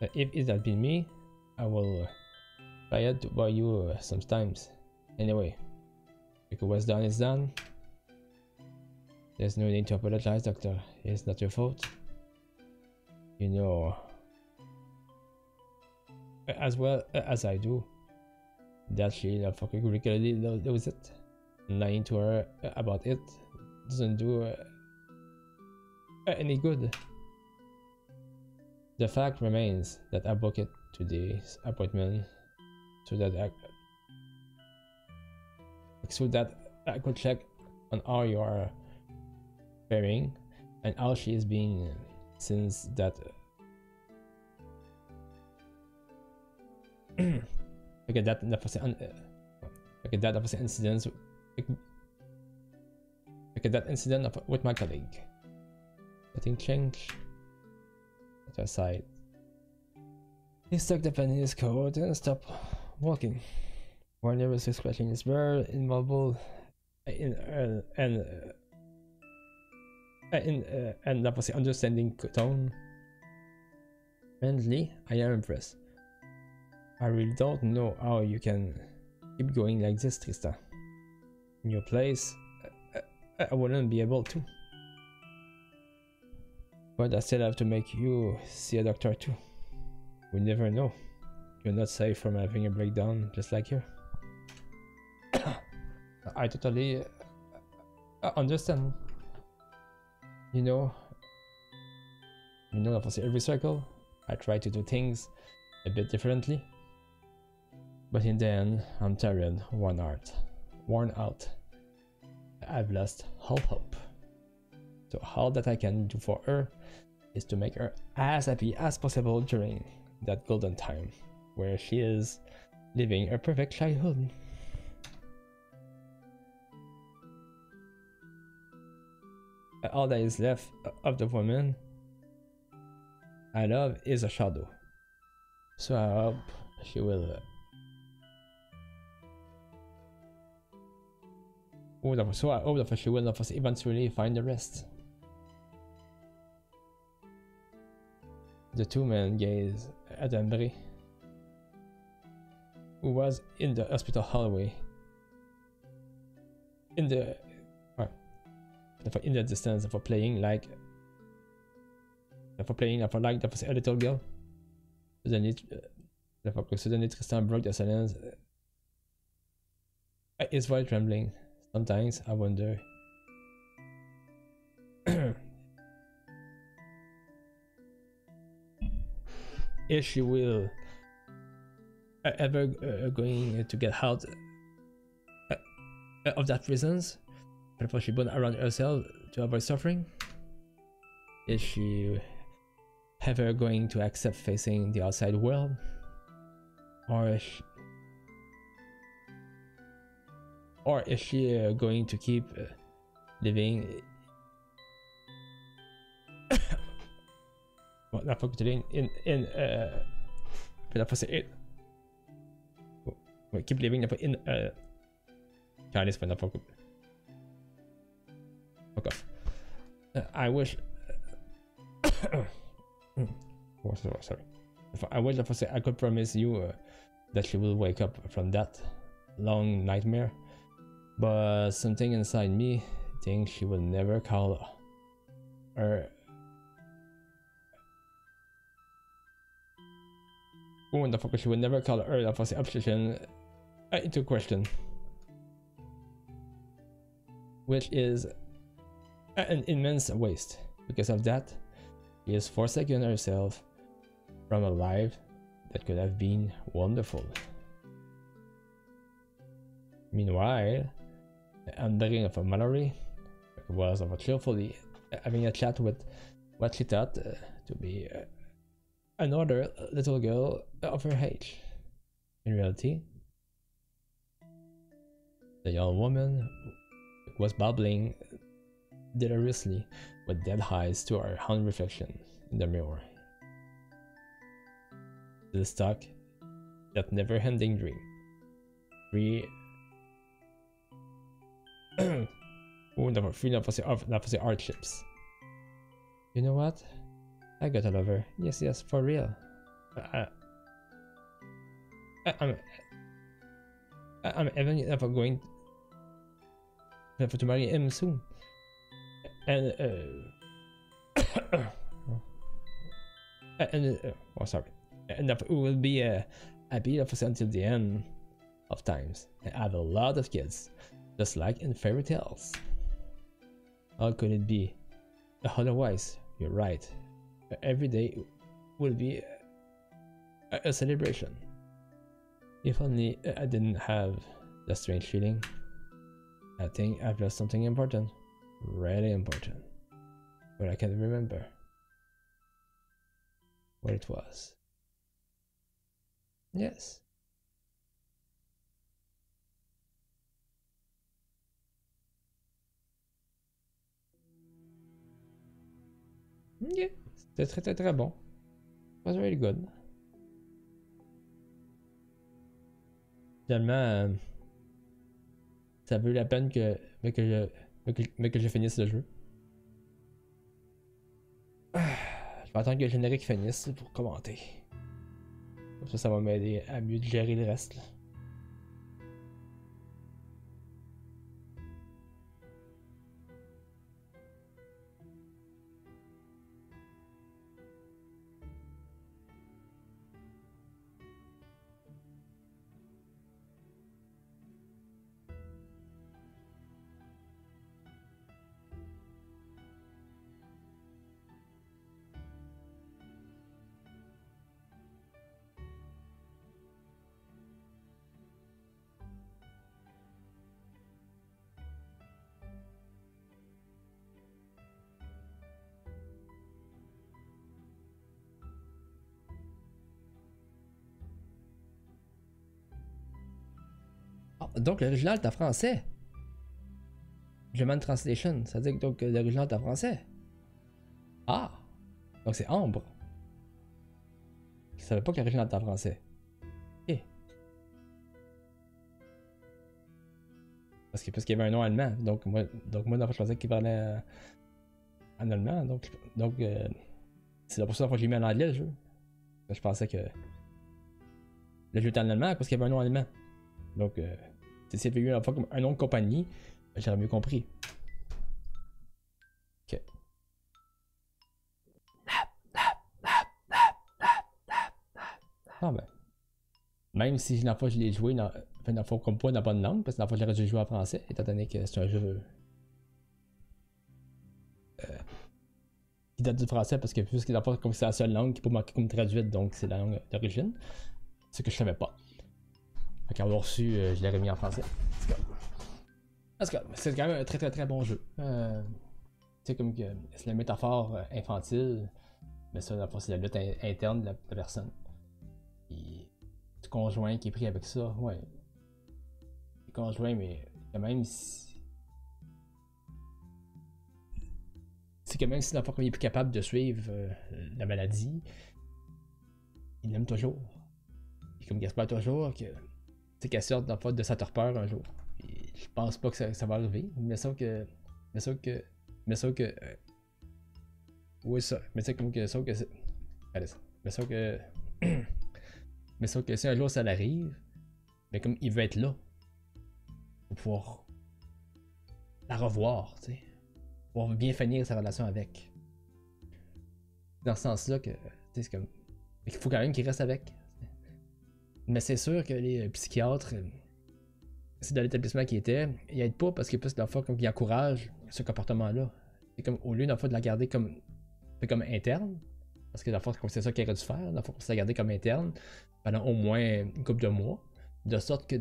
A: If it had been me, I will try it to buy you sometimes. Anyway, if what's done is done. There's no need to apologize, doctor. It's not your fault. You know as well as I do that she fucking regularly knows it. Lying to her about it doesn't do any good. The fact remains that I booked it today's appointment so that I could check on how you are faring and how she is being since that that incident with my colleague. Nothing changed. At her side, he stuck the pen in his coat and stopped walking. Warner was scratching his brow in mobile and that was the understanding tone. Friendly, I am impressed. I really don't know how you can keep going like this, Trista. In your place, I wouldn't be able to. But I still have to make you see a doctor too. We never know. You're not safe from having a breakdown just like her. I totally understand. You know, for every circle, I try to do things a bit differently. But in the end, I'm tired, worn out. I've lost all hope. So all that I can do for her is to make her as happy as possible during that golden time where she is living a perfect childhood. All that is left of the woman I love is a shadow. So I hope she will she will eventually find the rest. The two men gazed at Ambre, who was in the hospital hallway. In the distance, for playing like that was a little girl. Suddenly Tristan broke the silence. His voice trembling. Sometimes I wonder if she will ever going to get out of that prisons before she burn around herself to avoid suffering. Is she ever going to accept facing the outside world, or is she going to keep living keep living in fuck off. I wish. Sorry. I wish I could promise you that she will wake up from that long nightmare, but something inside me thinks she will never call her. Oh, the fuck, she will never call her that was the obsession into question, which is an immense waste. Because of that, she is forsaking herself from a life that could have been wonderful. Meanwhile, Ambre of Mallory was cheerfully having a chat with what she thought to be another little girl of her age. In reality, the young woman was babbling deliriously with dead eyes to her own reflection in the mirror. Still stuck that never-ending dream. Free of the hardships. You know what? I got a lover. Yes, for real. I'm even ever going to marry him soon. And sorry. And that will be happy until the end of times and have a lot of kids, just like in fairy tales. How could it be otherwise? You're right. Every day will be a celebration. If only I didn't have that strange feeling. I think I've lost something important. Really important. But I can't remember what it was. Yes. Yeah, c'était très bon. It was really good. Finalement, ça vaut la peine que je finisse le jeu. Je vais attendre que le générique finisse pour commenter. Comme ça va m'aider à mieux gérer le reste. Là. Donc l'original est en français. German Translation, ça veut dire donc l'original est en français. Ah! Donc c'est Ambre. Je savais pas que l'original était en français. Ok. Parce qu'il y avait un nom allemand. Donc moi je pensais qu'il parlait en allemand. Donc c'est pour ça que j'ai mis en anglais le jeu. Je pensais que le jeu était en allemand parce qu'il y avait un nom allemand. Donc si c'était eu un nom de compagnie, j'aurais mieux compris. Ok. Ah ben. Même si la fois je l'ai joué, dans la fois comme pas dans la bonne langue, parce que la fois j'aurais dû jouer en français, étant donné que c'est un jeu qui date du français, parce que puisque la fois comme c'est la seule langue qui peut marquer comme traduite, donc c'est la langue d'origine. Ce que je savais pas. Fait qu'à avoir reçu, je l'aurais mis en français. C'est quand même un très bon jeu. Tu sais, comme que c'est la métaphore infantile, mais ça, c'est la lutte interne de la personne. Et du conjoint qui est pris avec ça, ouais. Le conjoint, mais quand même, c'est quand même si l'enfant il est plus capable de suivre la maladie, il l'aime toujours. Et comme il espère toujours qu'elle sorte de sa torpeur un jour. Et je pense pas que ça va arriver, mais sauf que Oui, ça. Mais c'est comme que ça que c'est. Allez, ça. Mais ça que. Mais ça que si un jour ça l'arrive, mais comme il veut être là. Pour pouvoir la revoir, tu sais. Pour bien finir sa relation avec. Dans ce sens-là que. Tu sais, c'est comme. Il faut quand même qu'il reste avec. Mais c'est sûr que les psychiatres. C'est dans l'établissement qui était, ils aident pas parce que plus de la fois comme ils encouragent ce comportement-là. C'est comme au lieu de la garder comme interne, parce que la fois c'est ça qu'il aurait dû faire, la fois qu'on s'est la garder comme interne pendant au moins une couple de mois, de sorte que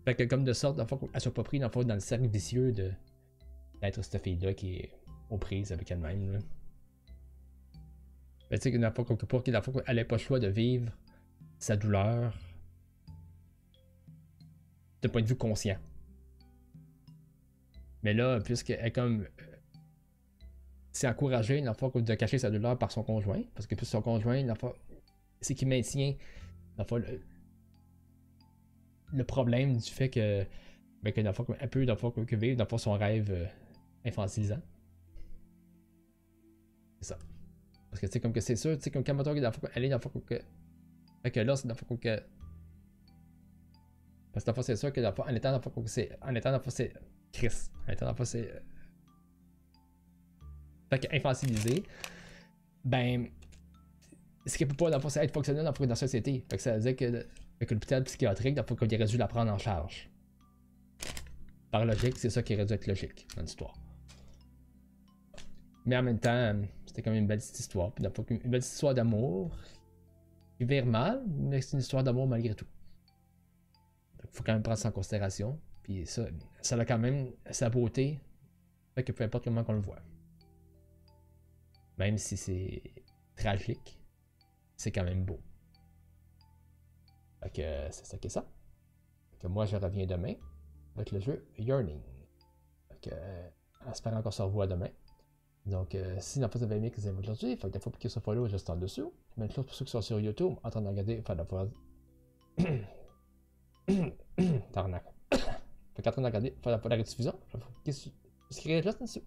A: fait que comme de sorte la fois qu'elle soit pas prise dans le cercle vicieux d'être cette fille-là qui est aux prises avec elle-même. Là. Mais tu sais que la fois qu'elle n'ait pas le choix de vivre sa douleur d'un point de vue conscient. Mais là, puisqu'elle est comme. C'est encouragé de cacher sa douleur par son conjoint, parce que plus son conjoint, c'est qu'il maintient le problème du fait que. Ben, que un peu que vivre son rêve infantilisant. C'est ça. Parce que tu sais, comme que c'est sûr, tu sais, comme quand elle est que. Fait que là, c'est que. Parce que c'est sûr que en étant c'est Chris. En étant c'est. Fait qu'infantilisé, ben. Ce qui peut pas être fonctionnel dans la société. Fait que ça veut dire que l'hôpital psychiatrique, il aurait dû la prendre en charge. Par logique, c'est ça qui aurait dû être logique dans l'histoire. Mais en même temps, c'était quand même une belle petite histoire. Puis une belle petite histoire d'amour. Qui vire mal, mais c'est une histoire d'amour malgré tout. Il faut quand même prendre ça en considération. Puis ça a quand même sa beauté. Fait que peu importe comment on le voit. Même si c'est tragique, c'est quand même beau. Fait que c'est ça qui est ça. Fait que moi je reviens demain avec le jeu Yearning. Fait que en espérant qu'on se revoit demain. Donc si vous avez aimé que vous aimez aujourd'hui, fait que des fois pour qu'ils se follow juste en dessous. Même chose pour ceux qui sont sur YouTube en train de regarder, enfin d'avoir. Tarnac. Fait qu'en train de regarder, faire la rediffusion, qu'est-ce qu'il y a juste en dessous.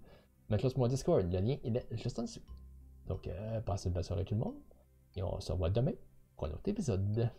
A: Même chose pour mon Discord, le lien il est juste en dessous. Donc passez une bonne soirée tout le monde. Et on se revoit demain pour un autre épisode.